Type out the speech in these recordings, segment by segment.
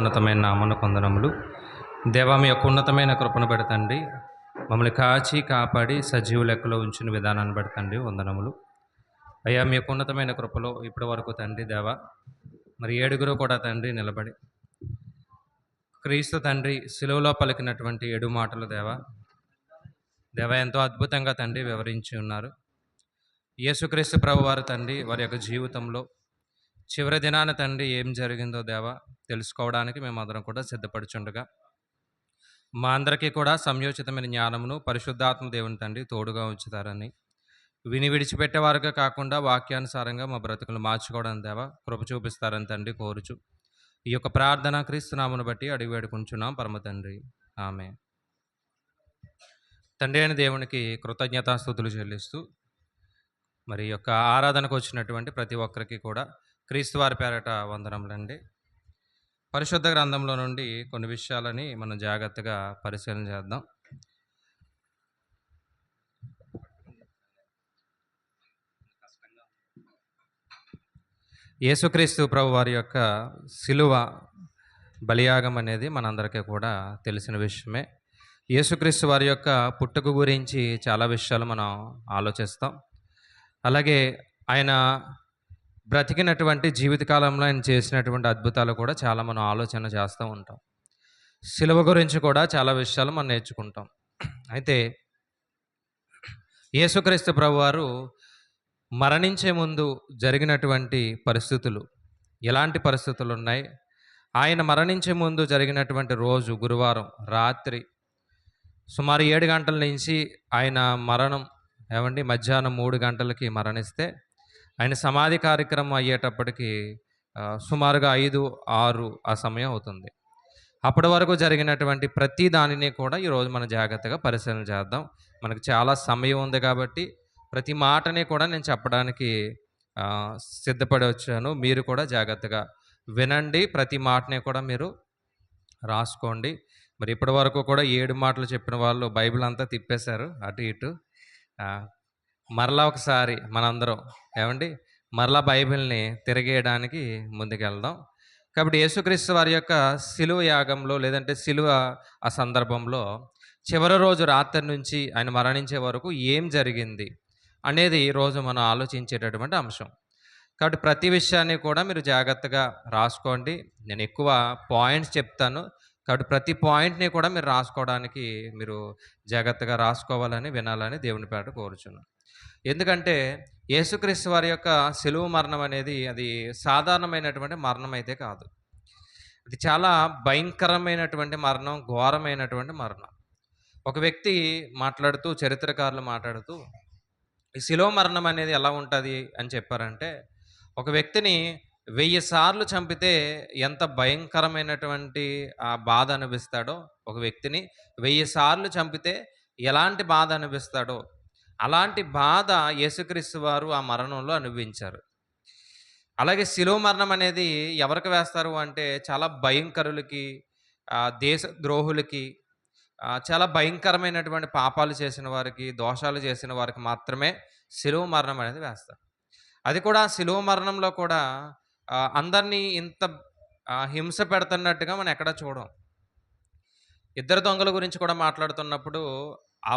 ఉన్నతమైన నామన కొందనములు. దేవా, మీ యొక్క ఉన్నతమైన కృపను పెడతండి. మమ్మల్ని కాచి కాపాడి సజీవ లెక్కలో ఉంచిన విధానాన్ని పెడతండి వందనములు. అయ్యా, మీ యొక్క ఉన్నతమైన కృపలో ఇప్పటి వరకు తండ్రి దేవా, మరి 7 కూడా తండ్రి నిలబడి క్రీస్తు తండ్రి శిలువలో పలికినటువంటి 7 మాటలు దేవా ఎంతో అద్భుతంగా తండ్రి వివరించి ఉన్నారు. యేసుక్రీస్తు ప్రభువారు తండ్రి వారి యొక్క జీవితంలో చివరి దినాన తండ్రి ఏం జరిగిందో దేవా తెలుసుకోవడానికి మేమందరం కూడా సిద్ధపడుచుండగా, మా అందరికీ కూడా సంయోచితమైన జ్ఞానమును పరిశుద్ధాత్మ దేవుని తండ్రి తోడుగా ఉంచుతారని, విని విడిచిపెట్టేవారుగా కాకుండా వాక్యానుసారంగా మా బ్రతుకులు మార్చుకోవడానికి దేవా కృప చూపిస్తారని తండ్రి కోరుచు ఈ యొక్క ప్రార్థన క్రీస్తునామను బట్టి అడిగి వేడుకుంటున్నాం పరమ తండ్రి, ఆమె. తండ్రి అయిన దేవునికి కృతజ్ఞతాస్తుతులు చెల్లిస్తూ మరి యొక్క ఆరాధనకు వచ్చినటువంటి ప్రతి ఒక్కరికి కూడా క్రీస్తు వారి పేరట వందనములండి. పరిశుద్ధ గ్రంథంలో నుండి కొన్ని విషయాలని మనం జాగ్రత్తగా పరిశీలన చేద్దాం. యేసుక్రీస్తు ప్రభు వారి యొక్క శిలువ బలియాగం అనేది మనందరికీ కూడా తెలిసిన విషయమే. యేసుక్రీస్తు వారి యొక్క పుట్టుక గురించి చాలా విషయాలు మనం ఆలోచిస్తాం. అలాగే ఆయన బ్రతికినటువంటి జీవితకాలంలో ఆయన చేసినటువంటి అద్భుతాలు కూడా చాలా మనం ఆలోచన చేస్తూ ఉంటాం. శిలువ గురించి కూడా చాలా విషయాలు మనం నేర్చుకుంటాం. అయితే యేసుక్రీస్తు ప్రభువారు మరణించే ముందు జరిగినటువంటి పరిస్థితులు, ఎలాంటి పరిస్థితులు ఉన్నాయి, ఆయన మరణించే ముందు జరిగినటువంటి రోజు గురువారం రాత్రి సుమారు 7 గంటల నుంచి ఆయన మరణం మధ్యాహ్నం 3 గంటలకి మరణిస్తే ఆయన సమాధి కార్యక్రమం అయ్యేటప్పటికి సుమారుగా 5-6 ఆ సమయం అవుతుంది. అప్పటి వరకు జరిగినటువంటి ప్రతి దానిని కూడా ఈరోజు మనం జాగ్రత్తగా పరిశీలన చేద్దాం. మనకు చాలా సమయం ఉంది కాబట్టి ప్రతి మాటని కూడా నేను చెప్పడానికి సిద్ధపడి వచ్చాను. మీరు కూడా జాగ్రత్తగా వినండి. ప్రతి మాటని కూడా మీరు రాసుకోండి. మరి ఇప్పటి వరకు కూడా 7 మాటలు చెప్పిన వాళ్ళు బైబిల్ అంతా తిప్పేశారు అటు ఇటు. మరలా ఒకసారి మనందరం మరలా బైబిల్ని తిరిగేయడానికి ముందుకెళ్దాం. కాబట్టి యేసుక్రీస్తు వారి యొక్క శిలువ యాగంలో లేదంటే శిలువ ఆ సందర్భంలో చివరి రోజు రాత్రి నుంచి ఆయన మరణించే వరకు ఏం జరిగింది అనేది ఈరోజు మనం ఆలోచించేటటువంటి అంశం. కాబట్టి ప్రతి విషయాన్ని కూడా మీరు జాగ్రత్తగా రాసుకోండి. నేను ఎక్కువ పాయింట్స్ చెప్తాను కాబట్టి ప్రతి పాయింట్ని కూడా మీరు రాసుకోవడానికి మీరు జాగ్రత్తగా రాసుకోవాలని వినాలని దేవుని పేరట కోరుచున్నాను. ఎందుకంటే యేసుక్రీస్తు వారి యొక్క శిలువ మరణం అనేది అది సాధారణమైనటువంటి మరణం అయితే కాదు. అది చాలా భయంకరమైనటువంటి మరణం, ఘోరమైనటువంటి మరణం. ఒక వ్యక్తి మాట్లాడుతూ, చరిత్రకారులు మాట్లాడుతూ ఈ శిలువ మరణం అనేది ఎలా ఉంటుంది అని చెప్పారంటే, ఒక వ్యక్తిని 1000 సార్లు చంపితే ఎంత భయంకరమైనటువంటి బాధ అనిపిస్తాడో, ఒక వ్యక్తిని 1000 సార్లు చంపితే ఎలాంటి బాధ అనిపిస్తాడో అలాంటి బాధ యేసుక్రీస్తు వారు ఆ మరణంలో అనుభవించారు. అలాగే శిలువ మరణం అనేది ఎవరికి వేస్తారు అంటే చాలా భయంకరులకి, దేశ ద్రోహులకి, చాలా భయంకరమైనటువంటి పాపాలు చేసిన వారికి, దోషాలు చేసిన వారికి మాత్రమే శిలువ మరణం అనేది వేస్తారు. అది కూడా శిలువ మరణంలో కూడా అందరినీ ఇంత హింస పెడుతున్నట్టుగా మనం ఎక్కడ చూడం. 2 దొంగల గురించి కూడా మాట్లాడుతున్నప్పుడు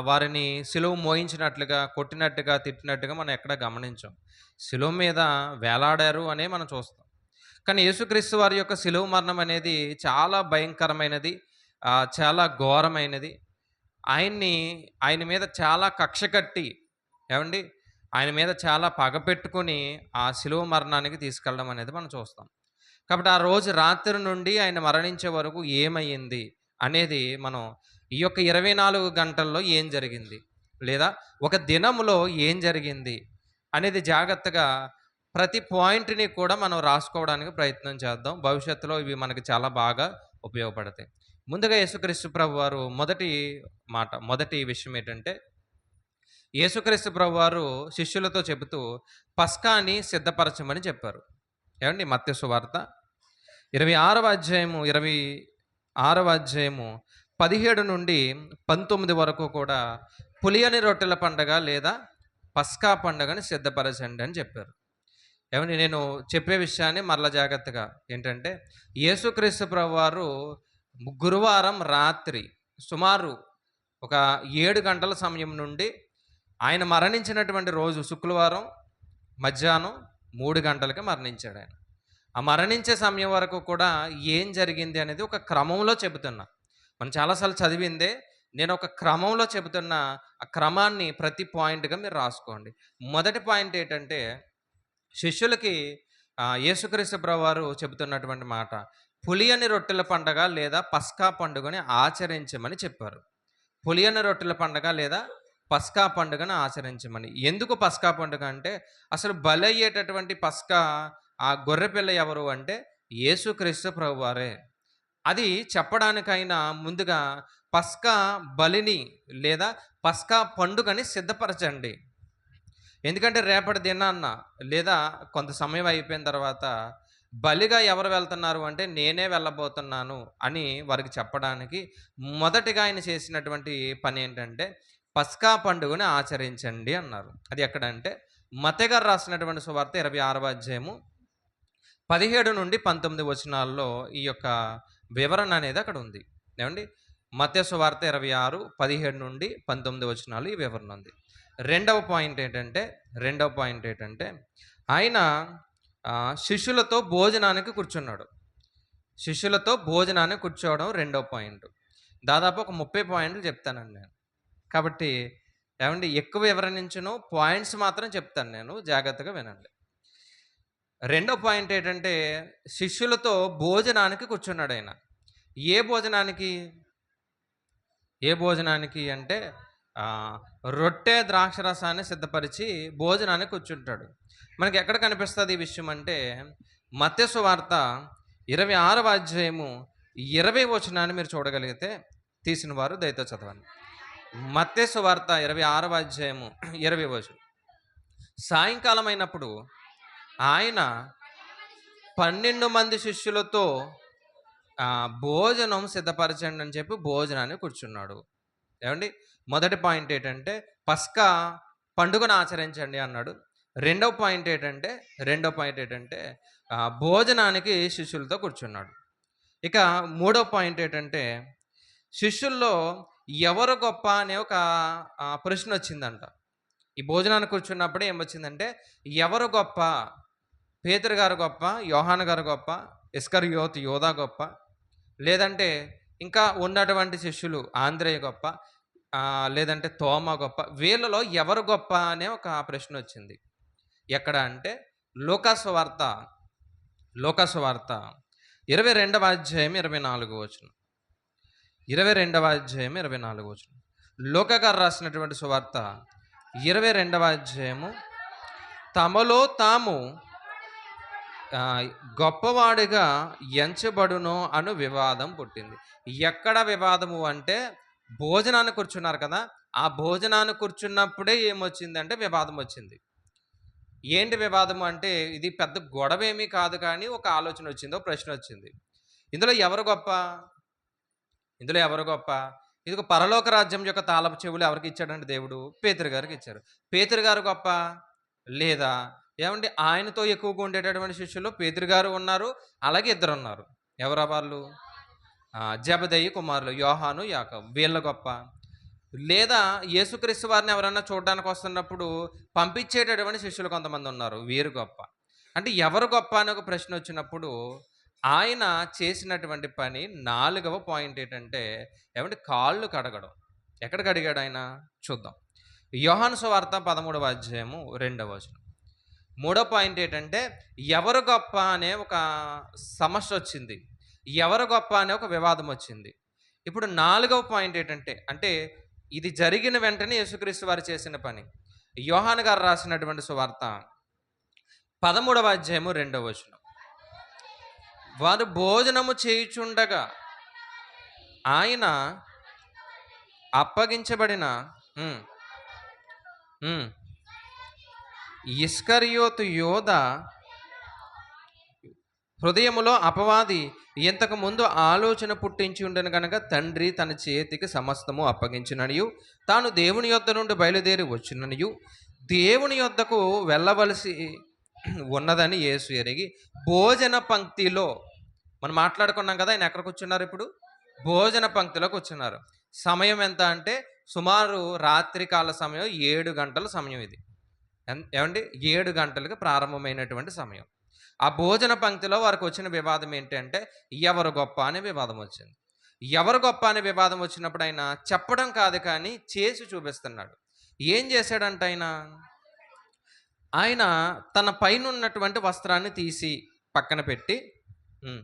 వారిని శిలువ మోయించినట్లుగా, కొట్టినట్టుగా, తిట్టినట్టుగా మనం ఎక్కడ గమనించాం. శిలువ మీద వేలాడారు అనే మనం చూస్తాం. కానీ యేసుక్రీస్తు వారి యొక్క శిలువ మరణం అనేది చాలా భయంకరమైనది, చాలా ఘోరమైనది. ఆయన మీద చాలా కక్ష కట్టి ఆయన మీద చాలా పగ పెట్టుకొని ఆ శిలువ మరణానికి తీసుకెళ్ళడం అనేది మనం చూస్తాం. కాబట్టి ఆ రోజు రాత్రి నుండి ఆయన మరణించే వరకు ఏమయ్యింది అనేది మనం ఈ యొక్క 24 గంటల్లో ఏం జరిగింది, లేదా ఒక దినంలో ఏం జరిగింది అనేది జాగ్రత్తగా ప్రతి పాయింట్ని కూడా మనం రాసుకోవడానికి ప్రయత్నం చేద్దాం. భవిష్యత్తులో ఇవి మనకి చాలా బాగా ఉపయోగపడతాయి. ముందుగా యేసుక్రీస్తు ప్రభు వారు మొదటి విషయం ఏంటంటే, యేసుక్రీస్తు ప్రభు వారు శిష్యులతో చెబుతూ పస్కాని సిద్ధపరచమని చెప్పారు. మత్తయి సువార్త 26వ అధ్యాయము 17 నుండి 19 వరకు కూడా పులియని రొట్టెల పండగ లేదా పస్కా పండగని సిద్ధపరచండి అని చెప్పారు. ఏమండి నేను చెప్పే విషయాన్ని మరలా జాగ్రత్తగా ఏంటంటే, యేసుక్రీస్తు ప్రభువారు గురువారం రాత్రి సుమారు ఒక 7 గంటల సమయం నుండి ఆయన మరణించినటువంటి రోజు శుక్రవారం మధ్యాహ్నం 3 గంటలకి మరణించాడాయన. ఆ మరణించే సమయం వరకు కూడా ఏం జరిగింది అనేది ఒక క్రమంలో చెబుతున్నా. మనం చాలా సార్లు చదివిందే. నేను ఒక క్రమంలో చెబుతున్నా. ఆ క్రమాన్ని ప్రతి పాయింట్‌గా మీరు రాసుకోండి. మొదటి పాయింట్ ఏంటంటే, శిష్యులకి యేసుక్రీస్తు ప్రభువారు చెబుతున్నటువంటి మాట, పులియని రొట్టెల పండగ లేదా పస్కా పండుగని ఆచరించమని చెప్పారు. పులియని రొట్టెల పండగ లేదా పస్కా పండుగను ఆచరించమని. ఎందుకు పస్కా పండుగ అంటే, అసలు బలయ్యేటటువంటి పస్కా ఆ గొర్రెపిల్ల ఎవరు అంటే యేసుక్రీస్తు ప్రభువారే. అది చెప్పడానికైనా ముందుగా పస్కా బలిని లేదా పస్కా పండుగని సిద్ధపరచండి. ఎందుకంటే రేపటి దినాన్న లేదా కొంత సమయం అయిపోయిన తర్వాత బలిగా ఎవరు వెళ్తున్నారు అంటే నేనే వెళ్ళబోతున్నాను అని వారికి చెప్పడానికి మొదటిగా ఆయన చేసినటువంటి పని ఏంటంటే పస్కా పండుగని ఆచరించండి అన్నారు. అది ఎక్కడంటే మత్తయి గారు రాసినటువంటి సువార్త 26వ అధ్యాయము 17-19 వచనాల్లో ఈ యొక్క వివరణ అనేది అక్కడ ఉంది. ఏమండి? మత్తయి సువార్త 26, 17-19 వచనాలు ఈ వివరణ ఉంది. రెండవ పాయింట్ ఏంటంటే ఆయన శిష్యులతో భోజనానికి కూర్చున్నాడు. శిష్యులతో భోజనానికి కూర్చోవడం రెండవ పాయింట్. దాదాపు ఒక 30 పాయింట్లు చెప్తానండి నేను. కాబట్టి ఏమండి ఎక్కువ వివరించను, పాయింట్స్ మాత్రం చెప్తాను నేను. జాగ్రత్తగా వినండి. రెండో పాయింట్ ఏంటంటే శిష్యులతో భోజనానికి కూర్చున్నాడు ఆయన. ఏ భోజనానికి? ఏ భోజనానికి అంటే రొట్టె ద్రాక్షరసాన్ని సిద్ధపరిచి భోజనానికి కూర్చుంటాడు. మనకి ఎక్కడ కనిపిస్తుంది ఈ విషయం అంటే మత్తయి సువార్త 26వ అధ్యాయము 20 వచనాన్ని మీరు చూడగలిగితే తీసిన వారు దయతో చదవండి. మత్తయి సువార్త 26వ అధ్యాయము 20 వచనం. సాయంకాలం అయినప్పుడు ఆయన 12 మంది శిష్యులతో భోజనం సిద్ధపరచండి అని చెప్పి భోజనాన్ని కూర్చున్నాడు. ఏమండి? మొదటి పాయింట్ ఏంటంటే పస్కా పండుగను ఆచరించండి అన్నాడు. రెండవ పాయింట్ ఏంటంటే భోజనానికి శిష్యులతో కూర్చున్నాడు. ఇక మూడవ పాయింట్ ఏంటంటే శిష్యుల్లో ఎవరు గొప్ప అనే ఒక ప్రశ్న వచ్చిందంట. ఈ భోజనానికి కూర్చున్నప్పుడే ఏం వచ్చిందంటే ఎవరు గొప్ప? పేతురు గారు గొప్ప, యోహాను గారు గొప్ప, ఇస్కరియోతు యోధా గొప్ప, లేదంటే ఇంకా ఉన్నటువంటి శిష్యులు ఆంద్రేయ గొప్ప, లేదంటే తోమా గొప్ప, వీళ్ళలో ఎవరు గొప్ప అనే ఒక ప్రశ్న వచ్చింది. ఎక్కడ అంటే లూకాసు వార్త 22వ అధ్యాయం 24వ వచనం. 22వ అధ్యాయం 24వ వచనం. లూకా గారు రాసినటువంటి సువార్త 22వ అధ్యాయము తమలో తాము గొప్పవాడిగా ఎంచబడును అను వివాదం పుట్టింది. ఎక్కడ వివాదము అంటే భోజనాన్ని కూర్చున్నారు కదా, ఆ భోజనాన్ని కూర్చున్నప్పుడే ఏమొచ్చిందంటే వివాదం వచ్చింది. ఏంటి వివాదము అంటే ఇది పెద్ద గొడవ ఏమీ కాదు, కానీ ఒక ఆలోచన వచ్చింది, ఒక ప్రశ్న వచ్చింది. ఇందులో ఎవరు గొప్ప? ఇదిగో పరలోక రాజ్యం యొక్క తాళపు చెవులు ఎవరికి ఇచ్చాడంటే దేవుడు పేతురు గారికి ఇచ్చారు. పేతురు గారు గొప్ప లేదా? ఏమండి ఆయనతో ఎక్కువగా ఉండేటటువంటి శిష్యులు పేతురు గారు ఉన్నారు, అలాగే ఇద్దరు ఉన్నారు. ఎవరా వాళ్ళు? జెబెదయి కుమారులు యోహాను, యాకోబు. వీళ్ళ గొప్ప లేదా యేసుక్రీస్తు వారిని ఎవరన్నా చూడడానికి వస్తున్నప్పుడు పంపించేటటువంటి శిష్యులు కొంతమంది ఉన్నారు, వీరు గొప్ప? అంటే ఎవరు గొప్ప అని ఒక ప్రశ్న వచ్చినప్పుడు ఆయన చేసినటువంటి పని 4వ పాయింట్ ఏంటంటే ఏమంటే కాళ్ళు కడగడం. ఎక్కడ కడిగాడు ఆయన చూద్దాం. యోహాను సువార్త 13వ అధ్యాయము 2వ వచనం. మూడో పాయింట్ ఏంటంటే ఎవరు గొప్ప అనే ఒక సమస్య వచ్చింది, ఎవరు గొప్ప అనే ఒక వివాదం వచ్చింది. ఇప్పుడు 4వ పాయింట్ ఏంటంటే అంటే ఇది జరిగిన వెంటనే యేసుక్రీస్తు వారు చేసిన పని. యోహాను గారు రాసినటువంటి సువార్త 13వ అధ్యాయము 2వ వచనం. వారు భోజనము చేయుచుండగా ఆయన అప్పగించబడిన ఇస్కరియోతు యోధ హృదయములో అపవాది ఇంతకు ముందు ఆలోచన పుట్టించి ఉండను కనుక తండ్రి తన చేతికి సమస్తము అప్పగించిననియు తాను దేవుని యొద్ద నుండి బయలుదేరి వచ్చిననియు దేవుని యొద్దకు వెళ్ళవలసి ఉన్నదని యేసు ఎరిగి భోజన పంక్తిలో మనం మాట్లాడుకున్నాం కదా! ఆయన ఎక్కడ కూర్చున్నారు ఇప్పుడు? భోజన పంక్తిలో కూర్చున్నారు. సమయం ఎంత అంటే సుమారు రాత్రి కాల సమయం 7 గంటల సమయం ఇది. ఏవండి 7 గంటలకు ప్రారంభమైనటువంటి సమయం. ఆ భోజన పంక్తిలో వారికొచ్చిన వివాదం ఏంటంటే ఎవరు గొప్ప అనే వివాదం వచ్చింది. ఎవరు గొప్ప అనే వివాదం వచ్చినప్పుడు ఆయన చెప్పడం కాదు కానీ చేసి చూపిస్తున్నాడు. ఏం చేశాడంట ఆయన? ఆయన తన పైనున్నటువంటి వస్త్రాన్ని తీసి పక్కన పెట్టి హ్మ్.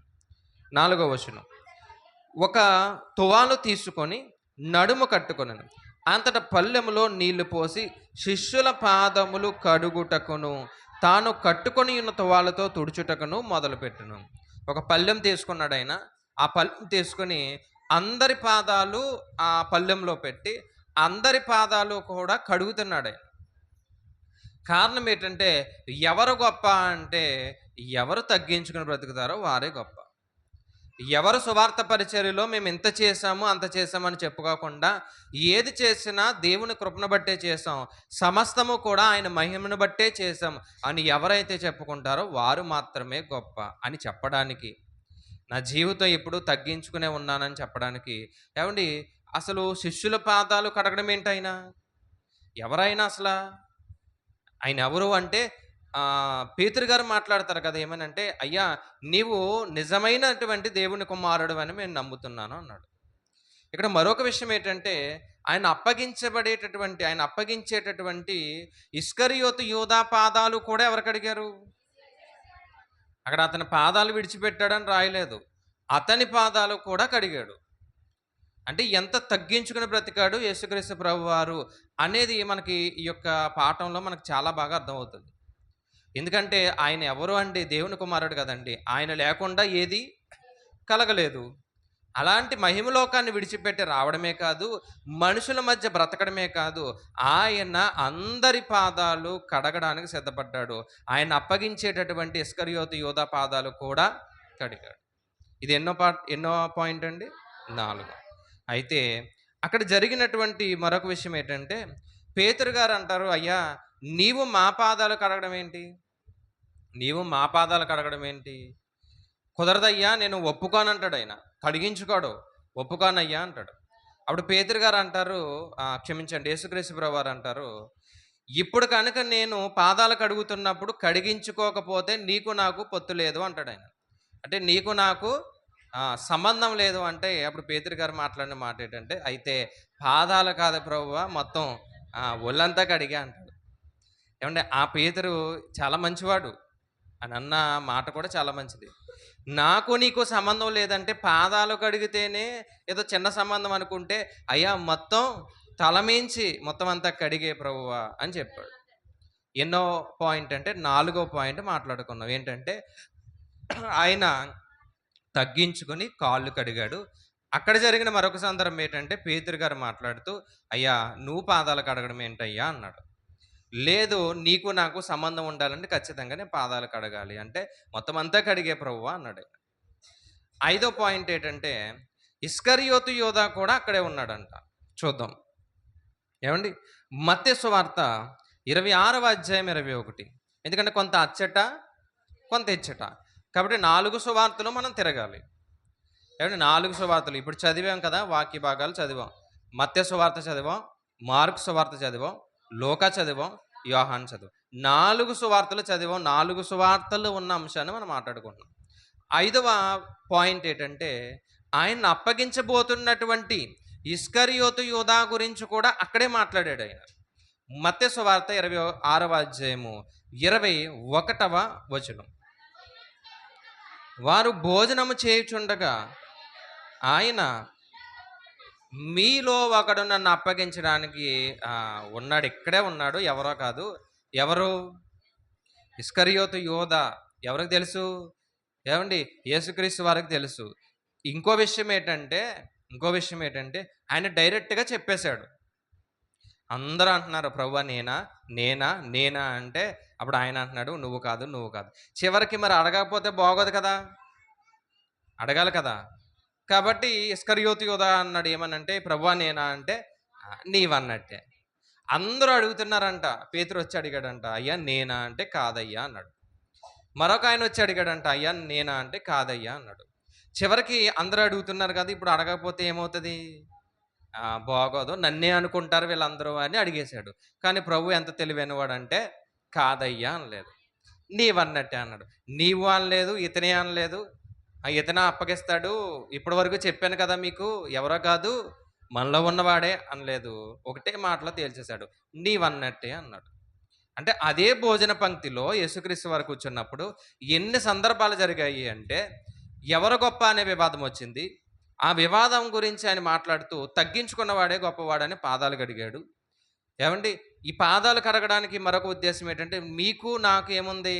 4వ వచనం. ఒక తువాలు తీసుకొని నడుము కట్టుకొనెను. అంతట పళ్ళెములో నీళ్లు పోసి శిష్యుల పాదములు కడుగుటకును తాను కట్టుకొని ఉన్న తువాలతో తుడుచుటకును మొదలుపెట్టెను. ఒక పళ్ళెం తీసుకున్నాడు ఆయన. ఆ పళ్ళెం తీసుకొని అందరి పాదాలు ఆ పళ్ళెంలో పెట్టి అందరి పాదాలు కూడా కడుగుతున్నాడు ఆయన. కారణం ఏంటంటే ఎవరు గొప్ప అంటే ఎవరు తగ్గించుకుని బ్రతుకుతారో వారే గొప్ప. ఎవరు సువార్త పరిచర్యలో మేము ఇంత చేశాము, అంత చేశామని చెప్పుకోకుండా ఏది చేసినా దేవుని కృపను బట్టే చేశాం. సమస్తము కూడా ఆయన మహిమను బట్టే చేశాం అని ఎవరైతే చెప్పుకుంటారో వారు మాత్రమే గొప్ప అని చెప్పడానికి, నా జీవితం ఎప్పుడూ తగ్గించుకునే ఉన్నానని చెప్పడానికి. ఏవండి అసలు శిష్యుల పాదాలు కడగడం ఏంటాయన? ఎవరైనా అసలా? ఆయన ఎవరు అంటే పేతురు గారు మాట్లాడతారు కదా! ఏమనంటే, "అయ్యా! నీవు నిజమైనటువంటి దేవుని కుమారుడివని నేను నమ్ముతున్నాను" అన్నాడు. ఇక్కడ మరొక విషయం ఏంటంటే, ఆయన అప్పగించేటటువంటి ఇస్కరియోతు యూదా పాదాలు కూడా ఎవరు కడిగారు? అక్కడ అతని పాదాలు విడిచిపెట్టాడని రాయలేదు. అతని పాదాలు కూడా కడిగాడు. అంటే ఎంత తగ్గించుకుని బ్రతికాడు యేసుక్రీస్తు ప్రభువారు అనేది మనకి ఈ యొక్క పాఠంలో మనకు చాలా బాగా అర్థమవుతుంది. ఎందుకంటే ఆయన ఎవరు అండి? దేవుని కుమారుడు కదండీ! ఆయన లేకుండా ఏది కలగలేదు. అలాంటి మహిమలోకాన్ని విడిచిపెట్టి రావడమే కాదు, మనుషుల మధ్య బ్రతకడమే కాదు, ఆయన అందరి పాదాలు కడగడానికి సిద్ధపడ్డాడు. ఆయన అప్పగించేటటువంటి ఇస్కరియోతు యూదా పాదాలు కూడా కడిగాడు. ఇది ఎన్నో పాయింట్ అండి? 4. అయితే అక్కడ జరిగినటువంటి మరొక విషయం ఏంటంటే, పేతురు గారు అంటారు, "అయ్యా! నీవు మా పాదాలు కడగడం ఏంటి? నీవు మా పాదాలు కడగడం ఏంటి? కుదరదయ్యా, నేను ఒప్పుకోనంటాడు ఆయన. కడిగించుకోడు. ఒప్పుకోనయ్యా అంటాడు." అప్పుడు పేతురు గారు అంటారు, క్షమించండి, యేసుక్రీస్తు ప్రభువారు అంటారు, "ఇప్పుడు కనుక నేను పాదాలు కడుగుతున్నప్పుడు కడిగించుకోకపోతే నీకు నాకు పొత్తు లేదు" అంటాడు ఆయన. అంటే నీకు నాకు సంబంధం లేదు అంటే అప్పుడు పేతురు గారు మాట్లాడిన మాట ఏంటంటే, "అయితే పాదాలు కాదు ప్రభువా, మొత్తం ఒళ్ళంతా కడిగా" అంటాడు. ఏమంటే ఆ పేతురు చాలా మంచివాడు అని అన్న మాట కూడా చాలా మంచిది. నాకు నీకు సంబంధం లేదంటే పాదాలు కడిగితేనే ఏదో చిన్న సంబంధం అనుకుంటే, అయ్యా మొత్తం తలమించి మొత్తం అంతా కడిగే ప్రభువా అని చెప్పాడు. ఎన్నో పాయింట్ అంటే 4వ పాయింట్ మాట్లాడుకున్నాం. ఏంటంటే ఆయన తగ్గించుకొని కాళ్ళు కడిగాడు. అక్కడ జరిగిన మరొక సందర్భం ఏంటంటే పేతురు గారు మాట్లాడుతూ, "అయ్యా! నువ్వు పాదాలు కడగడం ఏంటయ్యా" అన్నాడు. "లేదు, నీకు నాకు సంబంధం ఉండాలంటే ఖచ్చితంగా నేను పాదాలు కడగాలి" అంటే, "మొత్తం అంతా కడిగే ప్రభువా" అన్నాడు. 5వ పాయింట్ ఏంటంటే ఇస్కరియోతు యూదా కూడా అక్కడే ఉన్నాడంట. చూద్దాం. ఏవండి మత్తయి సువార్త 26వ అధ్యాయం 21. ఎందుకంటే కొంత అచ్చట, కొంత ఇచ్చట. కాబట్టి 4 సువార్తలు మనం తిరగాలి. ఏమంటే 4 సువార్తలు ఇప్పుడు చదివాం కదా! వాక్య భాగాలు చదివాం. మత్తయి సువార్త చదివాం, మార్కు సువార్త చదివాం, లూకా చదివాం, యోహాను చదివాం. 4 సువార్తలు చదివాం. 4 సువార్తల్లో ఉన్న అంశాన్ని మనం మాట్లాడుకుంటున్నాం. 5వ పాయింట్ ఏంటంటే ఆయన్ని అప్పగించబోతున్నటువంటి ఇస్కరియోతు యూదా గురించి కూడా అక్కడే మాట్లాడాడు ఆయన. మత్తయి సువార్త 26వ అధ్యాయము 21వ వచనం. వారు భోజనము చేయుచుండగా ఆయన, "మీలో ఒకడు నన్ను అప్పగించడానికి ఉన్నాడు, ఇక్కడే ఉన్నాడు, ఎవరో కాదు." ఎవరు? ఇస్కరియోతు యూదా. ఎవరికి తెలుసు? ఏమండి యేసుక్రీస్తు వారికి తెలుసు. ఇంకో విషయం ఏంటంటే ఆయన డైరెక్ట్‌గా చెప్పేశాడు. అందరూ అంటున్నారు, "ప్రభువా నేనా? నేనా? నేనా?" అంటే అప్పుడు ఆయన అంటున్నాడు, "నువ్వు కాదు, నువ్వు కాదు." చివరికి మరి అడగకపోతే బాగోదు కదా! అడగాలి కదా! కాబట్టి ఇస్కరియోతు యూదా అన్నాడు ఏమనంటే, "ప్రభువా నేనా?" అంటే నీవన్నట్టే. అందరూ అడుగుతున్నారంట. పేతురు వచ్చి అడిగాడంట, "అయ్యా నేనా?" అంటే "కాదయ్యా" అన్నాడు. మరొక ఆయన వచ్చి అడిగాడంట, "అయ్యా నేనా?" అంటే, "కాదయ్యా" అన్నాడు. చివరికి అందరూ అడుగుతున్నారు కదా! ఇప్పుడు అడగకపోతే ఏమవుతది? బాగోదు. నన్నే అనుకుంటారు వీళ్ళందరూ అని అడిగేశాడు. కానీ ప్రభు ఎంత తెలివైనవాడంటే, "కాదయ్యా" అనలేదు. "నీవన్నట్టే" అన్నాడు. నీవు అనలేదు, ఇతనే అనలేదు. ఇతనే అప్పగిస్తాడు. ఇప్పటి వరకు చెప్పాను కదా మీకు, ఎవరో కాదు మనలో ఉన్నవాడే అనలేదు. ఒకటే మాటలో తేల్చేశాడు. "నీవన్నట్టే" అన్నాడు. అంటే అదే భోజన పంక్తిలో యేసుక్రీస్తు వారు కూర్చున్నప్పుడు ఎన్ని సందర్భాలు జరిగాయి అంటే, ఎవరు గొప్ప అనే వివాదం వచ్చింది. ఆ వివాదం గురించి ఆయన మాట్లాడుతూ తగ్గించుకున్నవాడే గొప్పవాడని పాదాలు కడిగాడు. ఏవండీ ఈ పాదాలు కడగడానికి మరొక ఉద్దేశ్యం ఏంటంటే, మీకు నాకు ఏముంది?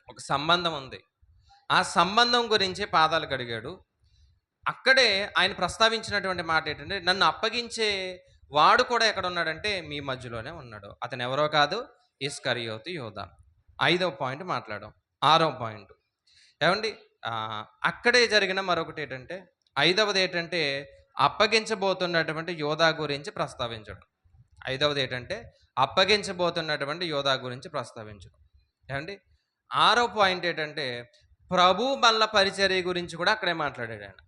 ఒక సంబంధం ఉంది. ఆ సంబంధం గురించే పాదాలు కడిగాడు. అక్కడే ఆయన ప్రస్తావించినటువంటి మాట ఏంటంటే, నన్ను అప్పగించే వాడు కూడా ఎక్కడున్నాడంటే, మీ మధ్యలోనే ఉన్నాడు. అతనెవరో కాదు ఇస్కరియోతు యూదా. ఐదవ పాయింట్ మాట్లాడాం. ఆరవ పాయింట్ ఏవండీ అక్కడే జరిగిన మరొకటేటంటే, ఐదవదేటంటే అప్పగించబోతున్నటువంటి యోధా గురించి ప్రస్తావించడం. ఐదవదేటంటే అప్పగించబోతున్నటువంటి యోధా గురించి ప్రస్తావించడం. ఏవండీ ఆరో పాయింట్ ఏంటంటే, ప్రభు బల్ల పరిచర్య గురించి కూడా అక్కడే మాట్లాడాడాయన.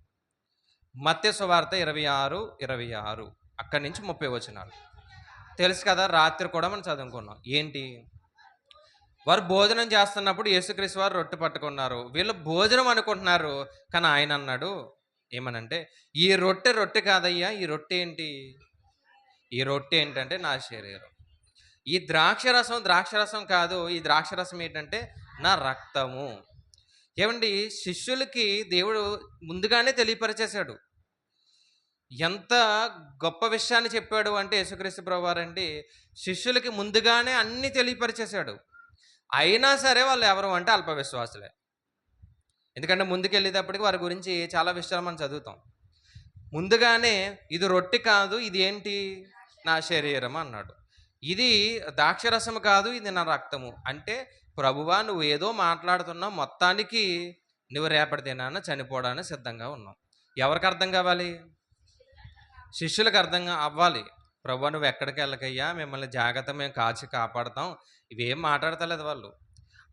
మత్తయి సువార్త 26:26 అక్కడి నుంచి 30 వచనాలు. తెలుసు కదా! రాత్రి కూడా మనం చదువుకున్నాం. ఏంటి? వారు భోజనం చేస్తున్నప్పుడు యేసుక్రీస్తు వారు రొట్టె పట్టుకున్నారు. వీళ్ళు భోజనం అనుకుంటున్నారు. కానీ ఆయన అన్నాడు ఏమనంటే, "ఈ రొట్టె కాదయ్యా! ఈ రొట్టె ఏంటి? ఈ రొట్టె ఏంటంటే నా శరీరం. ఈ ద్రాక్షరసం కాదు. ఈ ద్రాక్షరసం ఏంటంటే నా రక్తము." ఏవండీ శిష్యులకి దేవుడు ముందుగానే తెలియపరిచేశాడు. ఎంత గొప్ప విషయాన్ని చెప్పాడు అంటే యేసుక్రీస్తు ప్రభువారండి శిష్యులకి ముందుగానే అన్నీ తెలియపరిచేశాడు. అయినా సరే వాళ్ళు ఎవరు అంటే అల్ప విశ్వాసులే. ఎందుకంటే ముందుకెళ్ళేటప్పటికి వారి గురించి చాలా విషయాలు మనం చదువుతాం. ముందుగానే ఇది రొట్టె కాదు, ఇది ఏంటి? నా శరీరం అన్నాడు. ఇది ద్రాక్షరసం కాదు, ఇది నా రక్తము. అంటే ప్రభువా నువ్వు ఏదో మాట్లాడుతున్నావు, మొత్తానికి నువ్వు రేపటి దినాన చనిపోవడానికి సిద్ధంగా ఉన్నావు. ఎవరికి అర్థం కావాలి? శిష్యులకు అర్థం అవ్వాలి. ప్రభువా నువ్వు ఎక్కడికి వెళ్ళకయ్యా, మిమ్మల్ని జాగ్రత్త మేము కాచి కాపాడతాం. ఇవేం మాట్లాడతలేదు వాళ్ళు.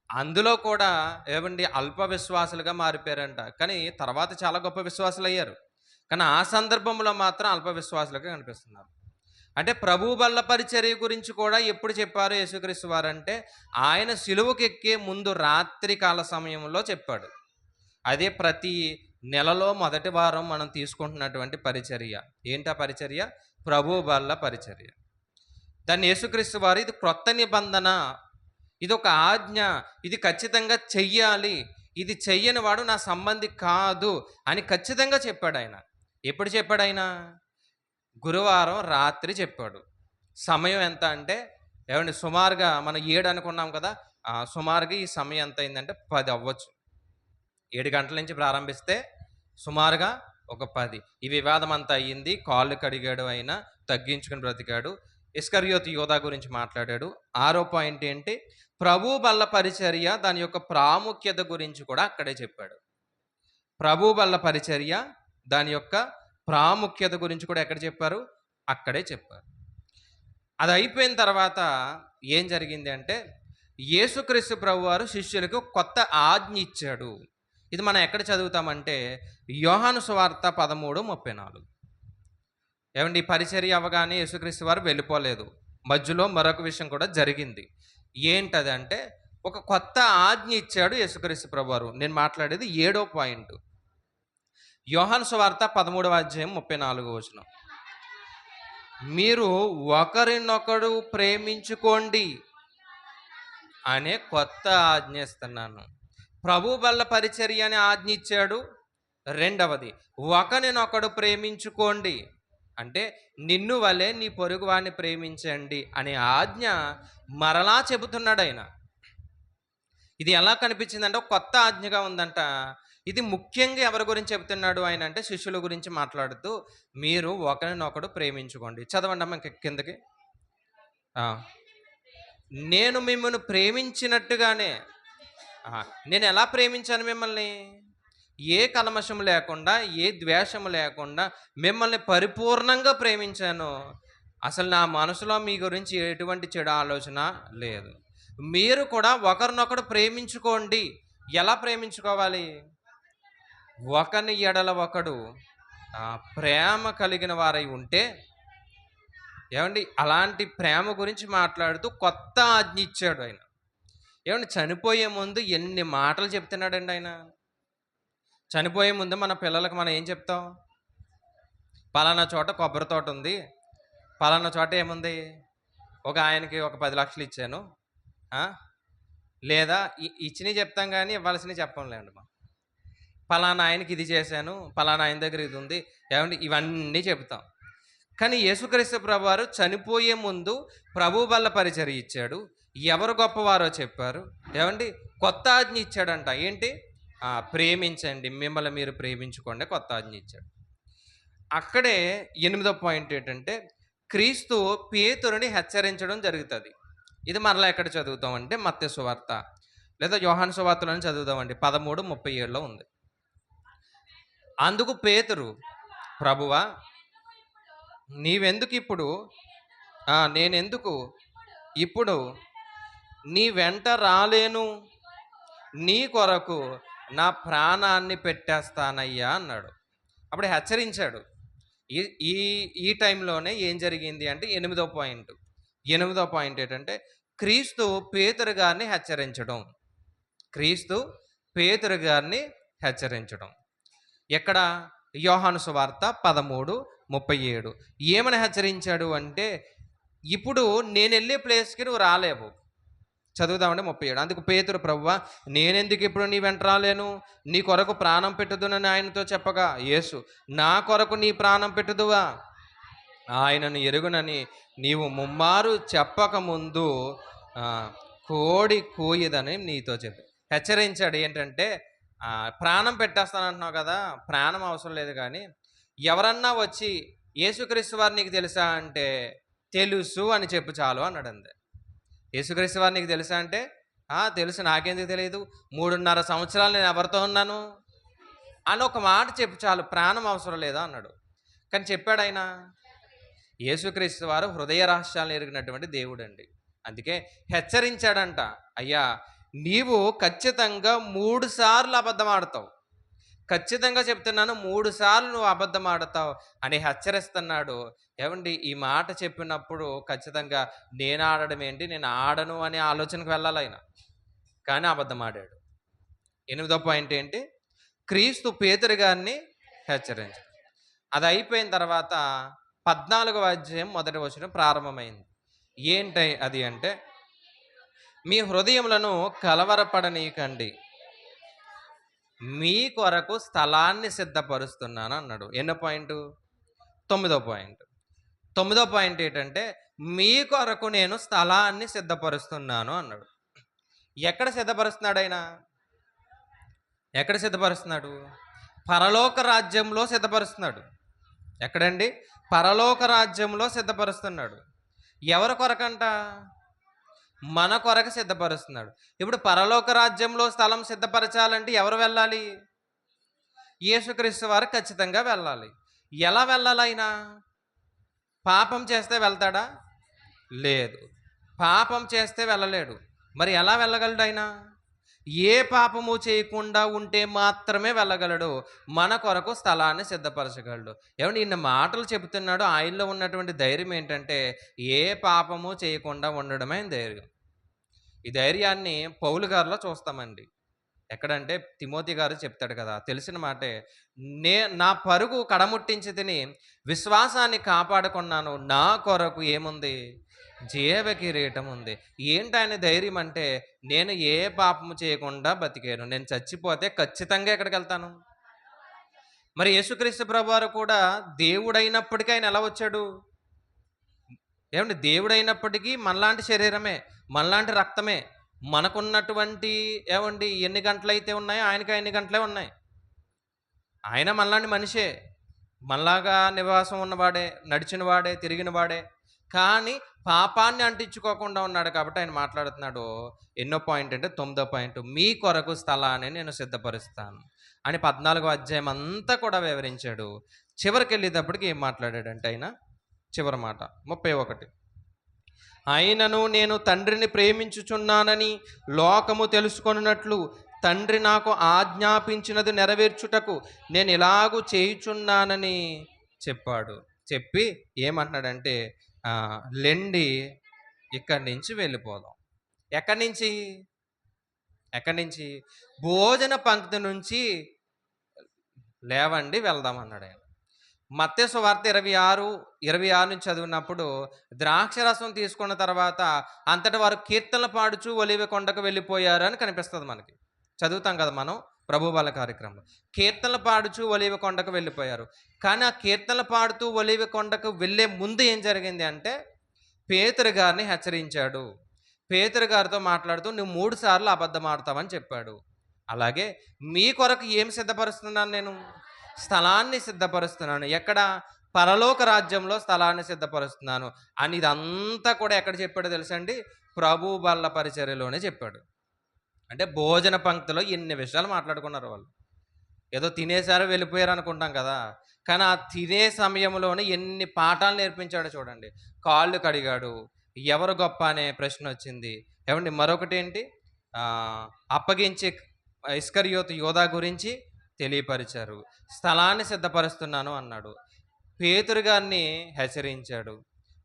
అందులో కూడా ఏవండి అల్ప విశ్వాసులుగా మారిపోయారంట. కానీ తర్వాత చాలా గొప్ప విశ్వాసులయ్యారు. కానీ ఆ సందర్భంలో మాత్రం అల్ప విశ్వాసులుగా కనిపిస్తున్నారు. అంటే ప్రభువు బల్ల పరిచర్య గురించి కూడా ఎప్పుడు చెప్పారు యేసుక్రీస్తు వారంటే, ఆయన సిలువకెక్కే ముందు రాత్రి కాల సమయంలో చెప్పాడు. అదే ప్రతి నెలలో మొదటి వారం మనం తీసుకుంటున్నటువంటి పరిచర్య. ఏంటా పరిచర్య? ప్రభువు బల్ల పరిచర్య. దాన్ని యేసుక్రీస్తు వారు ఇది క్రొత్త నిబంధన, ఇదొక ఆజ్ఞ, ఇది ఖచ్చితంగా చెయ్యాలి, ఇది చెయ్యని వాడు నా సంబంధి కాదు అని ఖచ్చితంగా చెప్పాడు ఆయన. ఎప్పుడు చెప్పాడు ఆయన? గురువారం రాత్రి చెప్పాడు. సమయం ఎంత అంటే ఏమండి సుమారుగా మనం 7 అనుకున్నాం కదా! సుమారుగా ఈ సమయం ఎంత అయిందంటే 10 అవ్వచ్చు. 7 గంటల నుంచి ప్రారంభిస్తే సుమారుగా ఒక 10. ఈ వివాదం అంతా అయ్యింది. కాళ్ళు కడిగాడు ఆయన, తగ్గించుకొని బ్రతికాడు. ఇస్కరియోతు యోధా గురించి మాట్లాడాడు. ఆరో పాయింట్ ఏంటి? ప్రభు బల్ల పరిచర్య దాని యొక్క ప్రాముఖ్యత గురించి కూడా అక్కడే చెప్పాడు. ప్రభు బల్ల పరిచర్య దాని యొక్క ప్రాముఖ్యత గురించి కూడా ఎక్కడ చెప్పారు? అక్కడే చెప్పారు. అది అయిపోయిన తర్వాత ఏం జరిగింది అంటే, యేసుక్రీస్తు ప్రభువారు శిష్యులకు కొత్త ఆజ్ఞ ఇచ్చాడు. ఇది మనం ఎక్కడ చదువుతామంటే యోహాను సువార్త 13:34. ఏవండి పరిచర్య అవ్వగానే యేసుక్రీస్తు వారు వెళ్ళిపోలేదు. మధ్యలో మరొక విషయం కూడా జరిగింది. ఏంటదంటే ఒక కొత్త ఆజ్ఞ ఇచ్చాడు యేసుక్రీస్తు ప్రభువారు. నేను మాట్లాడేది 7వ పాయింట్. యోహాను సువార్త 13:34 మీరు ఒకరినొకడు ప్రేమించుకోండి అనే కొత్త ఆజ్ఞ ఇస్తున్నాను. ప్రభు బల్ల పరిచర్య అని ఆజ్ఞ ఇచ్చాడు. రెండవది ఒకరినొకడు ప్రేమించుకోండి అంటే నిన్ను వలె నీ పొరుగు వాడిని ప్రేమించండి అనే ఆజ్ఞ మరలా చెబుతున్నాడు ఆయన. ఇది ఎలా కనిపించిందంటే ఒక కొత్త ఆజ్ఞగా ఉందంట. ఇది ముఖ్యంగా ఎవరి గురించి చెబుతున్నాడు ఆయన అంటే శిష్యుల గురించి మాట్లాడుతూ మీరు ఒకరినొకడు ప్రేమించుకోండి. చదవండి అమ్మ కిందకి. నేను మిమ్మల్ని ప్రేమించినట్టుగానే నేను ఎలా ప్రేమించాను మిమ్మల్ని? ఏ కల్మషం లేకుండా, ఏ ద్వేషము లేకుండా మిమ్మల్ని పరిపూర్ణంగా ప్రేమించాను. అసలు నా మనసులో మీ గురించి ఎటువంటి చెడు ఆలోచన లేదు. మీరు కూడా ఒకరినొకడు ప్రేమించుకోండి. ఎలా ప్రేమించుకోవాలి? ఒకని ఎడల ఒకడు ప్రేమ కలిగిన వారై ఉంటే ఏవండి అలాంటి ప్రేమ గురించి మాట్లాడుతూ కొత్త ఆజ్ఞ ఇచ్చాడు ఆయన. ఏవండి చనిపోయే ముందు ఎన్ని మాటలు చెప్తున్నాడండి ఆయన. చనిపోయే ముందు మన పిల్లలకు మనం ఏం చెప్తాం? పలానా చోట కొబ్బరి తోట ఉంది. పలానా చోట ఏముంది? ఒక ఆయనకి ఒక 10 లక్షలు ఇచ్చాను. ఆ! లేదా ఇచ్చినవి చెప్తాం గానీ, ఇవ్వాల్సినవి చెప్పంలేండి మనం. పలానా ఆయనకి ఇది చేశాను. పలానా ఆయన దగ్గర ఇది ఉంది. ఏవండి ఇవన్నీ చెప్తాం. కానీ యేసుక్రీస్తు ప్రభువారు చనిపోయే ముందు ప్రభువు బల్ల పరిచర్య ఇచ్చాడు. ఎవరు గొప్పవారో చెప్పారు. ఏవండి కొత్త ఆజ్ఞ ఇచ్చాడంట. ఏంటి? ప్రేమించండి. మిమ్మల్ని మీరు ప్రేమించుకోండి కొత్త ఆజ్ఞ ఇచ్చాడు. అక్కడే 8వ పాయింట్ ఏంటంటే క్రీస్తు పేతురుని హెచ్చరించడం జరుగుతుంది. ఇది మరలా ఎక్కడ చదువుతామంటే మత్తయి సువార్త లేదా యోహాను సువార్తలోనే చదువుతామండి. 13:37లో ఉంది. అందుకు పేతురు, ప్రభువా నీవెందుకు ఇప్పుడు నేనెందుకు ఇప్పుడు నీ వెంట రాలేను, నీ కొరకు నా ప్రాణాన్ని పెట్టేస్తానయ్యా అన్నాడు. అప్పుడు హెచ్చరించాడు. ఈ ఈ ఈ టైంలోనే ఏం జరిగింది అంటే 8వ పాయింట్. 8వ పాయింట్ ఏంటంటే క్రీస్తు పేతురు గారిని హెచ్చరించడం. క్రీస్తు పేతురు గారిని హెచ్చరించడం. ఎక్కడ? యోహాను సువార్త 13:37. ఏమని హెచ్చరించాడు అంటే ఇప్పుడు నేను వెళ్ళే ప్లేస్కి నువ్వు రాలేవు. చదువుదామంటే 37. అందుకు పేతురు, ప్రభువా నేనెందుకు ఇప్పుడు నీ వెంట రాలేను, నీ కొరకు ప్రాణం పెట్టుదునని ఆయనతో చెప్పగా యేసు, నా కొరకు నీ ప్రాణం పెట్టుదువా? ఆయనను ఎరుగునని నీవు ముమ్మారు చెప్పకముందు కోడి కూయదని నీతో చెప్పి హెచ్చరించాడు. ఏంటంటే ప్రాణం పెట్టేస్తానంటున్నావు కదా, ప్రాణం అవసరం లేదు, కానీ ఎవరన్నా వచ్చి యేసుక్రీస్తు వారు నీకు తెలుసా అంటే తెలుసు అని చెప్పు చాలు అన్నాడు. అంతే. యేసుక్రీస్తు వారు నీకు తెలుసా అంటే తెలుసు, నాకెందుకు తెలియదు, 3.5 సంవత్సరాలు నేను ఎవరితో ఉన్నాను అని ఒక మాట చెప్పు చాలు, ప్రాణం అవసరం లేదా అన్నాడు. కానీ చెప్పాడు ఆయన. యేసుక్రీస్తు వారు హృదయ రహస్యాలను ఎరిగినటువంటి దేవుడు అండి. అందుకే హెచ్చరించాడంట, అయ్యా నీవు ఖచ్చితంగా 3 సార్లు అబద్ధం ఆడతావు, ఖచ్చితంగా చెప్తున్నాను 3 సార్లు నువ్వు అబద్ధం ఆడతావు అని హెచ్చరిస్తున్నాడు. ఏమండి ఈ మాట చెప్పినప్పుడు ఖచ్చితంగా నేను ఆడడం ఏంటి, నేను ఆడను అనే ఆలోచనకు వెళ్ళాలి ఆయన. కానీ అబద్ధం ఆడాడు. 8వ పాయింట్ ఏంటి? క్రీస్తు పేతురు గారిని హెచ్చరించాడు. అది అయిపోయిన తర్వాత 14వ అధ్యాయం 1వ వచనం ప్రారంభమైంది. ఏంటి అది అంటే మీ హృదయములను కలవరపడనీయకండి, మీ కొరకు స్థలాన్ని సిద్ధపరుస్తున్నాను అన్నాడు. ఎన్నో పాయింట్? 9వ పాయింట్. 9వ పాయింట్ ఏంటంటే మీ కొరకు నేను స్థలాన్ని సిద్ధపరుస్తున్నాను అన్నాడు. ఎక్కడ సిద్ధపరుస్తున్నాడు ఆయన? ఎక్కడ సిద్ధపరుస్తున్నాడు? పరలోక రాజ్యంలో సిద్ధపరుస్తున్నాడు. ఎక్కడండి? పరలోక రాజ్యంలో సిద్ధపరుస్తున్నాడు. ఎవరి కొరకంట? మన కొరకు సిద్ధపరుస్తున్నాడు. ఇప్పుడు పరలోక రాజ్యంలో స్థలం సిద్ధపరచాలంటే ఎవరు వెళ్ళాలి? యేసుక్రీస్తు వారు ఖచ్చితంగా వెళ్ళాలి. ఎలా వెళ్ళాలి ఆయన? పాపం చేస్తే వెళ్తాడా? లేదు. పాపం చేస్తే వెళ్ళలేడు. మరి ఎలా వెళ్ళగలడు ఆయన? ఏ పాపము చేయకుండా ఉంటే మాత్రమే వెళ్ళగలడు. మన కొరకు స్థలాన్ని సిద్ధపరచగలడు. ఏమంటే ఇన్ని మాటలు చెబుతున్నాడు. ఆయనలో ఉన్నటువంటి ధైర్యం ఏంటంటే ఏ పాపము చేయకుండా ఉండడమే ధైర్యం. ఈ ధైర్యాన్ని పౌలు గారిలో చూస్తామండి. ఎక్కడంటే తిమోతి గారు చెప్తాడు కదా, తెలిసిన మాటే, నా పరుగు కడముట్టించి తిని విశ్వాసాన్ని కాపాడుకున్నాను, నా కొరకు ఏముంది? జీవ కిరీటం ఉంది. ఏంటైన ధైర్యం అంటే నేను ఏ పాపము చేయకుండా బతికాను, నేను చచ్చిపోతే ఖచ్చితంగా ఎక్కడికి వెళ్తాను? మరి యేసుక్రీస్తు ప్రభువారు కూడా దేవుడైనప్పటికీ ఆయన ఎలా వచ్చాడు? ఏమండి దేవుడైనప్పటికీ మనలాంటి శరీరమే, మనలాంటి రక్తమే, మనకున్నటువంటి ఏమండి ఎన్ని గంటలైతే ఉన్నాయో ఆయనకి ఎన్ని గంటలే ఉన్నాయి. ఆయన మనలాంటి మనిషే, మనలాగా నివాసం ఉన్నవాడే, నడిచిన వాడే, తిరిగిన వాడే, కానీ పాపాన్ని అంటించుకోకుండా ఉన్నాడు. కాబట్టి ఆయన మాట్లాడుతున్నాడు. ఎన్నో పాయింట్ అంటే 9వ పాయింట్, మీ కొరకు స్థలాన్ని నేను సిద్ధపరుస్తాను అని 14వ అధ్యాయం అంతా కూడా వివరించాడు. చివరికి వెళ్ళేటప్పటికి ఏం మాట్లాడాడంటే ఆయన చివరి మాట 31, అయినను నేను తండ్రిని ప్రేమించుచున్నానని లోకము తెలుసుకొనున్నట్లు తండ్రి నాకు ఆజ్ఞాపించినది నెరవేర్చుటకు నేను ఇలాగూ చేయుచున్నానని చెప్పాడు. చెప్పి ఏమంటున్నాడంటే ఆ, లెండి ఇక్కడి నుంచి వెళ్ళిపోదాం. ఎక్కడి నుంచి? ఎక్కడి నుంచి? భోజన పంక్తి నుంచి లేవండి వెళ్దాం అన్నాడు ఆయన. మత్తయి సువార్త 26 నుంచి చదివినప్పుడు ద్రాక్షరసం తీసుకున్న తర్వాత అంతటి వారు కీర్తనలు పాడుచు ఒలీవ కొండకు వెళ్ళిపోయారు అని కనిపిస్తుంది మనకి. చదువుతాం కదా మనం ప్రభు వాళ్ళ కార్యక్రమంలో. కీర్తనలు పాడుచు ఒలీవ కొండకు వెళ్ళిపోయారు. కానీ ఆ కీర్తనలు పాడుతూ ఒలీవ కొండకు వెళ్ళే ముందు ఏం జరిగింది అంటే పేతురు గారిని హెచ్చరించాడు. పేతురు గారితో మాట్లాడుతూ నువ్వు 3 సార్లు అబద్ధం ఆడతావని చెప్పాడు. అలాగే మీ కొరకు ఏం సిద్ధపరుస్తున్నాను నేను? స్థలాన్ని సిద్ధపరుస్తున్నాను. ఎక్కడ? పరలోక రాజ్యంలో స్థలాన్ని సిద్ధపరుస్తున్నాను అని ఇదంతా కూడా ఎక్కడ చెప్పాడో తెలుసండి? ప్రభు బల్ల పరిచర్యలోనే చెప్పాడు. అంటే భోజన పంక్తిలో ఎన్ని విషయాలు మాట్లాడుకున్నారు వాళ్ళు. ఏదో తినేశారు వెళ్ళిపోయారు అనుకుంటాం కదా. కానీ ఆ తినే సమయంలోనే ఎన్ని పాఠాలు నేర్పించాడో చూడండి. కాళ్ళు కడిగాడు. ఎవరు గొప్ప అనే ప్రశ్న వచ్చింది. ఏమండి మరొకటి ఏంటి? అప్పగించే ఇస్కరియోతు యోధా గురించి తెలియపరిచారు. స్థలాన్ని సిద్ధపరుస్తున్నాను అన్నాడు. పేతురు గారిని హెచ్చరించాడు.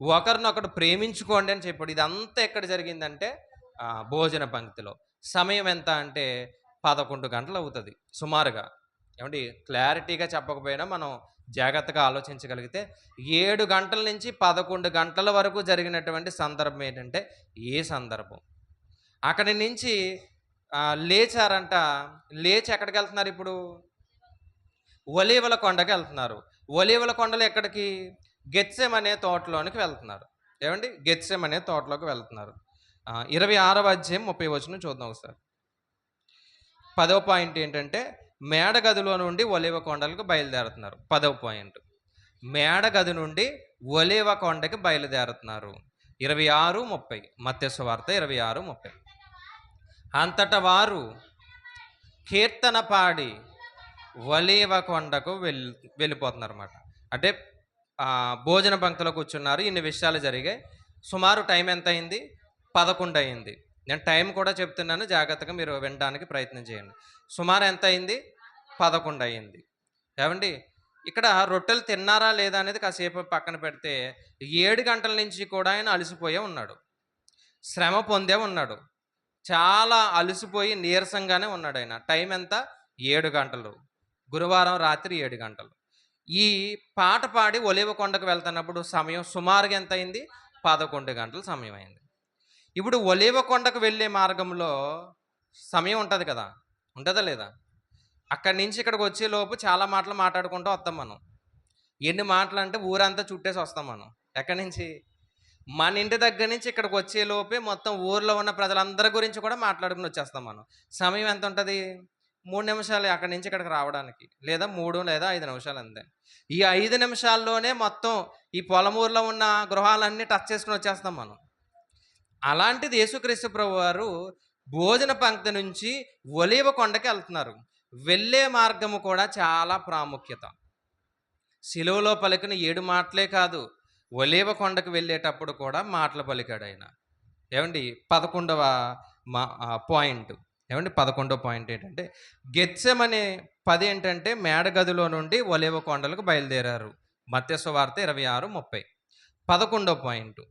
ఒకరినొకడు ప్రేమించుకోండి అని చెప్పాడు. ఇదంతా ఎక్కడ జరిగిందంటే భోజన పంక్తిలో. సమయం ఎంత అంటే 11 గంటలు అవుతుంది సుమారుగా. ఏమండి క్లారిటీగా చెప్పకపోయినా మనం జాగ్రత్తగా ఆలోచించగలిగితే 7 గంటల నుంచి 11 గంటల వరకు జరిగినటువంటి సందర్భం ఏంటంటే ఏ సందర్భం? అక్కడి నుంచి లేచారంట. లేచి ఎక్కడికి వెళ్తున్నారు ఇప్పుడు? ఒలీవల కొండకి వెళ్తున్నారు. ఒలీవల కొండలు ఎక్కడికి? గెత్సెమనే తోటలోనికి వెళ్తున్నారు. ఏమండి గెత్సెమనే తోటలోకి వెళ్తున్నారు. 26వ అధ్యాయం 30వ వచనం చూద్దాం ఒకసారి. 10వ పాయింట్ ఏంటంటే మేడగదిలో నుండి ఒలీవ కొండలకు బయలుదేరుతున్నారు. 10వ పాయింట్ మేడగది నుండి ఒలీవ కొండకి బయలుదేరుతున్నారు. 26:30 మత్తయి సువార్త 26:30. అంతటా వారు కీర్తన పాడి ఒలీవ కొండకు వెళ్ళిపోతున్నారు అన్నమాట. అంటే భోజన పంక్తిలో కూర్చున్నారు. ఇన్ని విషయాలు జరిగాయి. సుమారు టైం ఎంత అయింది? 11 అయింది. నేను టైం కూడా చెప్తున్నాను, జాగ్రత్తగా మీరు వినడానికి ప్రయత్నం చేయండి. సుమారు ఎంత అయింది? 11 అయింది. ఏమండి ఇక్కడ రొట్టెలు తిన్నారా లేదా అనేది కాసేపు పక్కన పెడితే 7 గంటల నుంచి కూడా ఆయన అలసిపోయే ఉన్నాడు, శ్రమ పొందే ఉన్నాడు, చాలా అలసిపోయి నీరసంగానే ఉన్నాడు ఆయన. టైం ఎంత? 7 గంటలు. గురువారం రాత్రి 7 గంటలు. ఈ పాట పాడి ఒలీవ కొండకు వెళ్తున్నప్పుడు సమయం సుమారుగా ఎంత అయింది? 11 గంటల సమయం అయింది. ఇప్పుడు ఒలీవ కొండకు వెళ్ళే మార్గంలో సమయం ఉంటుంది కదా, ఉంటుందా లేదా? అక్కడి నుంచి ఇక్కడికి వచ్చే లోపు చాలా మాటలు మాట్లాడుకుంటూ వస్తాం మనం. ఎన్ని మాటలు అంటే ఊరంతా చుట్టేసి వస్తాం మనం. ఎక్కడి నుంచి? మన ఇంటి దగ్గర నుంచి ఇక్కడికి వచ్చే లోపే మొత్తం ఊర్లో ఉన్న ప్రజలందరి గురించి కూడా మాట్లాడుకుని వచ్చేస్తాం మనం. సమయం ఎంత ఉంటుంది? 3 నిమిషాలు అక్కడి నుంచి ఇక్కడికి రావడానికి, లేదా 3 లేదా 5 నిమిషాలు అంతే. ఈ 5 నిమిషాల్లోనే మొత్తం ఈ పొలమూరులో ఉన్న గృహాలన్నీ టచ్ చేసుకుని వచ్చేస్తాం మనం. అలాంటిది యేసుక్రీస్తు ప్రభు వారు భోజన పంక్తి నుంచి ఒలీవ కొండకి వెళ్తున్నారు. వెళ్ళే మార్గము కూడా చాలా ప్రాముఖ్యత. సిలువలో పలికిన 7 మాటలే కాదు, ఒలీవ కొండకు వెళ్ళేటప్పుడు కూడా మాటలు పలికాడు ఆయన. ఏమండి 11వ పాయింట్. ఏమండి 11వ పాయింట్ ఏంటంటే గెత్సెమనే 10 ఏంటంటే మేడగదిలో నుండి ఒలీవ కొండలకు బయలుదేరారు. మత్తయి సువార్త 26:30. 11వ పాయింట్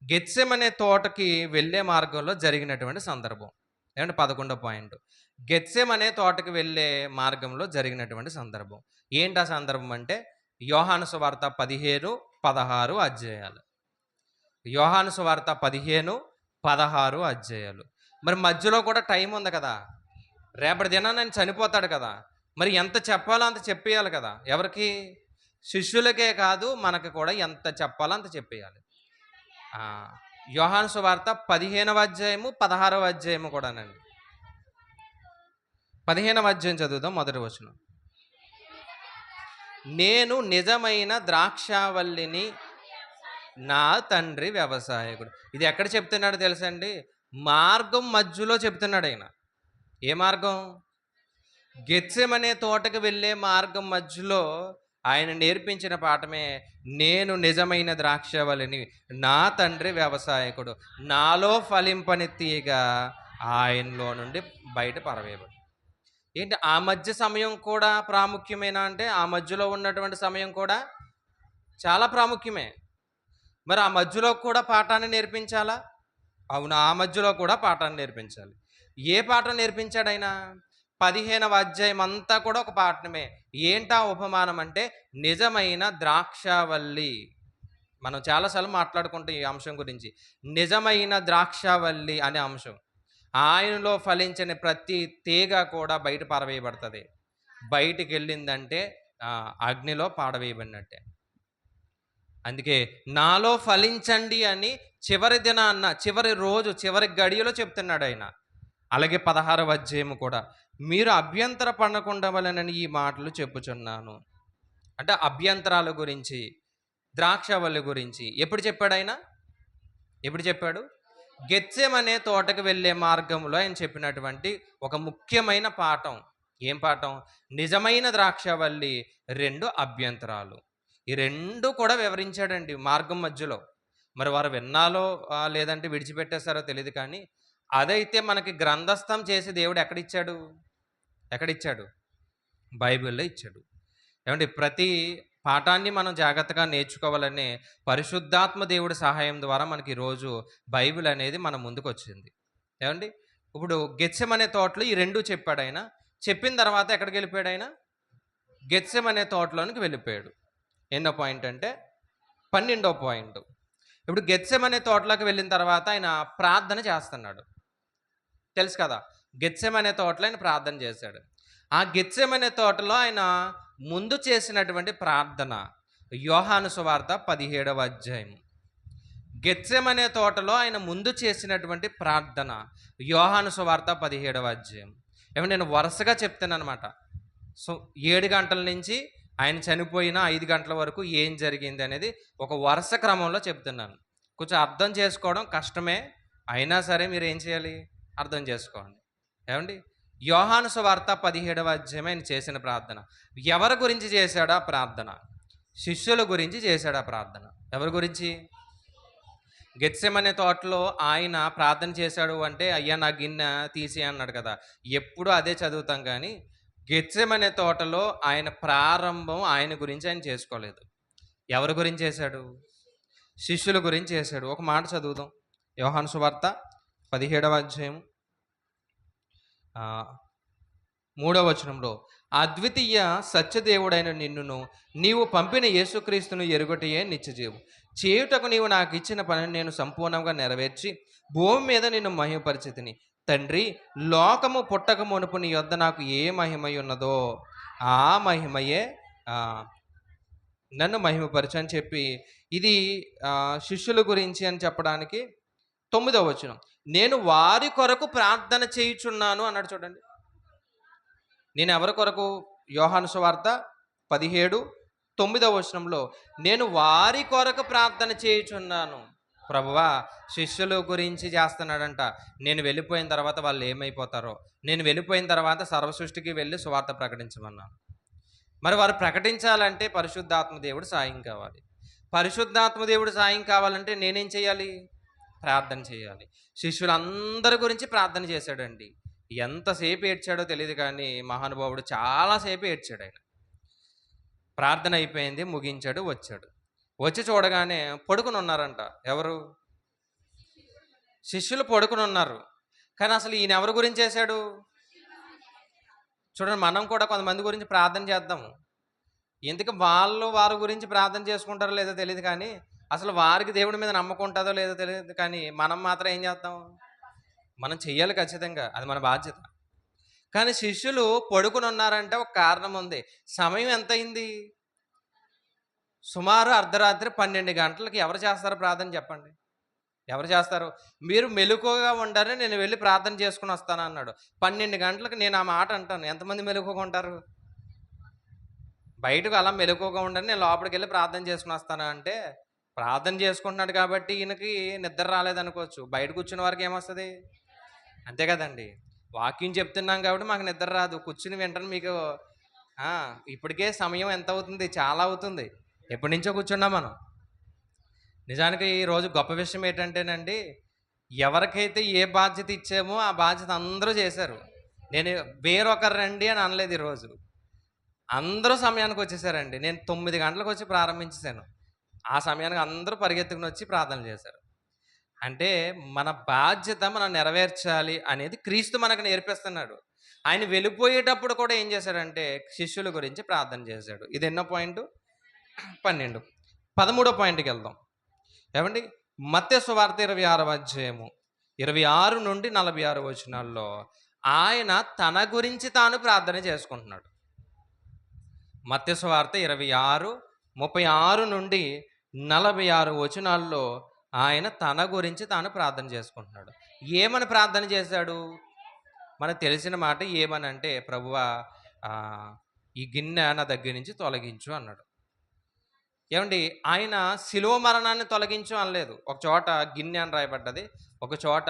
గెత్సెమనే తోటకి వెళ్ళే మార్గంలో జరిగినటువంటి సందర్భం. ఏమంటే 11వ పాయింట్ గెత్సెమనే తోటకి వెళ్ళే మార్గంలో జరిగినటువంటి సందర్భం. ఏంటి ఆ సందర్భం అంటే యోహాను సువార్త 15-16 అధ్యాయాలు. యోహాను సువార్త 15-16 అధ్యాయాలు. మరి మధ్యలో కూడా టైం ఉంది కదా, రేపటి దినాన్ని ఆయన చనిపోతాడు కదా, మరి ఎంత చెప్పాలో అంత చెప్పేయాలి కదా. ఎవరికి? శిష్యులకే కాదు, మనకు కూడా ఎంత చెప్పాలో అంత చెప్పేయాలి. యోహాను సువార్త 15వ అధ్యాయము 16వ అధ్యాయము కూడానండి. 15వ అధ్యాయం చదువుదాం, మొదటి వచనం. నేను నిజమైన ద్రాక్షావల్లిని, నా తండ్రి వ్యవసాయకుడు. ఇది ఎక్కడ చెప్తున్నాడు తెలుసండి? మార్గం మధ్యలో చెప్తున్నాడు ఆయన. ఏ మార్గం? గెత్సెమనే తోటకు వెళ్ళే మార్గం మధ్యలో ఆయన నేర్పించిన పాఠమే, నేను నిజమైన ద్రాక్షవల్లిని, నా తండ్రి వ్యవసాయకుడు, నాలో ఫలింపని తీగ ఆయనలో నుండి బయట పరవేయబడు. ఏంటి ఆ మధ్య సమయం కూడా ప్రాముఖ్యమేనా అంటే, ఆ మధ్యలో ఉన్నటువంటి సమయం కూడా చాలా ప్రాముఖ్యమే. మరి ఆ మధ్యలో కూడా పాఠాన్ని నేర్పించాలా? అవును. ఆ మధ్యలో కూడా పాఠాన్ని నేర్పించాలి. ఏ పాఠం నేర్పించాడాయన? 15వ అధ్యాయం అంతా కూడా ఒక పాఠమే. ఏంటా ఉపమానం అంటే, నిజమైన ద్రాక్షావల్లి. మనం చాలా సార్లు మాట్లాడుకుంటాం ఈ అంశం గురించి. నిజమైన ద్రాక్షావల్లి అనే అంశం. ఆయనలో ఫలించిన ప్రతి తీగ కూడా బయట పారవేయబడతది. బయటికెళ్ళిందంటే అగ్నిలో పాడవేయబడినట్టే. అందుకే నాలో ఫలించండి అని చివరి దినాన్న, చివరి రోజు, చివరి గడియలో చెప్తున్నాడాయన. అలాగే 16వ అధ్యాయము కూడా, మీరు అభ్యంతర పడకుండవలెనని ఈ మాటలు చెప్పుచున్నాను. అంటే అభ్యంతరాల గురించి, ద్రాక్షవల్లి గురించి ఎప్పుడు చెప్పాడాయన? ఎప్పుడు చెప్పాడు? గెత్సెమనే తోటకు వెళ్ళే మార్గంలో ఆయన చెప్పినటువంటి ఒక ముఖ్యమైన పాఠం. ఏం పాఠం? నిజమైన ద్రాక్షవల్లి, 2 అభ్యంతరాలు. ఈ 2 కూడా వివరించాడండి మార్గం మధ్యలో. మరి వారు విన్నాలో లేదంటే విడిచిపెట్టేసారో తెలీదు కానీ, అదైతే మనకి గ్రంథస్థం చేసి దేవుడు ఎక్కడిచ్చాడు? ఎక్కడిచ్చాడు? బైబిల్‌లో ఇచ్చాడు. ఏవండీ ప్రతి పాఠాన్ని మనం జాగ్రత్తగా నేర్చుకోవాలనే పరిశుద్ధాత్మ దేవుడి సహాయం ద్వారా మనకి ఈరోజు బైబిల్ అనేది మన ముందుకొచ్చింది. ఏవండీ ఇప్పుడు గెత్సెమనే తోటలో ఈ 2 చెప్పాడాయన. చెప్పిన తర్వాత ఎక్కడికెళ్ళిపోయాడాయన? గెత్సెమనే తోటలోనికి వెళ్ళిపోయాడు. ఎన్నో పాయింట్ అంటే 12వ పాయింట్. ఇప్పుడు గెత్సెమనే తోటలోకి వెళ్ళిన తర్వాత ఆయన ప్రార్థన చేస్తున్నాడు. తెలుసు కదా! గెత్సెమనే తోటలో ఆయన ప్రార్థన చేశాడు. ఆ గెత్సెమనే తోటలో ఆయన ముందు చేసినటువంటి ప్రార్థన యోహాను సువార్త 17వ అధ్యాయం. గెత్సెమనే తోటలో ఆయన ముందు చేసినటువంటి ప్రార్థన యోహాను సువార్త 17వ అధ్యాయం. ఏమంటే నేను వరుసగా చెప్తాననమాట. సో 7 గంటల నుంచి ఆయన చనిపోయిన 5 గంటల వరకు ఏం జరిగింది అనేది ఒక వరుస క్రమంలో చెప్తున్నాను. కొంచెం అర్థం చేసుకోవడం కష్టమే. అయినా సరే మీరు ఏం చేయాలి? అర్థం చేసుకోండి. ఏమండి? యోహాను సువార్త 17వ అధ్యాయం ఆయన చేసిన ప్రార్థన. ఎవరి గురించి చేశాడా ప్రార్థన? శిష్యుల గురించి చేశాడా ప్రార్థన. ఎవరి గురించి? గెత్సెమనే తోటలో ఆయన ప్రార్థన చేశాడు అంటే, అయ్యా నా గిన్నె తీసేయి అన్నాడు కదా! ఎప్పుడూ అదే చదువుతాం కానీ, గెత్సెమనే తోటలో ఆయన ప్రారంభం ఆయన గురించి ఆయన చేసుకోలేదు. ఎవరి గురించి చేశాడు? శిష్యుల గురించి చేశాడు. ఒక మాట చదువుదాం. యోహాను సువార్త 17వ అధ్యాయం 3వ వచనంలో, అద్వితీయ సత్యదేవుడైన నిన్నును నీవు పంపిన యేసుక్రీస్తును ఎరుగటయే నిత్యజీవం. చేయుటకు నీవు నాకు ఇచ్చిన పనిని నేను సంపూర్ణంగా నెరవేర్చి భూమి మీద నిన్ను మహిమపరిచితిని. తండ్రి, లోకము పుట్టక మునుపు నీ యొద్ద నాకు ఏ మహిమై ఉన్నదో ఆ మహిమయే నన్ను మహిమపరచు అని చెప్పి, ఇది శిష్యుల గురించి అని చెప్పడానికి 9వ వచనం, నేను వారి కొరకు ప్రార్థన చేయుచున్నాను అన్నాడు. చూడండి, నేను ఎవరి కొరకు? యోహాను సువార్త 17:9వ వచనంలో నేను వారి కొరకు ప్రార్థన చేయుచున్నాను. ప్రభువా, శిష్యుల గురించి చేస్తున్నాడంట. నేను వెళ్ళిపోయిన తర్వాత వాళ్ళు ఏమైపోతారో, నేను వెళ్ళిపోయిన తర్వాత సర్వసృష్టికి వెళ్ళి సువార్త ప్రకటించమన్నాను. మరి వారు ప్రకటించాలంటే పరిశుద్ధాత్మ దేవుడు సాయం కావాలి. పరిశుద్ధాత్మ దేవుడు సాయం కావాలంటే నేనేం చేయాలి? ప్రార్థన చేయాలి. శిష్యులందరి గురించి ప్రార్థన చేశాడండి. ఎంతసేపు ఏడ్చాడో తెలియదు కానీ మహానుభావుడు చాలాసేపు ఏడ్చాడు ఆయన. ప్రార్థన అయిపోయింది, ముగించాడు, వచ్చాడు. వచ్చి చూడగానే పడుకుని ఉన్నారంట. ఎవరు? శిష్యులు పడుకుని ఉన్నారు. కానీ అసలు ఈయన ఎవరి గురించి చేశాడు? చూడండి, మనం కూడా కొంతమంది గురించి ప్రార్థన చేద్దాము. ఎందుకు వారి గురించి ప్రార్థన చేసుకుంటారో లేదో తెలియదు కానీ, అసలు వారికి దేవుడి మీద నమ్మకం ఉంటుందో లేదో తెలియదు కానీ, మనం మాత్రం ఏం చేద్దాం? మనం చెయ్యాలి ఖచ్చితంగా, అది మన బాధ్యత. కానీ శిష్యులు పడుకుని ఉన్నారంటే ఒక కారణం ఉంది. సమయం ఎంత అయింది? సుమారు అర్ధరాత్రి 12 గంటలకి. ఎవరు చేస్తారు ప్రార్థన చెప్పండి? ఎవరు చేస్తారు? మీరు మెలకువగా ఉండాలని నేను వెళ్ళి ప్రార్థన చేసుకుని వస్తాను అన్నాడు. 12 గంటలకు నేను ఆ మాట అంటాను. ఎంతమంది మెలకువగా ఉంటారు? బయటకు అలా మెలకువగా ఉండని నేను లోపలికి వెళ్ళి ప్రార్థన చేసుకుని వస్తాను అంటే, ప్రార్థన చేసుకుంటున్నాడు కాబట్టి ఈయనకి నిద్ర రాలేదనుకోవచ్చు. బయట కూర్చున్న వారికి ఏమొస్తుంది? అంతే కదండి. వాక్యం చెప్తున్నాం కాబట్టి మాకు నిద్ర రాదు. కూర్చుని వింటాను మీకు ఆ! ఇప్పటికే సమయం ఎంత అవుతుంది? చాలా అవుతుంది. ఎప్పటినుంచో కూర్చున్నాం మనం. నిజానికి ఈరోజు గొప్ప విషయం ఏంటంటేనండి, ఎవరికైతే ఏ బాధ్యత ఇచ్చామో ఆ బాధ్యత అందరూ చేశారు. నేను వేరొకరు రండి అని అనలేదు ఈరోజు. అందరూ సమయానికొచ్చేసారండి. నేను 9 గంటలకొచ్చి ప్రారంభించేసాను. ఆ సమయానికి అందరూ పరిగెత్తుకొనొచ్చి ప్రార్థనలు చేశారు. అంటే మన బాధ్యత మనం నెరవేర్చాలి అనేది క్రీస్తు మనకు నేర్పిస్తున్నాడు. ఆయన వెళ్ళిపోయేటప్పుడు కూడా ఏం చేశాడంటే శిష్యుల గురించి ప్రార్థన చేశాడు. ఇది ఎన్నో పాయింటు? 12. 13 పాయింట్‌కెళ్దాం. ఏవండి? మత్తయి సువార్త 26వ అధ్యాయము 26-46 వచనాల్లో ఆయన తన గురించి తాను ప్రార్థన చేసుకుంటున్నాడు. మత్తయి సువార్త 26, 36-46 వచనాల్లో ఆయన తన గురించి తాను ప్రార్థన చేసుకుంటున్నాడు. ఏమని ప్రార్థన చేశాడు? మనకు తెలిసిన మాట ఏమనంటే, ప్రభువా ఈ గిన్నె నా దగ్గర నుంచి తొలగించు అన్నాడు. ఏవండి? ఆయన శిలువ మరణాన్ని తొలగించు అనలేదు. ఒక చోట గిన్నె అని రాయబడ్డది. ఒక చోట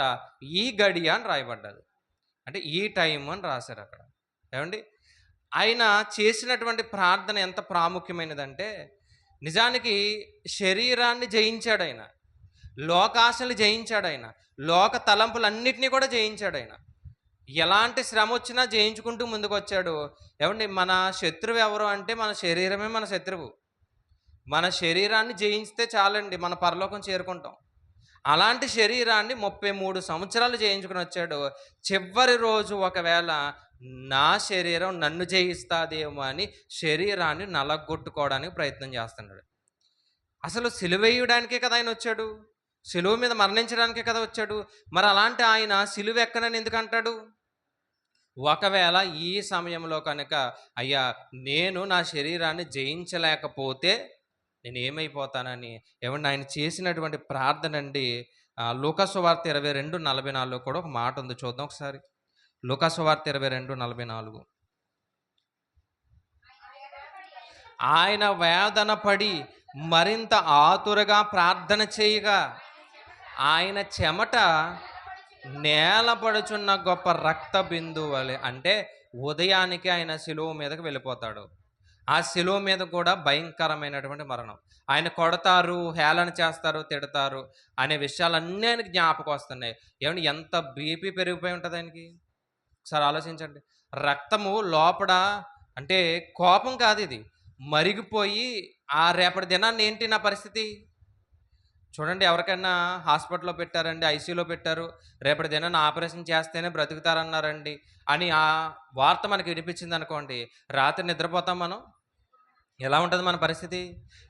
ఈ గడియ అని రాయబడ్డది. అంటే ఈ టైం అని రాశారక్కడ. ఏవండి? ఆయన చేసినటువంటి ప్రార్థన ఎంత ప్రాముఖ్యమైనదంటే, నిజానికి శరీరాన్ని జయించాడాయన. లోకాశలు జయించాడాయన. లోక తలంపులన్నిటిని కూడా జయించాడాయన. ఎలాంటి శ్రమొచ్చినా జయించుకుంటూ ముందుకొచ్చాడు. ఏవండి? మన శత్రువు ఎవరు అంటే మన శరీరమే మన శత్రువు. మన శరీరాన్ని జయిస్తే చాలండి మన పరలోకం చేరుకుంటాం. అలాంటి శరీరాన్ని 33 సంవత్సరాలు జయించుకొనొచ్చాడు. చివరి రోజు ఒకవేళ నా శరీరం నన్ను జయిస్తాదేమో అని శరీరాన్ని నలగొట్టుకోవడానికి ప్రయత్నం చేస్తున్నాడు. అసలు సిలువేయడానికే కదా ఆయనొచ్చాడు. సిలువ మీద మరణించడానికే కదా వచ్చాడు. మరి అలాంటి ఆయన సిలువ ఎక్కనని ఎందుకంటాడు? ఒకవేళ ఈ సమయంలో కనుక అయ్యా నేను నా శరీరాన్ని జయించలేకపోతే నేనేమైపోతానని ఏవండి ఆయన చేసినటువంటి ప్రార్థనండి. లూకా సువార్త 22:44 కూడా ఒక మాట ఉంది, చూద్దాం ఒకసారి. లూకా సువార్త 22:44 ఆయన వేదన పడి మరింత ఆతురగా ప్రార్థన చేయగా ఆయన చెమట నేలపడుచున్న గొప్ప రక్త బిందువు వలె. అంటే ఉదయానికి ఆయన శిలువ మీదకి వెళ్ళిపోతాడు. ఆ శిలువ మీద కూడా భయంకరమైనటువంటి మరణం. ఆయన కొడతారు, హేళన చేస్తారు, తిడతారు అనే విషయాలన్నీ ఆయనకి జ్ఞాపకం వస్తున్నాయి. ఏమంటే ఎంత బీపీ పెరిగిపోయి ఉంటుంది ఆయనకి? ఒకసారి ఆలోచించండి. రక్తము లోపల అంటే కోపం కాదు ఇది, మరిగిపోయి ఆ రేపటి దినాన్ని ఏంటి నా పరిస్థితి? చూడండి, ఎవరికైనా హాస్పిటల్‌లో పెట్టారండి, ఐసీయూలో పెట్టారు. రేపటి దినాన ఆపరేషన్ చేస్తేనే బ్రతుకుతారన్నారండి అని ఆ వార్త మనకు వినిపించిందనుకోండి, రాత్రి నిద్రపోతాం మనం? ఎలా ఉంటది మన పరిస్థితి?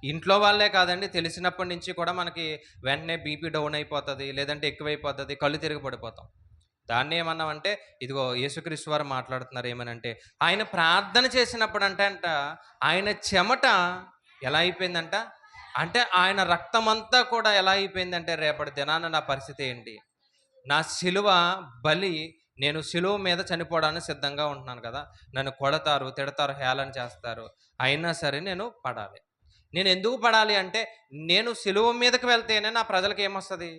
ఇంట్లో వాళ్ళే కాదండి, తెలిసినప్పటి నుంచి కూడా మనకి వెంటనే బీపీ డౌన్ అయిపోతది. లేదంటే ఎక్కువైపోతది. కళ్ళు తిరిగి పడిపోతాం. దాన్ని ఏమన్నామంటే, ఇదిగో యేసుక్రీస్తు వారు మాట్లాడుతున్నారు ఏమనంటే, ఆయన ప్రార్థన చేసినప్పుడంట ఆయన చెమట ఎలా అయిపోయిందంట? అంటే ఆయన రక్తమంతా కూడా ఎలా అయిపోయిందంటే, రేపటి దినాన నా పరిస్థితి ఏంటి? నా శిలువ బలి, నేను శిలువ మీద చనిపోవడానికి సిద్ధంగా ఉంటున్నాను కదా! నన్ను కొడతారు, తిడతారు, హేళన చేస్తారు. అయినా సరే నేను పడాలి. నేను ఎందుకు పడాలి అంటే, నేను శిలువ మీదకి వెళ్తేనే నా ప్రజలకి ఏమొస్తది?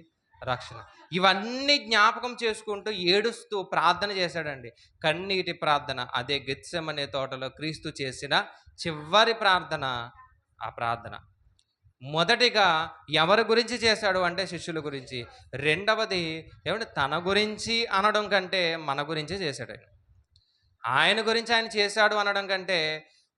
రక్షణ. ఇవన్నీ జ్ఞాపకం చేసుకుంటూ ఏడుస్తూ ప్రార్థన చేశాడండి. కన్నీటి ప్రార్థన. అదే గెత్సెమనే తోటలో క్రీస్తు చేసిన చివరి ప్రార్థన ఆ ప్రార్థన. మొదటిగా ఎవరి గురించి చేశాడు అంటే శిష్యుల గురించి. రెండవది ఏమంటే తన గురించి అనడం కంటే మన గురించే చేశాడాయన. ఆయన గురించి ఆయన చేశాడు అనడం కంటే,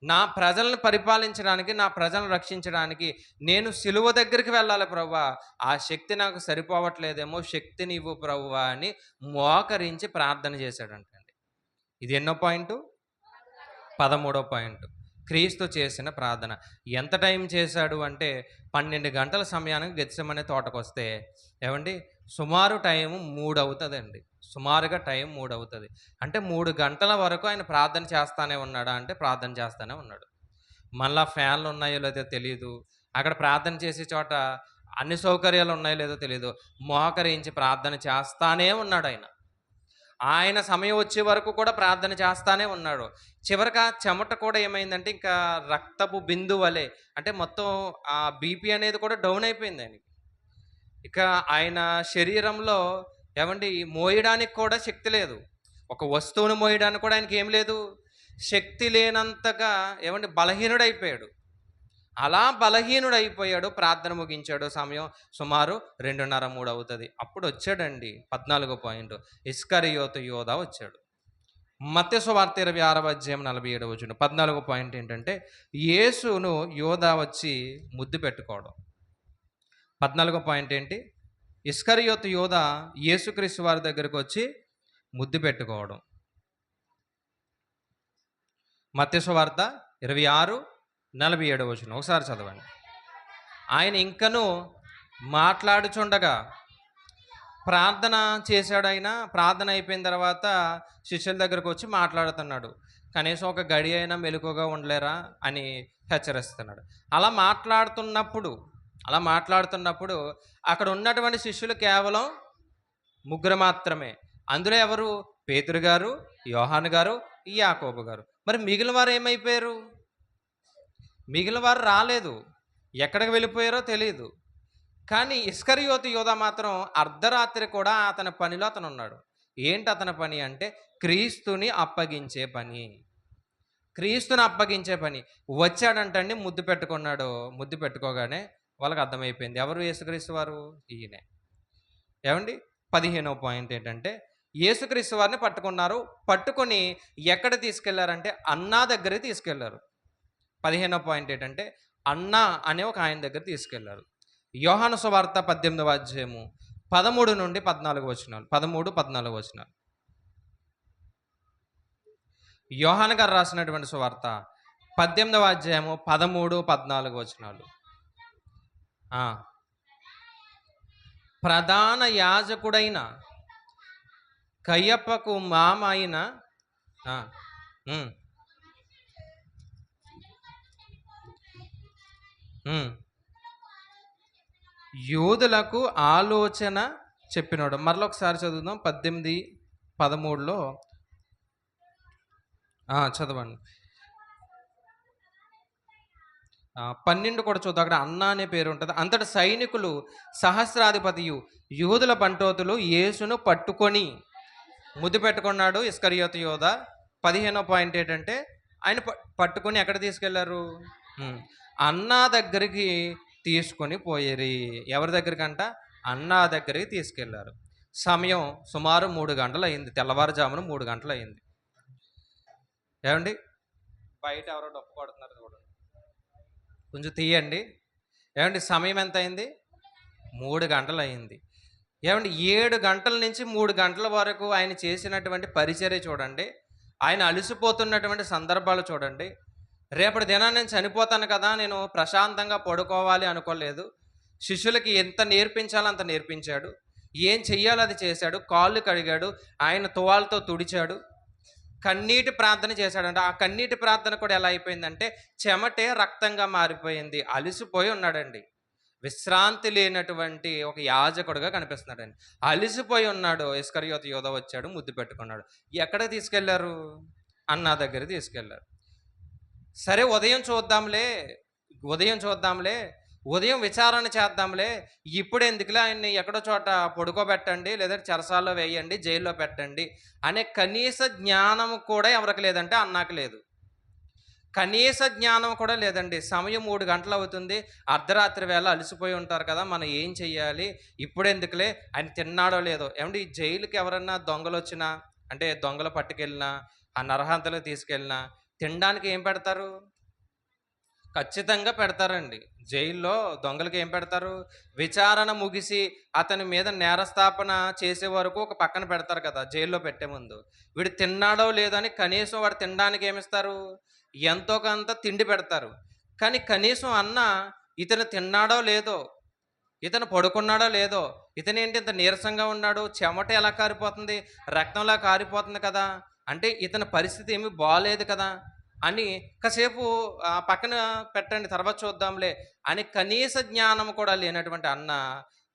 నా ప్రజలను పరిపాలించడానికి, నా ప్రజలను రక్షించడానికి నేను సిలువ దగ్గరికి వెళ్ళాలి ప్రభువా! ఆ శక్తి నాకు సరిపోవట్లేదేమో, శక్తినివ్వు ప్రభువా అని మోకరించి ప్రార్థన చేశాడంటండి. ఇది ఎన్నో పాయింటు? 13 పాయింట్. క్రీస్తు చేసిన ప్రార్థన. ఎంత టైం చేశాడు అంటే 12 గంటల సమయానికి గెత్సెమనే తోటకొస్తే ఏవండి సుమారు టైం 3 అవుతదండి. సుమారుగా టైం 3 అవుతది. అంటే 3 గంటల వరకు ఆయన ప్రార్థన చేస్తానే ఉన్నాడా అంటే ప్రార్థన చేస్తానే ఉన్నాడు. మళ్ళా ఫ్యాన్లు ఉన్నాయో లేదో తెలీదు. అక్కడ ప్రార్థన చేసే చోట అన్ని సౌకర్యాలు ఉన్నాయో లేదో తెలీదు. మోకరించి ప్రార్థన చేస్తానే ఉన్నాడాయన. ఆయన సమయం వచ్చే వరకు కూడా ప్రార్థన చేస్తానే ఉన్నాడు. చివరగా చెమట కూడా ఏమైందంటే ఇంకా రక్తపు బిందువు వలె, అంటే మొత్తం ఆ బీపీ అనేది కూడా డౌన్ అయిపోయింది ఆయనకి. ఇక ఆయన శరీరంలో ఏవండి మోయడానికి కూడా శక్తి లేదు. ఒక వస్తువును మోయడానికి కూడా ఆయనకి ఏం లేదు. శక్తి లేనంతగా బలహీనుడైపోయాడు. అలా బలహీనుడైపోయాడు. ప్రార్థన ముగించాడు. సమయం సుమారు 2:30, 3 అవుతది. అప్పుడొచ్చాడండి 14 పాయింట్. ఇస్కరియోతు యోధా వచ్చాడు. మత్తయి సువార్త 26వ అధ్యాయం 47వ వచనం. 14 పాయింట్ ఏంటంటే, యేసును యోధా వచ్చి ముద్దు పెట్టుకోవడం. 14 పాయింట్ ఏంటి? ఇస్కరియోతు యోధా యేసుక్రీస్తు వారి దగ్గరికి వచ్చి ముద్దు పెట్టుకోవడం. మత్తయి సువార్త 26:47వ వచనం. ఒకసారి చదవండి. ఆయన ఇంకను మాట్లాడుచుండగా ప్రార్థన చేశాడు. ఆయన ప్రార్థన అయిపోయిన తర్వాత శిష్యుల దగ్గరకు వచ్చి మాట్లాడుతున్నాడు. కనీసం ఒక గడి అయినా మెలకువగా ఉండలేరా అని హెచ్చరిస్తున్నాడు. అలా మాట్లాడుతున్నప్పుడు అక్కడ ఉన్నటువంటి శిష్యులు కేవలం ముగ్గురు మాత్రమే. అందులో ఎవరు? పేతురు గారు, యోహాను గారు, యాకోబు గారు. మరి మిగిలిన వారు ఏమైపోయారు? మిగిలిన వారు రాలేదు. ఎక్కడికి వెళ్ళిపోయారో తెలియదు. కానీ ఇస్కరియోతు యోధా మాత్రం అర్ధరాత్రి కూడా అతని పనిలో అతను ఉన్నాడు. ఏంటి అతని పని అంటే, క్రీస్తుని అప్పగించే పని. క్రీస్తుని అప్పగించే పని. వచ్చాడంటండి, ముద్దు పెట్టుకున్నాడు. ముద్దు పెట్టుకోగానే వాళ్ళకి అర్థమైపోయింది ఎవరు యేసుక్రీస్తు వారు, ఈయనే. 15వ పాయింట్ ఏంటంటే, యేసుక్రీస్తు వారిని పట్టుకున్నారు. పట్టుకొని ఎక్కడ తీసుకెళ్లారంటే అన్నా దగ్గరికి తీసుకెళ్లారు. 15వ పాయింట్ ఏంటంటే, అన్నా అనే ఒక ఆయన దగ్గర తీసుకెళ్లారు. యోహాను సువార్త 18వ అధ్యాయము 13 నుండి 14 వచనాలు. 13, 14 వచనాలు. యోహాను గారు రాసినటువంటి సువార్త 18వ అధ్యాయము 13, 14 వచనాలు. ప్రధాన యాజకుడైన కయ్యప్పకు మామ అయిన యూదులకు ఆలోచన చెప్పినాడు. మరొకసారి చదువుదాం. 18, 13లో చదవండి. 12 కూడా చూద్దాం. అక్కడ అన్న అనే పేరు ఉంటుంది. అంతటి సైనికులు సహస్రాధిపతియు యూదుల బంటోతులు యేసును పట్టుకొని ముద్దు పెట్టుకున్నాడు ఇస్కరియోతు యోధా. 15వ పాయింట్ ఏంటంటే, ఆయన పట్టుకొని ఎక్కడ తీసుకెళ్లారు? అన్నా దగ్గరికి తీసుకొని పోయేరి. ఎవరి దగ్గరికి అంట? అన్నా దగ్గరికి తీసుకెళ్లారు. సమయం సుమారు 3 గంటలు అయింది. తెల్లవారుజామున 3 గంటలు అయింది. బయట ఎవరో డప్పు కొడుతున్నారు చూడండి, కొంచెం తీయండి. సమయం ఎంత అయింది? 3 గంటలు అయింది. 7 గంటల నుంచి 3 గంటల వరకు ఆయన చేసినటువంటి పరిచర్య చూడండి. ఆయన అలసిపోతున్నటువంటి సందర్భాలు చూడండి. రేపటి దినాన్ని నేను చనిపోతాను కదా, నేను ప్రశాంతంగా పడుకోవాలి అనుకోలేదు. శిష్యులకి ఎంత నేర్పించాలో అంత నేర్పించాడు. ఏం చెయ్యాలో అది చేశాడు. కాళ్ళు కడిగాడు, ఆయన తువాలతో తుడిచాడు, కన్నీటి ప్రార్థన చేశాడంట. ఆ కన్నీటి ప్రార్థన కూడా ఎలా అయిపోయిందంటే, చెమటే రక్తంగా మారిపోయింది. అలిసిపోయి ఉన్నాడండి. విశ్రాంతి లేనటువంటి ఒక యాజకుడుగా కనిపిస్తున్నాడండి. అలిసిపోయి ఉన్నాడు. ఇస్కరియోతు యోధా వచ్చాడు, ముద్దు పెట్టుకున్నాడు. ఎక్కడ తీసుకెళ్లారు? అన్నా దగ్గర తీసుకెళ్లారు. సరే, ఉదయం చూద్దాంలే, ఉదయం విచారణ చేద్దాంలే, ఇప్పుడు ఎందుకులే, ఆయన్ని ఎక్కడో చోట పడుకోబెట్టండి, లేదంటే చెరసాల్లో వేయండి, జైల్లో పెట్టండి అనే కనీస జ్ఞానం కూడా ఎవరికి లేదంటే అన్నాకు లేదు. కనీస జ్ఞానం కూడా లేదండి. సమయం 3 గంటలు అవుతుంది. అర్ధరాత్రి వేళ అలసిపోయి ఉంటారు కదా, మనం ఏం చెయ్యాలి, ఇప్పుడు ఎందుకులే, ఆయన తిన్నాడో లేదో. ఈ జైలుకి ఎవరన్నా దొంగలు వచ్చినా, అంటే దొంగలు పట్టుకెళ్ళినా, ఆ నరహంతలు తీసుకెళ్ళినా తినడానికి ఏం పెడతారు? ఖచ్చితంగా పెడతారండి. జైల్లో దొంగలకి ఏం పెడతారు? విచారణ ముగిసి అతని మీద నేరస్థాపన చేసే వరకు ఒక పక్కన పెడతారు కదా, జైల్లో పెట్టే ముందు. వీడు తిన్నాడో లేదో అని కనీసం వాడు తినడానికి ఏమిస్తారు? ఎంతో కొంత తిండి పెడతారు. కానీ కనీసం అన్న ఇతను తిన్నాడో లేదో, ఇతను పడుకున్నాడో లేదో, ఇతనేంటి ఇంత నీరసంగా ఉన్నాడు, చెమట ఎలా కారిపోతుంది, రక్తంలా కారిపోతుంది కదా, అంటే ఇతని పరిస్థితి ఏమీ బాగాలేదు కదా అని కాసేపు పక్కన పెట్టండి, తర్వాత చూద్దాంలే అని కనీస జ్ఞానం కూడా లేనటువంటి అన్న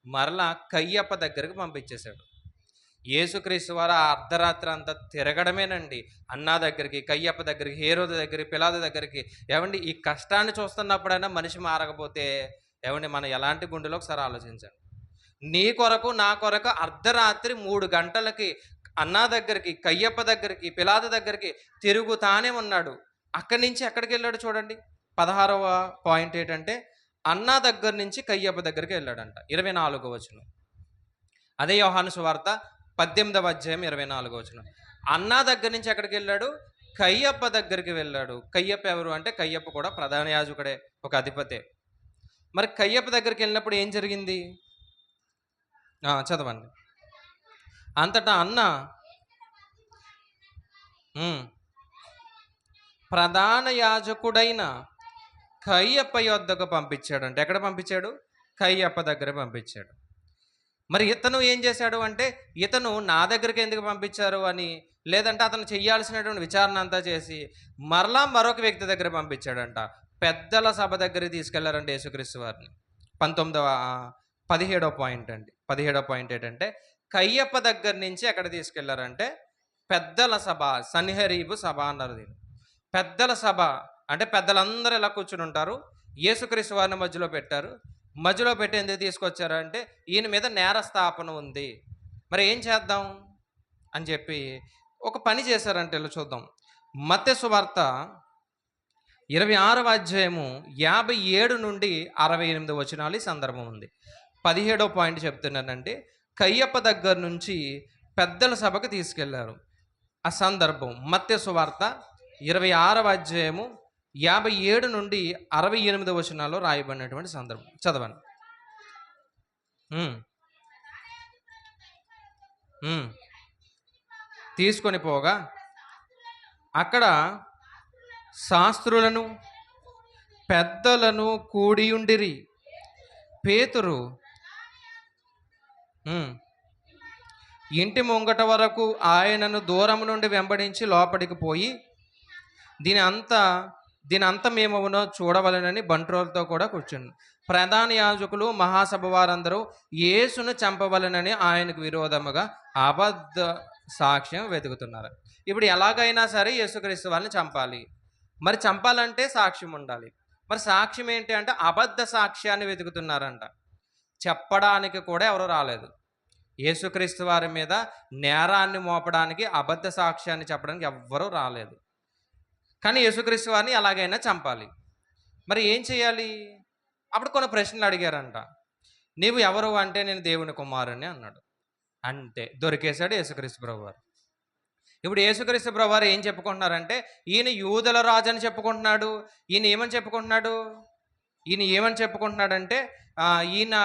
మరలా కయ్యప్ప దగ్గరికి పంపించేశాడు. యేసుక్రీస్తు వారు ఆ అర్ధరాత్రి అంతా తిరగడమేనండి. అన్నా దగ్గరికి, కయ్యప్ప దగ్గరికి, హేరోదు దగ్గరికి, పిలాతు దగ్గరికి. ఈ కష్టాన్ని చూస్తున్నప్పుడైనా మనిషి మారకపోతే మనం ఎలాంటి గుండెలో ఒకసారి ఆలోచించండి. నీ కొరకు, నా కొరకు అర్ధరాత్రి 3 గంటలకి అన్నా దగ్గరికి, కయ్యప్ప దగ్గరికి, పిలాతు దగ్గరికి తిరుగుతానే ఉన్నాడు. అక్కడి నుంచి ఎక్కడికి వెళ్ళాడు చూడండి. 16వ పాయింట్ ఏంటంటే అన్నా దగ్గర నుంచి కయ్యప్ప దగ్గరికి వెళ్ళాడంట. 24వ వచనం. అదే యోహాను సువార్త 18వ అధ్యాయం 24వ వచనం. అన్నా దగ్గర నుంచి ఎక్కడికి వెళ్ళాడు? కయ్యప్ప దగ్గరికి వెళ్ళాడు. కయ్యప్ప ఎవరు అంటే కయ్యప్ప కూడా ప్రధాన యాజకుడే, ఒక అధిపతే. మరి కయ్యప్ప దగ్గరికి వెళ్ళినప్పుడు ఏం జరిగింది? చదవండి. అంతటా అన్న ప్రధాన యాజకుడైన కయ్యప్ప యొద్దకు పంపించాడంటే ఎక్కడ పంపించాడు? కయ్యప్ప దగ్గర పంపించాడు. మరి ఇతను ఏం చేశాడు అంటే ఇతను నా దగ్గరికి ఎందుకు పంపించారు అని, లేదంటే అతను చేయాల్సినటువంటి విచారణ అంతా చేసి మరలా మరొక వ్యక్తి దగ్గర పంపించాడంట. పెద్దల సభ దగ్గరికి తీసుకెళ్లారంటే యేసుక్రీస్తు వారిని. 17వ పాయింట్ అండి. 17వ పాయింట్ ఏంటంటే కయ్యప్ప దగ్గర నుంచి ఎక్కడ తీసుకెళ్లారంటే పెద్దల సభ, సన్హెరీబు సభ అన్నారు దీన్ని. పెద్దల సభ అంటే పెద్దలందరూ ఇలా కూర్చుని ఉంటారు. యేసుక్రీస్తు వారిని మధ్యలో పెట్టారు. మధ్యలో పెట్టి ఎందుకు తీసుకొచ్చారంటే ఈయన మీద నేరస్థాపన ఉంది, మరి ఏం చేద్దాం అని చెప్పి ఒక పని చేశారంటే ఇలా చూద్దాం. మత్తయి సువార్త 26వ అధ్యాయము 57 నుండి 68 వచనాలు ఈ సందర్భం ఉంది. 17వ పాయింట్ చెప్తున్నానంటే కయ్యప్ప దగ్గర నుంచి పెద్దల సభకు తీసుకెళ్లారు. ఆ సందర్భం మత్తయి సువార్త 26వ అధ్యాయము 57 నుండి 68 వచనాల్లో రాయబడినటువంటి సందర్భం. చదవండి. తీసుకొని పోగా అక్కడ శాస్త్రులను పెద్దలను కూడియుండిరి. పేతురు ఇంటి ముంగట వరకు ఆయనను దూరం నుండి వెంబడించి లోపలికి పోయి దీని అంతమేమవునో చూడవలనని బంట్రోలతో కూడా కూర్చుంది. ప్రధాన యాజకులు మహాసభ వారందరూ యేసును చంపవలనని ఆయనకు విరోధముగా అబద్ధ సాక్ష్యం వెతుకుతున్నారు. ఇప్పుడు ఎలాగైనా సరే యేసుక్రీస్తు వాళ్ళని చంపాలి. మరి చంపాలంటే సాక్ష్యం ఉండాలి. మరి సాక్ష్యం ఏంటి అంటే అబద్ధ సాక్ష్యాన్ని వెతుకుతున్నారంట. చెప్పడానికి కూడా ఎవరు రాలేదు. యేసుక్రీస్తు వారి మీద నేరాన్ని మోపడానికి, అబద్ధ సాక్ష్యాన్ని చెప్పడానికి ఎవ్వరూ రాలేదు. కానీ యేసుక్రీస్తు వారిని ఎలాగైనా చంపాలి. మరి ఏం చేయాలి? అప్పుడు కొన్ని ప్రశ్నలు అడిగారంట. నీవు ఎవరు అంటే నేను దేవుని కుమారుని అన్నాడు. అంతే, దొరికేశాడు యేసుక్రీస్తు ప్రభువారు. ఇప్పుడు యేసుక్రీస్తు ప్రభువారు ఏం చెప్పుకుంటున్నారంటే ఈయన యూదుల రాజు అని చెప్పుకుంటున్నాడు. ఈయన ఏమని చెప్పుకుంటున్నాడంటే ఈయన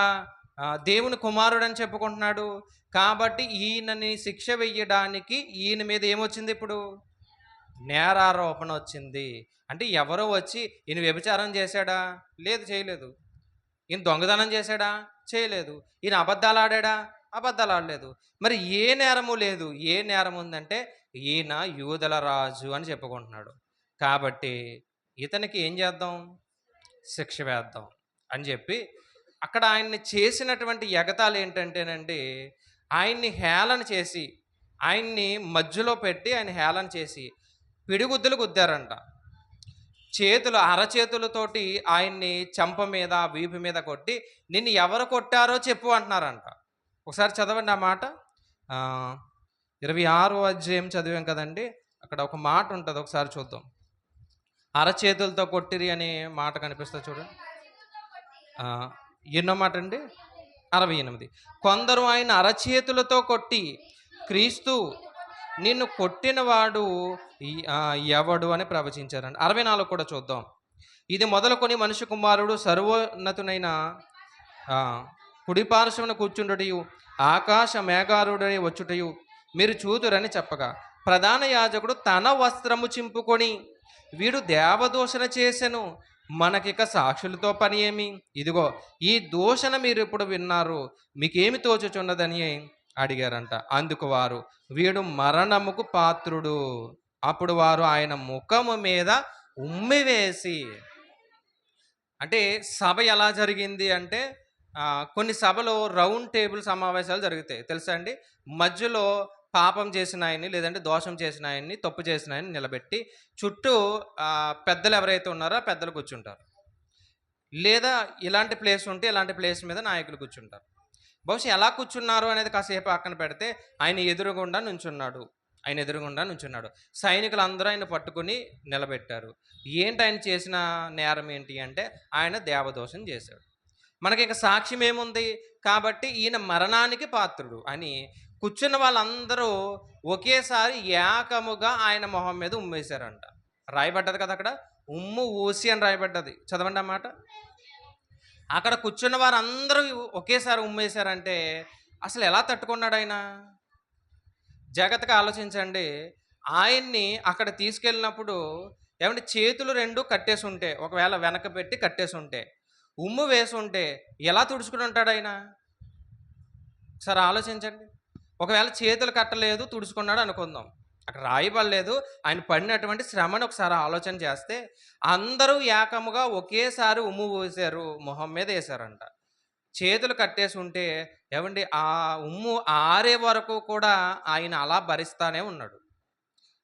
దేవుని కుమారుడు అని చెప్పుకుంటున్నాడు. కాబట్టి ఈయనని శిక్ష వెయ్యడానికి ఈయన మీద ఏమొచ్చింది? ఇప్పుడు నేరారోపణ వచ్చింది. అంటే ఎవరో వచ్చి ఈయన వ్యభిచారం చేశాడా? లేదు, చేయలేదు. ఈయన దొంగతనం చేశాడా? చేయలేదు. ఈయన అబద్ధాలు ఆడాడా? అబద్ధాలు ఆడలేదు. మరి ఏ నేరము లేదు. ఏ నేరం ఉందంటే ఈయన యూదుల రాజు అని చెప్పుకుంటున్నాడు. కాబట్టి ఇతనికి ఏం చేద్దాం? శిక్ష వేద్దాం అని చెప్పి అక్కడ ఆయన్ని చేసినటువంటి ఎగతాళి ఏంటంటేనండి, ఆయన్ని హేళన చేసి, ఆయన్ని మధ్యలో పెట్టి ఆయన హేళన చేసి పిడిగుద్దులు గుద్దారంట. అరచేతులతోటి ఆయన్ని చెంప మీద, వీపు మీద కొట్టి నిన్ను ఎవరు కొట్టారో చెప్పు అంటున్నారంట. ఒకసారి చదవండి ఆ మాట. 26వ అధ్యాయం చదివాం కదండి, అక్కడ ఒక మాట ఉంటుంది, ఒకసారి చూద్దాం. అరచేతులతో కొట్టిరి అనే మాట కనిపిస్తుంది చూడండి. ఎన్నో మాట అండి? 68. కొందరు ఆయన అరచేతులతో కొట్టి క్రీస్తు నిన్ను కొట్టినవాడు ఎవడు అని ప్రవచించారండి. 64 కూడా చూద్దాం. ఇది మొదలుకొని మనిషి కుమారుడు సర్వోన్నతునైన కుడిపార్శ్వన కూర్చుండుటయు ఆకాశ మేఘారుడని వచ్చుటయు మీరు చూతురని చెప్పగా ప్రధాన యాజకుడు తన వస్త్రము చింపుకొని వీడు దేవదూషణ చేసెను, మనకిక సాక్షులతో పని ఏమి? ఇదిగో ఈ దూషణ మీరు ఇప్పుడు విన్నారు, మీకేమి తోచుచున్నదని అడిగారంట. అందుకు వారు వీడు మరణముకు పాత్రుడు. అప్పుడు వారు ఆయన ముఖము మీద ఉమ్మివేసి, అంటే సభ ఎలా జరిగింది అంటే కొన్ని సభలో రౌండ్ టేబుల్ సమావేశాలు జరుగుతాయి తెలుసా అండి. మధ్యలో పాపం చేసిన ఆయన్ని, లేదంటే దోషం చేసిన ఆయన్ని, తప్పు చేసిన ఆయన్ని నిలబెట్టి చుట్టూ పెద్దలు ఎవరైతే ఉన్నారో పెద్దలు కూర్చుంటారు. లేదా ఇలాంటి ప్లేస్ ఉంటే ఇలాంటి ప్లేస్ మీద నాయకులు కూర్చుంటారు. బహుశా ఎలా కూర్చున్నారు అనేది కాసేపు పక్కన పెడితే ఆయన ఎదురుగుండా నుంచున్నాడు. ఆయన ఎదురుగుండా నుంచున్నాడు. సైనికులందరూ ఆయన పట్టుకొని నిలబెట్టారు. ఏంటి ఆయన చేసిన నేరం ఏంటి అంటే ఆయన దేవదోషం చేశాడు. మనకిక సాక్ష్యం ఏముంది? కాబట్టి ఈయన మరణానికి పాత్రుడు అని కూర్చున్న వాళ్ళందరూ ఒకేసారి ఏకముగా ఆయన మొహం మీద ఉమ్మేశారంట. రాయబడ్డది కదా అక్కడ. ఉమ్ము ఊసి అని రాయబడ్డది. చదవండి ఆ మాట. అక్కడ కూర్చున్న వారందరూ ఒకేసారి ఉమ్మేశారంటే అసలు ఎలా తట్టుకున్నాడు ఆయన? జాగ్రత్తగా ఆలోచించండి. ఆయన్ని అక్కడ తీసుకెళ్ళినప్పుడు ఏమంటే చేతులు 2 కట్టేసుంటే, ఒకవేళ వెనక పెట్టి కట్టేసుంటే, ఉమ్ము వేసుంటే ఎలా తుడుచుకుని ఉంటాడు ఆయన? ఒకసారి ఆలోచించండి. ఒకవేళ చేతులు కట్టలేదు, తుడుచుకున్నాడు అనుకుందాం. అక్కడ రాయబడలేదు. ఆయన పడినటువంటి శ్రమను ఒకసారి ఆలోచన చేస్తే, అందరూ ఏకముగా ఒకేసారి ఉమ్ము పోసారు. మొహం మీద ఏసారంట. చేతులు కట్టేసి ఉంటే ఏవండి ఆ ఉమ్ము ఆరే వరకు కూడా ఆయన అలా భరిస్తానే ఉన్నాడు.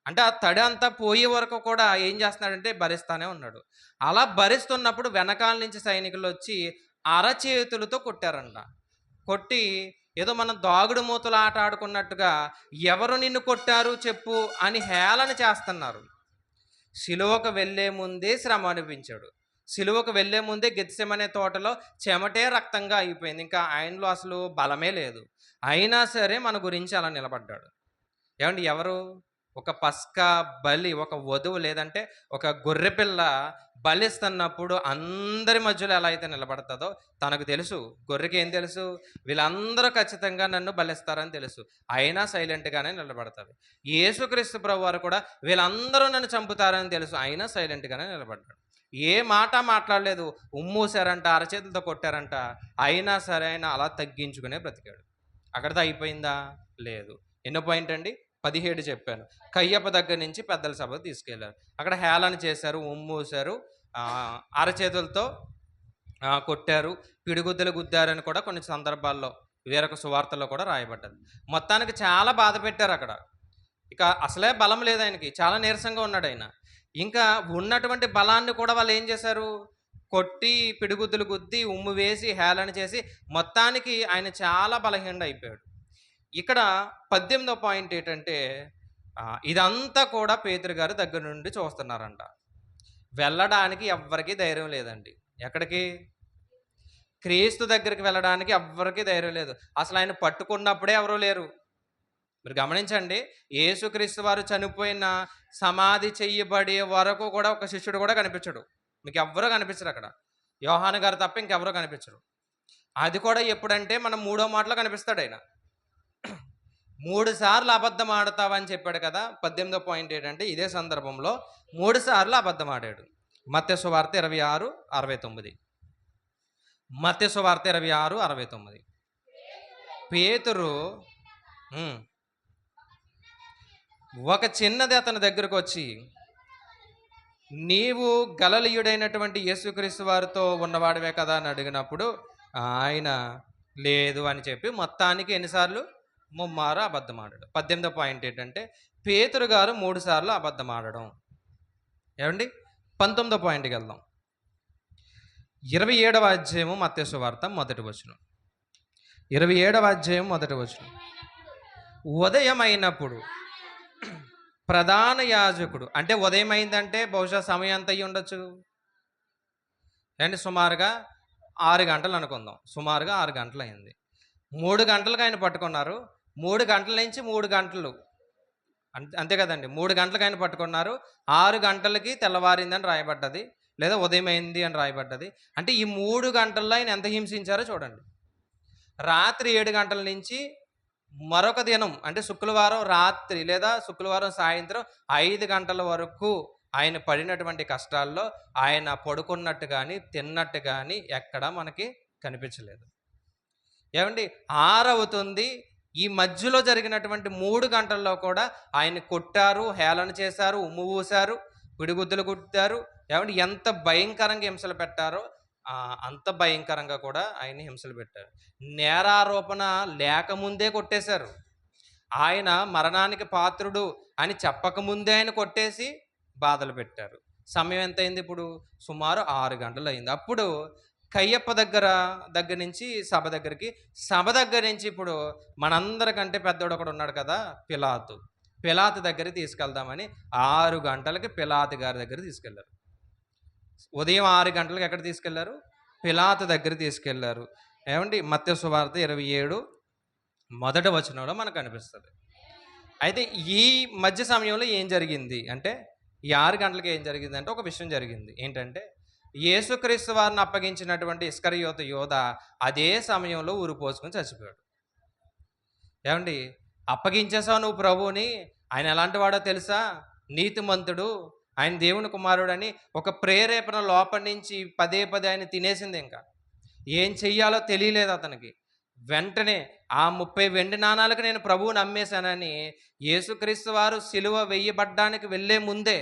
అంటే ఆ తడి అంతా పోయే వరకు కూడా ఏం చేస్తున్నాడంటే భరిస్తానే ఉన్నాడు. అలా భరిస్తున్నప్పుడు వెనకాల నుంచి సైనికులొచ్చి అరచేతులతో కొట్టారంట. కొట్టి ఏదో మనం దాగుడు మూతలు ఆట ఆడుకున్నట్టుగా ఎవరు నిన్ను కొట్టారు చెప్పు అని హేళన చేస్తున్నారు. సిలువకు వెళ్ళే ముందే శ్రమ అనిపించాడు. సిలువకు వెళ్ళే ముందే గెత్సెమనే తోటలో చెమటే రక్తంగా అయిపోయింది. ఇంకా ఆయనలో అసలు బలమే లేదు. అయినా సరే మన గురించి అలా నిలబడ్డాడు. ఏమండి ఎవరు? ఒక పస్కా బలి, ఒక వధువు లేదంటే ఒక గొర్రెపిల్ల బలిస్తున్నప్పుడు అందరి మధ్యలో ఎలా అయితే నిలబడతదో తనకు తెలుసు. గొర్రెకి ఏం తెలుసు? వీళ్ళందరూ ఖచ్చితంగా నన్ను బలిస్తారని తెలుసు. అయినా సైలెంట్‌గానే నిలబడతది. యేసుక్రీస్తు ప్రభువారు కూడా వీళ్ళందరూ నన్ను చంపుతారని తెలుసు. అయినా సైలెంట్‌గానే నిలబడ్డాడు. ఏ మాట మాట్లాడలేదు. ఉమ్మూసారంట, అరచేతులతో కొట్టారంట. అయినా సరే ఆయన అలా తగ్గించుకునే బ్రతికాడు. అక్కడితో అయిపోయిందా? లేదు. ఎన్నో పాయింట్ అండి? 17 చెప్పాను. కయ్యప్ప దగ్గర నుంచి పెద్దల సభకు తీసుకెళ్లారు. అక్కడ హేళన చేశారు, ఉమ్మూసారు, అరచేతులతో కొట్టారు, పిడిగుద్దులు గుద్దారని కూడా కొన్ని సందర్భాల్లో వేరొక సువార్తల్లో కూడా రాయబడ్డది. మొత్తానికి చాలా బాధ పెట్టారు అక్కడ. ఇక అసలే బలం లేదు ఆయనకి. చాలా నీరసంగా ఉన్నాడు ఆయన. ఇంకా ఉన్నటువంటి బలాన్ని కూడా వాళ్ళు ఏం చేశారు? కొట్టి, పిడిగుద్దులు గుద్ది, ఉమ్ము వేసి, హేళన చేసి మొత్తానికి ఆయన చాలా బలహీనుడు అయిపోయాడు. ఇక్కడ 18వ పాయింట్ ఏంటంటే ఇదంతా కూడా పేతురు గారు దగ్గర నుండి చూస్తున్నారంట. వెళ్ళడానికి ఎవ్వరికీ ధైర్యం లేదండి. ఎక్కడికి? క్రీస్తు దగ్గరికి వెళ్ళడానికి ఎవ్వరికీ ధైర్యం లేదు. అసలు ఆయన పట్టుకున్నప్పుడే ఎవరూ లేరు. మీరు గమనించండి. యేసుక్రీస్తు వారు చనిపోయిన సమాధి చెయ్యబడే వరకు కూడా ఒక శిష్యుడు కూడా కనిపించడు. మీకు ఎవ్వరూ కనిపించరు అక్కడ. యోహాను గారు తప్ప ఇంకెవరూ కనిపించరు. అది కూడా ఎప్పుడంటే మనం 3వ మాటలో కనిపిస్తాడు ఆయన. 3 సార్లు అబద్ధం ఆడతావని చెప్పాడు కదా. 18వ పాయింట్ ఏంటంటే ఇదే సందర్భంలో 3 సార్లు అబద్ధం ఆడాడు. మత్తయి సువార్త 26:69. మత్తయి సువార్త 26:69. పేతురు ఒక చిన్నది అతని దగ్గరకు వచ్చి, నీవు గలిలయుడైనటువంటి యేసుక్రీస్తు వారితో ఉన్నవాడివే కదా అని అడిగినప్పుడు ఆయన లేదు అని చెప్పి మొత్తానికి ఎన్నిసార్లు? ముమ్మారు అబద్ధం ఆడాడు. 18వ పాయింట్ ఏంటంటే పేతురు గారు 3 సార్లు అబద్ధం ఆడడం. ఏమండి? 19వ పాయింట్కి వెళ్దాం. 27వ అధ్యాయము మత్తయి సువార్త మొదటి వచనం. 27వ అధ్యాయం మొదటి వచనం. ఉదయం అయినప్పుడు ప్రధాన యాజకుడు, అంటే ఉదయం అయిందంటే బహుశా సమయం ఎంత అయ్యి ఉండొచ్చు అండి? సుమారుగా 6 గంటలు అనుకుందాం. సుమారుగా 6 గంటలు అయింది. 3 గంటలకు ఆయన పట్టుకున్నారు. 3 గంటల నుంచి 3 గంటలు అంతే కదండి. 3 గంటలకు ఆయన పట్టుకున్నారు. 6 గంటలకి తెల్లవారిందని రాయబడ్డది, లేదా ఉదయం అయింది అని రాయబడ్డది. అంటే ఈ 3 గంటల్లో ఆయన ఎంత హింసించారో చూడండి. రాత్రి 7 గంటల నుంచి మరొక దినం అంటే శుక్రవారం రాత్రి లేదా శుక్రవారం సాయంత్రం 5 గంటల వరకు ఆయన పడినటువంటి కష్టాల్లో ఆయన పడుకున్నట్టు కానీ తిన్నట్టు కానీ ఎక్కడా మనకి కనిపించలేదు. ఏమండి? 6 అవుతుంది. ఈ మధ్యలో జరిగినటువంటి 3 గంటల్లో కూడా ఆయన కొట్టారు, హేళన చేశారు, ఉమ్ము ఊశారు, పిడిగుద్దులు గుద్దారు. ఏమండి? ఎంత భయంకరంగా హింసలు పెట్టారో అంత భయంకరంగా కూడా ఆయన హింసలు పెట్టారు. నేరారోపణ లేకముందే కొట్టేశారు. ఆయన మరణానికి పాత్రుడు అని చెప్పకముందే ఆయన కొట్టేసి బాధలు పెట్టారు. సమయం ఎంత అయింది ఇప్పుడు? సుమారు 6 గంటలు అయింది. అప్పుడు కయ్యప్ప దగ్గర నుంచి సభ దగ్గరికి, సభ దగ్గర నుంచి ఇప్పుడు మనందరికంటే పెద్దోడు ఒకడు ఉన్నాడు కదా, పిలాతు. పిలాతు దగ్గరికి తీసుకెళ్దామని 6 గంటలకి పిలాతు గారి దగ్గరికి తీసుకెళ్లారు. ఉదయం 6 గంటలకు ఎక్కడ తీసుకెళ్లారు? పిలాతు దగ్గర తీసుకెళ్లారు. ఏమండి? మత్తయి సువార్త 27 మొదటి వచనంలో మనకు కనిపిస్తది. అయితే ఈ మధ్య సమయంలో ఏం జరిగింది అంటే, ఈ 6 గంటలకి ఏం జరిగిందంటే ఒక విషయం జరిగింది. ఏంటంటే, యేసుక్రీస్తు వారిని అప్పగించినటువంటి ఇస్కరియోతు యోధ అదే సమయంలో ఉరిపోసుకొని చచ్చిపోయాడు. ఏమండి? అప్పగించేసావు నువ్వు ప్రభువుని, ఆయన ఎలాంటి వాడో తెలుసా? నీతిమంతుడు, ఆయన దేవుని కుమారుడని ఒక ప్రేరేపణ లోపల నుంచి పదే పదే ఆయన తినేసింది ఇంకా. ఏం చెయ్యాలో తెలియలేదు అతనికి. వెంటనే ఆ 30 వెండి నాణాలకు నేను ప్రభువుని అమ్మేశానని యేసుక్రీస్తు వారు సిలువ వేయబడ్డానికి వెళ్ళే ముందే,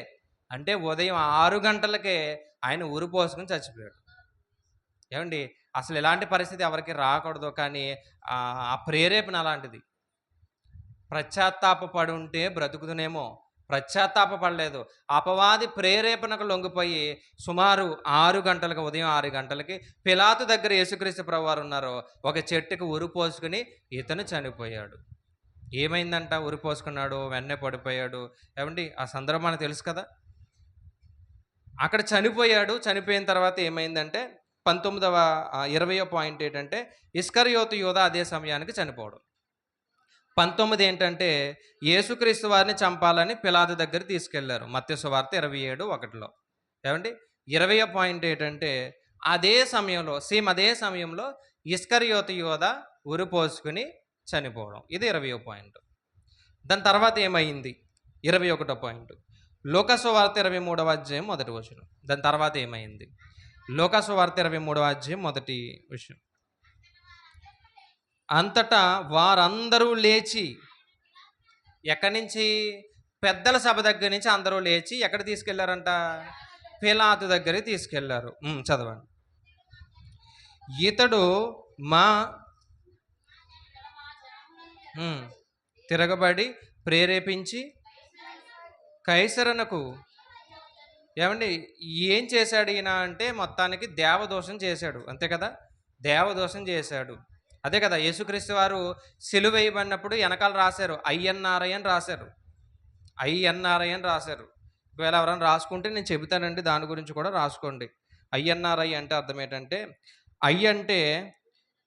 అంటే ఉదయం 6 గంటలకే ఆయన ఉరి పోసుకొని చచ్చిపోయాడు. ఏమండి? అసలు ఇలాంటి పరిస్థితి ఎవరికి రాకూడదు, కానీ ఆ ప్రేరేపణ అలాంటిది. పశ్చాత్తాపపడి ఉంటే బ్రతుకుదునేమో, పశ్చాత్తాపపడలేదు. అపవాది ప్రేరేపణకు లొంగిపోయి సుమారు 6 గంటలకు, ఉదయం 6 గంటలకి పిలాతు దగ్గర యేసుక్రీస్తు ప్రభువారు ఉన్నారు. ఒక చెట్టుకి ఉరి పోసుకుని ఇతను చనిపోయాడు. ఏమైందంట? ఉరి పోసుకున్నాడు, వెంటనే పడిపోయాడు. ఏమండి? ఆ సందర్భం మనకు తెలుసు కదా. అక్కడ చనిపోయాడు. చనిపోయిన తర్వాత ఏమైందంటే 20వ పాయింట్ ఏంటంటే, ఇస్కరియోతు యూద అదే సమయానికి చనిపోవడం. 19 ఏంటంటే, యేసుక్రీస్తు వారిని చంపాలని పిలాతు దగ్గర తీసుకెళ్లారు. మత్తయి సువార్త 27:1లో. ఏమండి? 20వ పాయింట్ ఏంటంటే, అదే సమయంలో, సేమ్ అదే సమయంలో ఇస్కరియోతు యూద ఉరి పోసుకుని చనిపోవడం. ఇది 20వ పాయింట్. దాని తర్వాత ఏమైంది? 21వ పాయింట్. లూకా సువార్త 23వ అధ్యాయం మొదటి వచనం. దాని తర్వాత ఏమైంది? లూకా సువార్త 23వ అధ్యాయం మొదటి విషయం. అంతటా వారందరూ లేచి, ఎక్కడి నుంచి? పెద్దల సభ దగ్గర నుంచి అందరూ లేచి ఎక్కడ తీసుకెళ్లారంట? పిలాతు దగ్గరికి తీసుకెళ్లారు. చదవండి. ఇతడు మా తిరగబడి ప్రేరేపించి కైసరనకు, ఏమండి? ఏం చేశాడు ఈయన అంటే, మొత్తానికి దేవదోషం చేశాడు. అంతే కదా. దేవదోషం చేశాడు. అదే కదా, యేసుక్రీస్తు వారు సిలువ వేయబడినప్పుడు వెనకాల రాశారు INRI అని రాశారు. INRI అని రాశారు. ఒకవేళ ఎవరైనా రాసుకుంటే నేను చెబుతానండి, దాని గురించి కూడా రాసుకోండి. INRI అంటే అర్థం ఏంటంటే, ఐ అంటే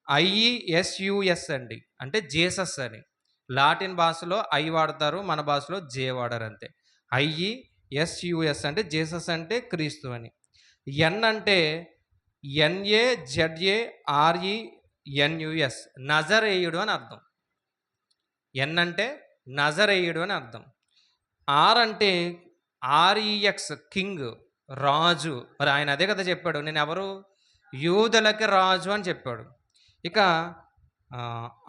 IESUS అండి, అంటే జీసస్ అని. లాటిన్ భాషలో ఐ వాడతారు, మన భాషలో జే వాడరు అంతే. IESUS అంటే జీసస్ అంటే క్రీస్తు అని. ఎన్ అంటే NAZARENUS, నజరేయుడు అని అర్థం. ఎన్ అంటే నజరేయుడు అని అర్థం. ఆర్ అంటే REX, కింగ్, రాజు. మరి ఆయన అదే కదా చెప్పాడు, నేను ఎవరు? యూదులకి రాజు అని చెప్పాడు. ఇక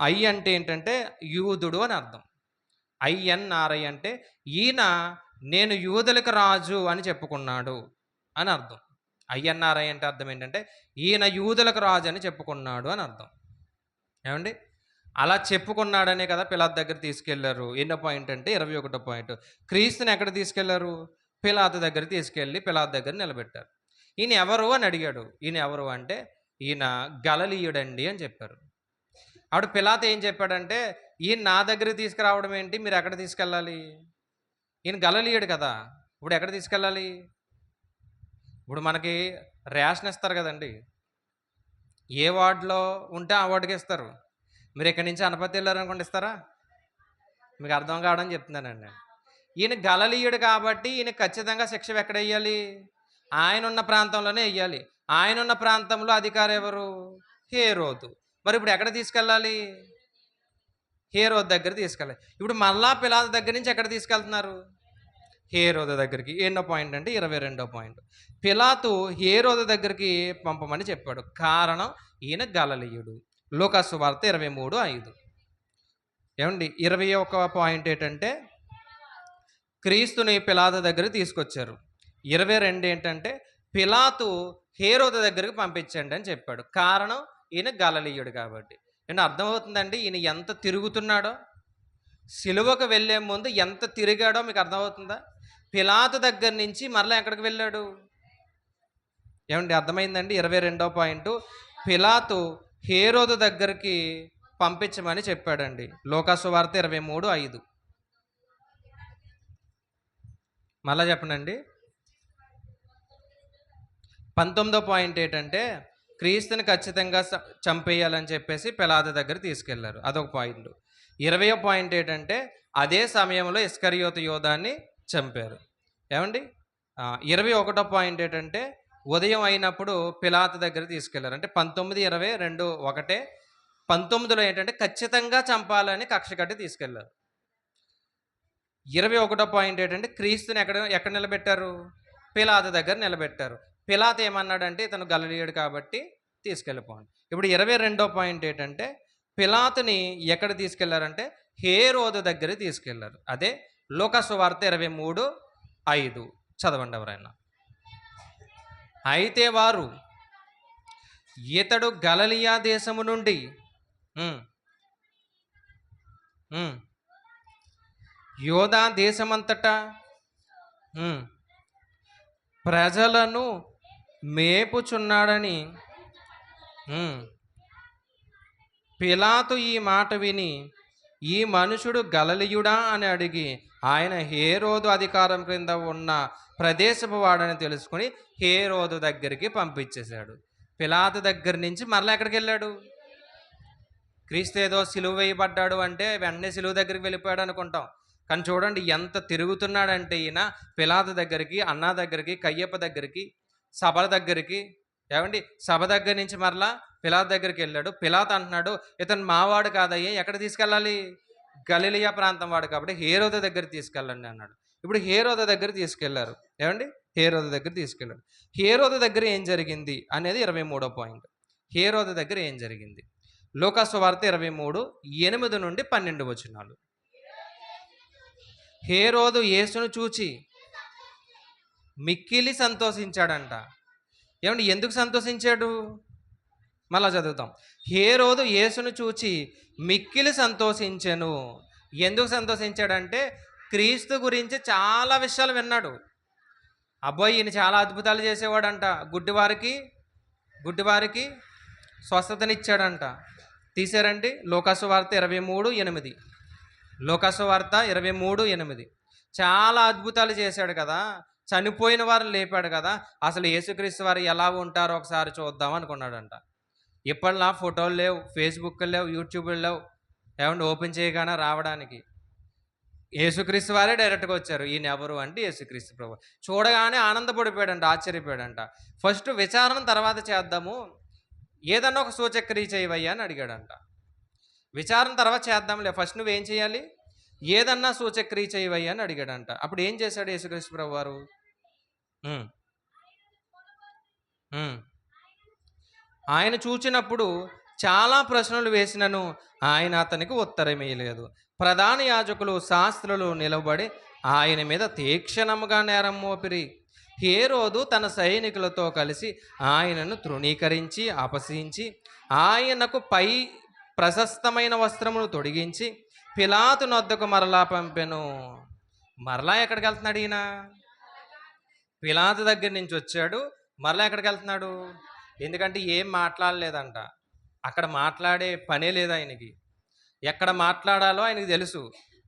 ఐ అంటే ఏంటంటే యూదుడు అని అర్థం. INRI అంటే ఈయన నేను యూదులకు రాజు అని చెప్పుకున్నాడు అని అర్థం. INRI అంటే అర్థం ఏంటంటే ఈయన యూదులకు రాజు అని చెప్పుకున్నాడు అని అర్థం. ఏమండి? అలా చెప్పుకున్నాడనే కదా పిలాతు దగ్గర తీసుకెళ్లారు. ఎన్నో పాయింట్ అంటే 21వ పాయింట్. క్రీస్తుని ఎక్కడ తీసుకెళ్లారు? పిలాతు దగ్గర తీసుకెళ్ళి పిలాతు దగ్గర నిలబెట్టారు. ఈయన ఎవరు అని అడిగాడు. ఈయన ఎవరు అంటే, ఈయన గలిలయుడండి అని చెప్పారు. ఆవిడ పిలాతు ఏం చెప్పాడంటే, ఈయన నా దగ్గరికి తీసుకురావడం ఏంటి, మీరు ఎక్కడ తీసుకెళ్ళాలి? ఈయన గలిలయుడు కదా, ఇప్పుడు ఎక్కడ తీసుకెళ్ళాలి? ఇప్పుడు మనకి రేషన్ ఇస్తారు కదండి, ఏ వార్డులో ఉంటే ఆ వార్డుకి ఇస్తారు. మీరు ఇక్కడి నుంచి అనపతి వెళ్ళారనుకోండి, ఇస్తారా? మీకు అర్థం కావడం చెప్తున్నానండి. ఈయన గలిలయుడు కాబట్టి ఈయన ఖచ్చితంగా శిక్ష ఎక్కడ వేయాలి? ఆయన ఉన్న ప్రాంతంలోనే వేయాలి. ఆయన ఉన్న ప్రాంతంలో అధికారి ఎవరు? హేరోదు. మరి ఇప్పుడు ఎక్కడ తీసుకెళ్ళాలి? హేరోదు దగ్గర తీసుకెళ్ళాలి. ఇప్పుడు మళ్ళా పిలాతు దగ్గర నుంచి ఎక్కడ తీసుకెళ్తున్నారు? హేరోదు దగ్గరికి. ఎన్నో పాయింట్ అంటే 22వ పాయింట్. పిలాతు హేరోదు దగ్గరికి పంపమని చెప్పాడు. కారణం ఈయన గలిలయుడు. లూకా సువార్త 23:5. ఏమండి? 21వ పాయింట్ ఏంటంటే, క్రీస్తుని పిలాతు దగ్గరికి తీసుకొచ్చారు. 22 ఏంటంటే, పిలాతు హేరోదు దగ్గరికి పంపించండి అని చెప్పాడు. కారణం ఈయన గలిలయుడు కాబట్టి. ఏంటో అర్థమవుతుందండి ఈయన ఎంత తిరుగుతున్నాడో? సిలువకు వెళ్ళే ముందు ఎంత తిరిగాడో మీకు అర్థమవుతుందా? పిలాతు దగ్గర నుంచి మరలా ఎక్కడికి వెళ్ళాడు? ఏమండి అర్థమైందండి? 22వ పాయింటు, పిలాతు హేరోదు దగ్గరికి పంపించమని చెప్పాడండి. లూకా సువార్త 23:5. మళ్ళా చెప్పనండి. 19వ పాయింట్ ఏంటంటే, క్రీస్తుని ఖచ్చితంగా చంపేయాలని చెప్పేసి పిలాతు దగ్గర తీసుకెళ్లారు. అదొక పాయింట్. 20వ పాయింట్ ఏంటంటే, అదే సమయంలో ఇస్కరియోతు యోధాన్ని చంపారు. ఏమండి? 21వ పాయింట్ ఏంటంటే, ఉదయం అయినప్పుడు పిలాతు దగ్గర తీసుకెళ్లారు. అంటే 19, 20 రెండు ఒకటే. 19లో ఏంటంటే ఖచ్చితంగా చంపాలని కక్ష కట్టి తీసుకెళ్లారు. 21వ పాయింట్ ఏంటంటే, క్రీస్తుని ఎక్కడ ఎక్కడ నిలబెట్టారు? పిలాతు దగ్గర నిలబెట్టారు. పిలాతు ఏమన్నాడంటే, ఇతను గలిలయుడు కాబట్టి తీసుకెళ్ళిపోండి. ఇప్పుడు 22వ పాయింట్ ఏంటంటే, పిలాతుని ఎక్కడ తీసుకెళ్లారంటే హేరోదు దగ్గరికి తీసుకెళ్లారు. అదే లూకా సువార్త 23:5 చదవండి ఎవరైనా. అయితే వారు ఇతడు గలిలయ దేశము నుండి యోధా దేశమంతటా ప్రజలను మేపుచున్నాడని పిలాతు ఈ మాట విని, ఈ మనుషుడు గలిలయుడా అని అడిగి, ఆయన హేరోదు అధికారం క్రింద ఉన్న ప్రదేశపు వాడని తెలుసుకుని హేరోదు దగ్గరికి పంపించేశాడు. పిలాతు దగ్గర నుంచి మరలా ఎక్కడికి వెళ్ళాడు? క్రీస్తు ఏదో సిలువ వేయబడ్డాడు అంటే వెంటనే సిలువ దగ్గరికి వెళ్ళిపోయాడు అనుకుంటాం. కానీ చూడండి ఎంత తిరుగుతున్నాడంటే ఈయన పిలాతు దగ్గరికి, అన్నా దగ్గరికి, కయ్యప్ప దగ్గరికి, సభల దగ్గరికి. ఏమండి సభ దగ్గర నుంచి మరలా పిలాతు దగ్గరికి వెళ్ళాడు. పిలాతు అంటున్నాడు, ఇతను మావాడు కాదయ్యా, ఎక్కడ తీసుకెళ్ళాలి? గలిలయ ప్రాంతం వాడు కాబట్టి హేరోదు దగ్గర తీసుకెళ్ళండి అన్నాడు. ఇప్పుడు హేరోదు దగ్గర తీసుకెళ్లారు. ఏమండి హేరోదు దగ్గర తీసుకెళ్ళాడు. హేరోదు దగ్గర ఏం జరిగింది అనేది 23వ పాయింట్. హేరోదు దగ్గర ఏం జరిగింది? లూకా సువార్త 23:8 నుండి 12 వచనాలు. హేరోదు యేసును చూచి మిక్కిలి సంతోషించాడంట. ఏమండి ఎందుకు సంతోషించాడు? మళ్ళా చదువుతాం. హేరోదు యేసును చూచి మిక్కిలి సంతోషించెను. ఎందుకు సంతోషించాడంటే క్రీస్తు గురించి చాలా విషయాలు విన్నాడు. అబ్బాయి ఈయన చాలా అద్భుతాలు చేసేవాడంట. గుడ్డివారికి స్వస్థతనిచ్చాడంట. తీసారండి లూకాసు వార్త 23:8. లూకాసు వార్త 23:8. చాలా అద్భుతాలు చేశాడు కదా, చనిపోయిన వారిని లేపాడు కదా, అసలు యేసుక్రీస్తు వారు ఎలా ఉంటారో ఒకసారి చూద్దాం అనుకున్నాడంట. ఇప్పటిలా ఫోటోలు లేవు, ఫేస్బుక్లు లేవు, యూట్యూబ్లు లేవు. ఏమంటే ఓపెన్ చేయగానే రావడానికి యేసుక్రీస్తు వారే డైరెక్ట్గా వచ్చారు. ఈయన ఎవరు అంటే యేసుక్రీస్తు ప్రభు. చూడగానే ఆనందపడిపోయాడంట, ఆశ్చర్యపోయాడంట. ఫస్ట్ విచారణ తర్వాత చేద్దాము, ఏదన్నా ఒక సూచక్రియ చేయవయ్యా అని అడిగాడంట. విచారణ తర్వాత చేద్దాంలే, ఫస్ట్ నువ్వేం చేయాలి? ఏదన్నా సూచక్రియ చేయవయ్యా అని అడిగాడంట. అప్పుడు ఏం చేశాడు యేసుక్రీస్తు ప్రభు వారు? ఆయన చూచినప్పుడు చాలా ప్రశ్నలు వేసినను ఆయన అతనికి ఉత్తరం వేయలేదు. ప్రధాన యాజకులు శాస్త్రులు నిలబడి ఆయన మీద తీక్షణముగా నేరం మోపిరి. హేరోదు తన సైనికులతో కలిసి ఆయనను తృణీకరించి అపహసించి ఆయనకు పై ప్రశస్తమైన వస్త్రమును తొడిగించి పిలాతు నొద్దకు మరలా పంపెను. మరలా ఎక్కడికి వెళ్తున్నాడు ఈయన? పిలాతు దగ్గర నుంచి వచ్చాడు, మరలా ఎక్కడికి వెళ్తున్నాడు? ఎందుకంటే ఏం మాట్లాడలేదంట. అక్కడ మాట్లాడే పనే లేదు ఆయనకి. ఎక్కడ మాట్లాడాలో ఆయనకు తెలుసు.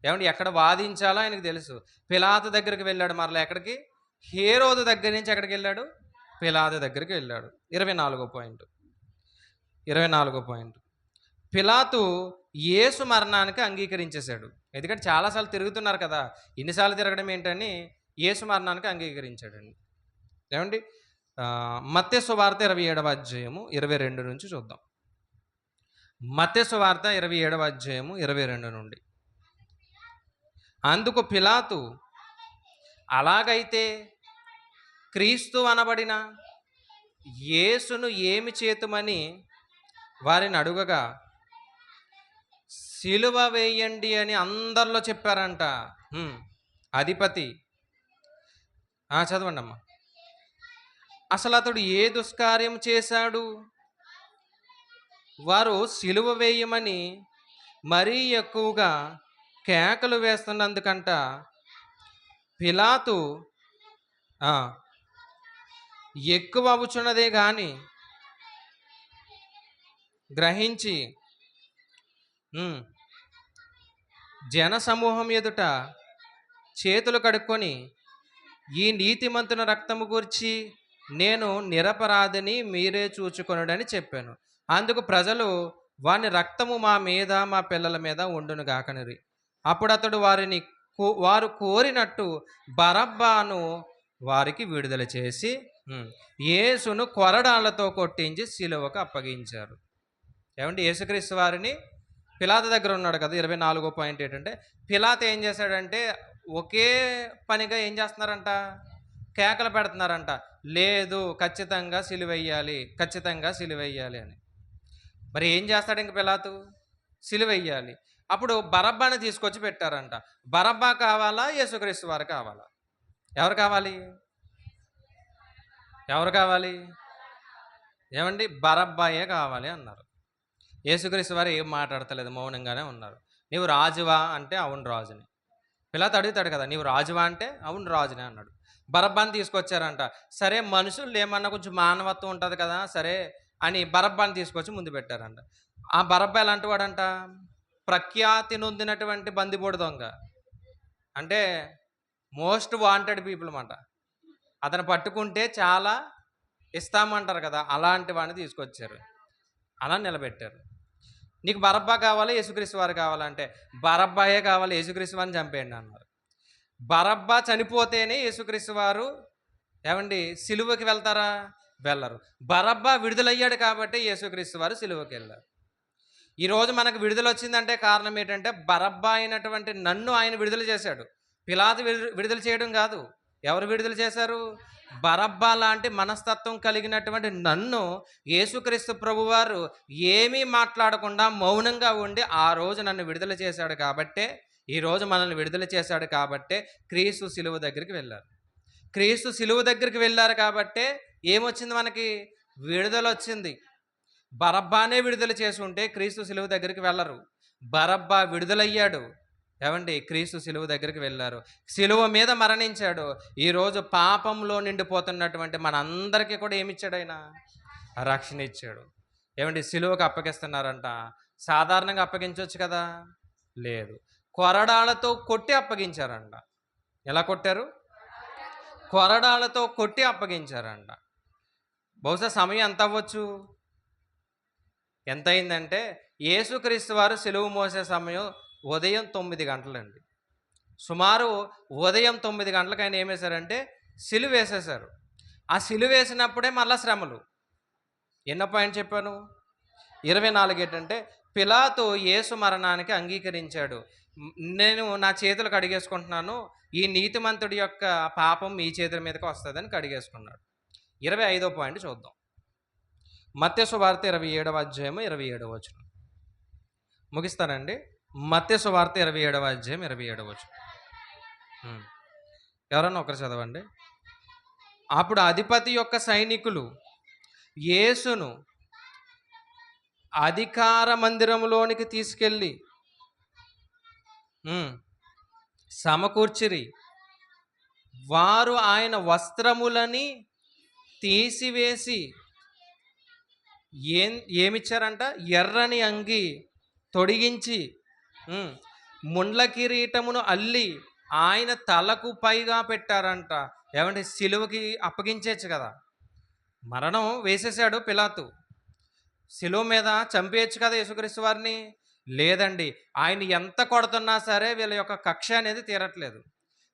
ఏమంటే ఎక్కడ వాదించాలో ఆయనకు తెలుసు. పిలాతు దగ్గరికి వెళ్ళాడు. మరలా ఎక్కడికి? హేరోదు దగ్గర నుంచి ఎక్కడికి వెళ్ళాడు? పిలాతు దగ్గరికి వెళ్ళాడు. 24వ పాయింట్. పిలాతు యేసు మరణానికి అంగీకరించేశాడు. ఎందుకంటే చాలాసార్లు తిరుగుతున్నారు కదా, ఇన్నిసార్లు తిరగడం ఏంటని యేసు మరణానికి అంగీకరించాడండి. ఏమండి మత్తయి సువార్త 27:22 నుంచి చూద్దాం. మత్తయి సువార్త 27:22 నుండి. అందుకు పిలాతు, అలాగైతే క్రీస్తు అనబడిన యేసును ఏమి చేతుమని వారిని అడుగగా, సిలువ వేయండి అని అందరిలో చెప్పారంట. అధిపతి చదవండి అమ్మా. అసలు అతడు ఏ దుష్కార్యం చేశాడు? వారు సిలువ వేయమని మరీ ఎక్కువగా కేకలు వేస్తున్నందుకంట పిలాతు ఎక్కువ అవుచున్నదే గాని గ్రహించి ఉమ్, జన సమూహం ఎదుట చేతులు కడుక్కొని ఈ నీతిమంతుని రక్తము గూర్చి నేను నిరపరాధిని మీరే చూచుకొనుడని చెప్పాను. అందుకు ప్రజలు వాని రక్తము మా మీద మా పిల్లల మీద ఉండును గాకనిరి. అప్పుడు అతడు వారు కోరినట్టు బరబ్బాను వారికి విడుదల చేసి యేసును కొరడాలతో కొట్టించి సిలువకు అప్పగించారు. ఏమంటే యేసుక్రీస్తు వారిని పిలాతు దగ్గర ఉన్నాడు కదా. 24వ పాయింట్ ఏంటంటే, పిలాతు ఏం చేశాడంటే ఒకే పనిగా ఏం చేస్తున్నారంట, కేకలు పెడుతున్నారంట, లేదు ఖచ్చితంగా సిలువెయ్యాలి, ఖచ్చితంగా సిలువెయ్యాలి అని. మరి ఏం చేస్తాడు ఇంక పిలాతు? సిలువెయ్యాలి. అప్పుడు బరబ్బాని తీసుకొచ్చి పెట్టారంట. బరబ్బా కావాలా, యేసుక్రీస్తు వారు కావాలా? ఎవరు కావాలి? ఎవరు కావాలి? ఏమండి, బరబ్బాయే కావాలి అన్నారు. యేసుక్రీస్తు వారు ఏం మాట్లాడతలేదు, మౌనంగానే ఉన్నారు. నీవు రాజువా అంటే అవును రాజుని. పిలాతు అడుగుతాడు కదా, నీవు రాజువా అంటే అవును రాజునే అన్నాడు. బరబ్బాని తీసుకొచ్చారంట. సరే, మనుషులు ఏమన్నా కొంచెం మానవత్వం ఉంటుంది కదా, సరే అని బరబ్బాని తీసుకొచ్చి ముందు పెట్టారంట. ఆ బరబ్బా ఎలాంటి వాడంట? ప్రఖ్యాతి నొందినటువంటి బందిపోడు దొంగ. అంటే మోస్ట్ వాంటెడ్ పీపుల్ అన్నమాట. అతను పట్టుకుంటే చాలా ఇస్తామంటారు కదా, అలాంటి వాడిని తీసుకొచ్చారు, అలా నిలబెట్టారు. నీకు బరబ్బా కావాలి, యేసుక్రీస్తు వారు కావాలంటే బరబ్బాయే కావాలి, యేసుక్రీస్తు వారిని చంపేయండి అన్నారు. బరబ్బా చనిపోతేనే యేసుక్రీస్తు వారు ఏమండి సిలువకి వెళ్తారా? వెళ్ళరు. బరబ్బా విడుదలయ్యాడు కాబట్టి యేసుక్రీస్తు వారు సిలువకి వెళ్ళారు. ఈరోజు మనకు విడుదల వచ్చిందంటే కారణం ఏంటంటే, బరబ్బా అయినటువంటి నన్ను ఆయన విడుదల చేశాడు. పిలాతు విడుదల చేయడం కాదు. ఎవరు విడుదల చేశారు? బరబ్బా లాంటి మనస్తత్వం కలిగినటువంటి నన్ను యేసుక్రీస్తు ప్రభువారు ఏమీ మాట్లాడకుండా మౌనంగా ఉండి ఆ రోజు నన్ను విడుదల చేశాడు కాబట్టే, ఈరోజు మనల్ని విడుదల చేశాడు కాబట్టే క్రీస్తు సిలువ దగ్గరికి వెళ్ళారు. క్రీస్తు సిలువ దగ్గరికి వెళ్ళారు కాబట్టే ఏమొచ్చింది మనకి? విడుదల వచ్చింది. బరబ్బానే విడుదల చేసి ఉంటే క్రీస్తు సిలువ దగ్గరికి వెళ్ళరు. బరబ్బా విడుదలయ్యాడు. ఏమండి, క్రీస్తు సిలువ దగ్గరికి వెళ్ళారు. సిలువ మీద మరణించాడు. ఈరోజు పాపంలో నిండిపోతున్నటువంటి మనందరికీ కూడా ఏమిచ్చాడు ఆయన? రక్షణ ఇచ్చాడు. ఏమండి, సిలువకు అప్పగిస్తున్నారంట. సాధారణంగా అప్పగించవచ్చు కదా, లేదు, కొరడాలతో కొట్టి అప్పగించారంట. ఎలా కొట్టారు? కొరడాలతో కొట్టి అప్పగించారంట. బహుశా సమయం ఎంత అవ్వచ్చు? ఎంత అయిందంటే, యేసుక్రీస్తు వారు సిలువ మోసే సమయం ఉదయం 9 గంటలండి. సుమారు ఉదయం 9 గంటలకు ఆయన ఏం వేశారంటే సిలువ వేసేశారు. ఆ సిలువ వేసినప్పుడే మళ్ళా శ్రమలు. ఎన్నో పాయింట్ చెప్పాను? 24 ఏంటంటే, పిలాతు యేసు మరణానికి అంగీకరించాడు. నేను నా చేతులు కడిగేసుకుంటున్నాను, ఈ నీతిమంతుడి యొక్క పాపం మీ చేతుల మీదకి వస్తుందని కడిగేసుకున్నాడు. 25వ పాయింట్ చూద్దాం. మత్తయి సువార్త 27వ అధ్యాయము 27వ వచనం. ముగిస్తానండి. మత్తయి సువార్త 27వ అధ్యాయం 27వ వచనం. ఎవరన్నా ఒకరు చదవండి. అప్పుడు అధిపతి యొక్క సైనికులు యేసును అధికార మందిరంలోనికి తీసుకెళ్ళి సమకూర్చిరి. వారు ఆయన వస్త్రములని తీసివేసి ఏమిచ్చారంట? ఎర్రని అంగి తొడిగించి ముండ్ల కిరీటమును అల్లి ఆయన తలకు పైగా పెట్టారంట. ఏమంటే సిలువకి అప్పగించచ్చు కదా, మరణం వేసేసాడు పిలాతు, సిలువ మీద చంపేయచ్చు కదా యేసుక్రీస్తు వారిని. లేదండి, ఆయన ఎంత కొడుతున్నా సరే వీళ్ళ యొక్క కక్ష అనేది తీరట్లేదు,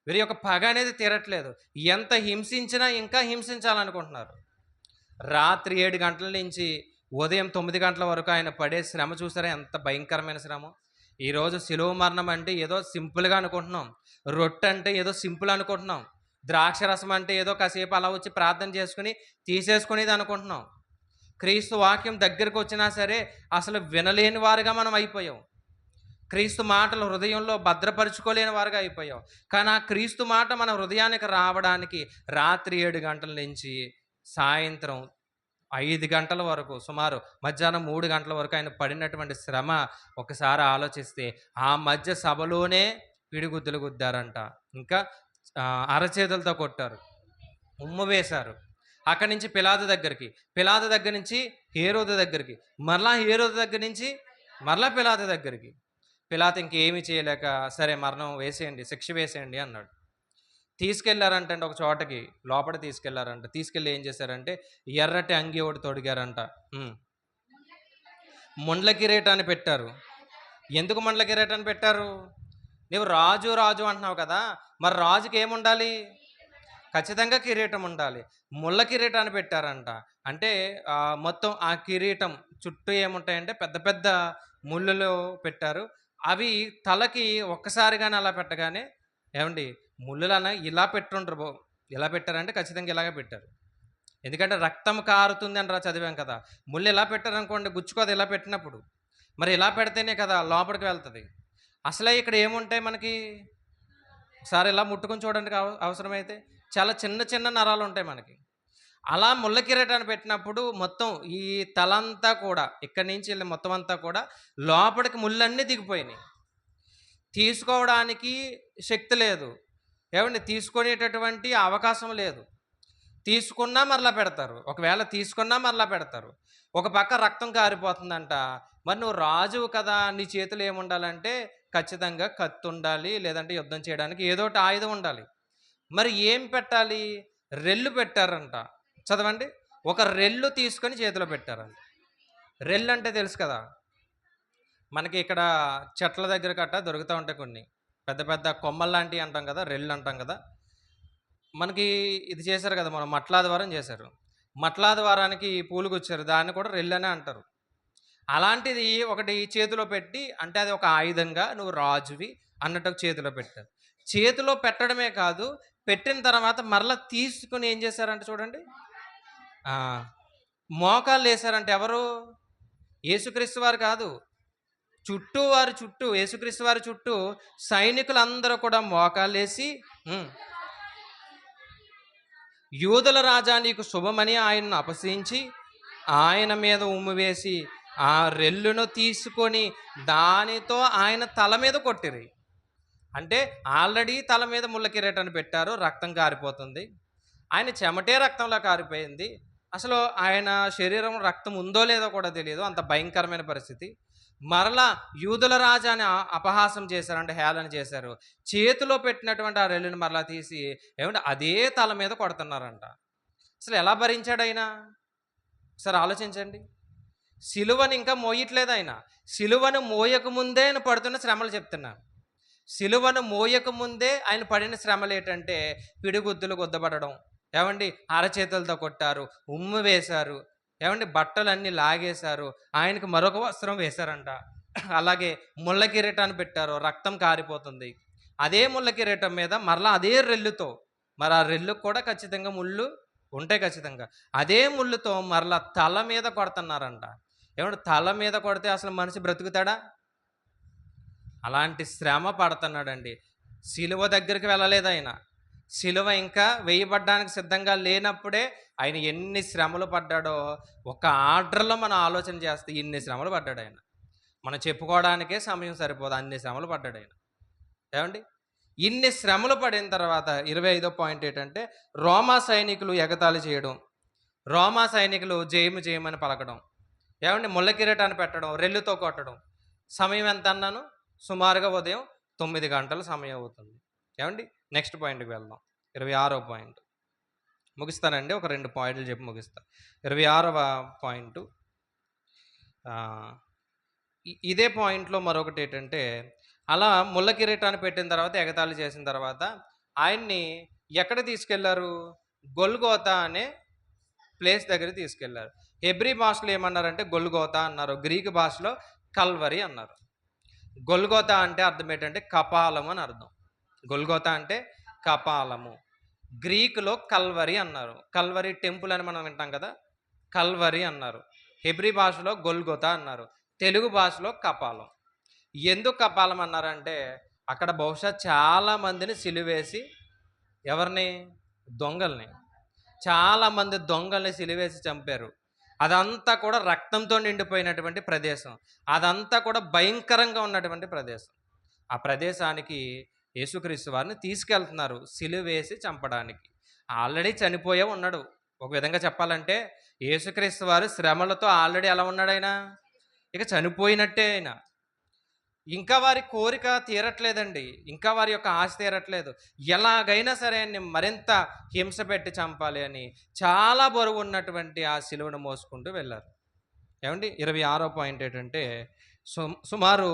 వీరి యొక్క పగ అనేది తీరట్లేదు. ఎంత హింసించినా ఇంకా హింసించాలనుకుంటున్నారు. రాత్రి 7 గంటల నుంచి ఉదయం 9 గంటల వరకు ఆయన పడే శ్రమ చూసారా, ఎంత భయంకరమైన శ్రమ. ఈరోజు సిలువ మరణం అంటే ఏదో సింపుల్గా అనుకుంటున్నాం, రొట్టె అంటే ఏదో సింపుల్ అనుకుంటున్నాం, ద్రాక్షరసం అంటే ఏదో కాసేపు అలా వచ్చి ప్రార్థన చేసుకుని తీసేసుకునేది అనుకుంటున్నాం. క్రీస్తు వాక్యం దగ్గరకు వచ్చినా సరే అసలు వినలేని వారుగా మనం అయిపోయాం. క్రీస్తు మాటలు హృదయంలో భద్రపరుచుకోలేని వారుగా అయిపోయాం. కానీ ఆ క్రీస్తు మాట మన హృదయానికి రావడానికి రాత్రి 7 గంటల నుంచి సాయంత్రం 5 గంటల వరకు, సుమారు మధ్యాహ్నం 3 గంటల వరకు ఆయన పడినటువంటి శ్రమ ఒకసారి ఆలోచిస్తే, ఆ మధ్య సభలోనే పిడిగుద్దులు గుద్దారంట, ఇంకా అరచేతులతో కొట్టారు, ఉమ్ము వేశారు. అక్కడి నుంచి పిలాతు దగ్గరికి, పిలాతు దగ్గర నుంచి హేరోదు దగ్గరికి, మరలా హేరోదు దగ్గర నుంచి మరలా పిలాతు దగ్గరికి. పిలాతు ఇంకేమి చేయలేక, సరే మరణం వేసేయండి, శిక్ష వేసేయండి అన్నాడు. తీసుకెళ్లారంటండి ఒక చోటకి, లోపలికి తీసుకెళ్లారంట. తీసుకెళ్ళి ఏం చేశారంటే ఎర్రటి అంగి ఒకటి తొడిగారంట. హ్మ్. ముండ్ల కిరీటాన్ని పెట్టారు. ఎందుకు ముండ్ల కిరీటాన్ని పెట్టారు? నువ్వు రాజు రాజు అంటున్నావు కదా, మరి రాజుకి ఏముండాలి? ఖచ్చితంగా కిరీటం ఉండాలి. ముళ్ళ కిరీటాన్ని పెట్టారంట. అంటే మొత్తం ఆ కిరీటం చుట్టూ ఏముంటాయంటే పెద్ద పెద్ద ముళ్ళులు పెట్టారు. అవి తలకి ఒక్కసారిగానే అలా పెట్టగానే, ఏవండి, ముళ్ళులన్నా ఇలా పెట్టుండ్రు ఇలా పెట్టారంటే ఖచ్చితంగా ఇలాగే పెట్టారు. ఎందుకంటే రక్తం కారుతుంది అని చదివాం కదా. ముళ్ళు ఇలా పెట్టారనుకోండి గుచ్చుకోదు ఇలా పెట్టినప్పుడు. మరి ఇలా పెడితేనే కదా లోపలికి వెళ్తది. అసలే ఇక్కడ ఏముంటాయి మనకి? ఒకసారి ఇలా ముట్టుకొని చూడండి అవసరమైతే. చాలా చిన్న చిన్న నరాలు ఉంటాయి మనకి. అలా ముళ్ళ కిరీటాన్ని పెట్టినప్పుడు మొత్తం ఈ తలంతా కూడా ఇక్కడి నుంచి వెళ్ళి మొత్తం అంతా కూడా లోపలికి ముళ్ళన్నీ దిగిపోయినాయి. తీసుకోవడానికి శక్తి లేదు. ఏవండి, తీసుకునేటటువంటి అవకాశం లేదు. తీసుకున్నా మరలా పెడతారు. ఒకవేళ తీసుకున్నా మరలా పెడతారు. ఒక పక్క రక్తం కారిపోతుందంట. మరి నువ్వు రాజువు కదా, నీ చేతిలో ఏముండాలంటే ఖచ్చితంగా కత్తి ఉండాలి, లేదంటే యుద్ధం చేయడానికి ఏదో ఒకటి ఆయుధం ఉండాలి. మరి ఏం పెట్టాలి? రెల్లు పెట్టారంట. చదవండి. ఒక రెల్లు తీసుకొని చేతిలో పెట్టారంట. రెల్లు అంటే తెలుసు కదా, మనకి ఇక్కడ చెట్ల దగ్గర కట్ట దొరుకుతూ ఉంటాయి కొన్ని పెద్ద పెద్ద కొమ్మల్లాంటివి అంటాం కదా, రెల్లు అంటాం కదా. మనకి ఇది చేశారు కదా, మనం మట్లాద్వారం చేశారు. మట్లాద్వారానికి పూలు గుచ్చారు, దాన్ని కూడా రెల్లనే అంటారు. అలాంటిది ఒకటి చేతిలో పెట్టి, అంటే అది ఒక ఆయుధంగా నువ్వు రాజువి అన్నట్టు చేతిలో పెట్టారు. చేతిలో పెట్టడమే కాదు, పెట్టిన తర్వాత మరలా తీసుకుని ఏం చేశారంటే చూడండి, మోకాళ్ళు వేశారంటే ఎవరు? యేసుక్రీస్తు వారు కాదు, చుట్టూ యేసుక్రీస్తు వారి చుట్టూ సైనికులందరూ కూడా మోకాళ్ళేసి, యూదుల రాజా నీకు శుభమని ఆయన్ను అపహసించి ఆయన మీద ఉమ్ము వేసి ఆ రెల్లును తీసుకొని దానితో ఆయన తల మీద కొట్టిరి. అంటే ఆల్రెడీ తల మీద ముళ్ళ కిరీటాన్ని పెట్టారు, రక్తం కారిపోతుంది. ఆయన చెమటే రక్తంలో కారిపోయింది. అసలు ఆయన శరీరం రక్తం ఉందో లేదో కూడా తెలియదు, అంత భయంకరమైన పరిస్థితి. మరలా యూదుల రాజాని అపహాసం చేశారు, అంటే హేళన చేశారు. చేతిలో పెట్టినటువంటి ఆ రెల్లుని మరలా తీసి ఏమంటే అదే తల మీద కొడుతున్నారంట. అసలు ఎలా భరించాడు ఆయన? సరే ఆలోచించండి. సిలువని ఇంకా మోయట్లేదు ఆయన. సిలువను మోయకముందే ఆయన పడుతున్న శ్రమలు చెప్తున్నారు. సిలువను మోయకముందే ఆయన పడిన శ్రమలు ఏంటంటే పిడిగుద్దులు గుద్దబడడం, ఏమండి, అరచేతులతో కొట్టారు, ఉమ్ము వేశారు, ఏమండి, బట్టలన్నీ లాగేశారు, ఆయనకు మరొక వస్త్రం వేశారంట. అలాగే ముళ్ళ కిరీటాన్ని పెట్టారు, రక్తం కారిపోతుంది. అదే ముళ్ళ కిరీటం మీద మరలా అదే రెల్లుతో, మరి ఆ రెల్లుకు కూడా ఖచ్చితంగా ముళ్ళు ఉంటాయి ఖచ్చితంగా, అదే ముళ్ళుతో మరలా తల మీద కొడుతున్నారంట. ఏమంటే తల మీద కొడితే అసలు మనిషి బ్రతుకుతాడా? అలాంటి శ్రమ పడుతున్నాడండి. సిలువ దగ్గరికి వెళ్ళలేదు ఆయన. సిలువ ఇంకా వేయబడ్డానికి సిద్ధంగా లేనప్పుడే ఆయన ఎన్ని శ్రమలు పడ్డాడో ఒక ఆర్డర్లో మనం ఆలోచన చేస్తే ఇన్ని శ్రమలు పడ్డాడు ఆయన. మనం చెప్పుకోవడానికే సమయం సరిపోదు, అన్ని శ్రమలు పడ్డాడు ఆయన. ఏమండి, ఇన్ని శ్రమలు పడిన తర్వాత 25వ పాయింట్ ఏంటంటే రోమా సైనికులు ఎగతాళి చేయడం, రోమా సైనికులు జయము జయమని పలకడం, ఏమండి, ముళ్ళ కిరీటాన్ని పెట్టడం, రెల్లుతో కొట్టడం. సమయం ఎంత అన్నాను? సుమారుగా ఉదయం 9 గంటల సమయం అవుతుంది. ఏమండి, నెక్స్ట్ పాయింట్కి వెళ్దాం. 26వ పాయింట్ ముగిస్తానండి, ఒక 2 పాయింట్లు చెప్పి ముగిస్తా. 26వ పాయింట్, ఇదే పాయింట్లో మరొకటి ఏంటంటే అలా ముళ్ళ కిరీటాన్ని పెట్టిన తర్వాత ఎగతాళి చేసిన తర్వాత ఆయన్ని ఎక్కడ తీసుకెళ్లారు? గొల్గోతా అనే ప్లేస్ దగ్గరికి తీసుకెళ్లారు. హెబ్రీ భాషలో ఏమన్నారంటే గొల్గోతా అన్నారు, గ్రీకు భాషలో కల్వరి అన్నారు. గొల్గోతా అంటే అర్థం ఏంటంటే కపాలము అని అర్థం. గొల్గోతా అంటే కపాలము. గ్రీకులో కల్వరి అన్నారు. కల్వరి టెంపుల్ అని మనం వింటాం కదా, కల్వరి అన్నారు. హెబ్రీ భాషలో గొల్గోతా అన్నారు, తెలుగు భాషలో కపాలం. ఎందుకు కపాలం అన్నారంటే అక్కడ బహుశా చాలా మందిని సిలువేసి, ఎవరిని? దొంగల్ని, చాలామంది దొంగల్ని సిలువేసి చంపారు. అదంతా కూడా రక్తంతో నిండిపోయినటువంటి ప్రదేశం, అదంతా కూడా భయంకరంగా ఉన్నటువంటి ప్రదేశం. ఆ ప్రదేశానికి యేసుక్రీస్తు వారిని తీసుకెళ్తున్నారు సిలువేసి చంపడానికి. ఆల్రెడీ చనిపోయే ఉన్నాడు, ఒక విధంగా చెప్పాలంటే యేసుక్రీస్తు వారు శ్రమలతో ఆల్రెడీ ఎలా ఉన్నాడు ఆయన? ఇక చనిపోయినట్టే ఆయన. ఇంకా వారి కోరిక తీరట్లేదండి. ఇంకా వారి యొక్క ఆశ తీరట్లేదు. ఎలాగైనా సరే ఆయన్ని మరింత హింస పెట్టి చంపాలి అని చాలా బరువున్నటువంటి ఆ సిలువను మోసుకుంటూ వెళ్లారు. ఏవండి 26వ పాయింట్ ఏంటంటే సుమారు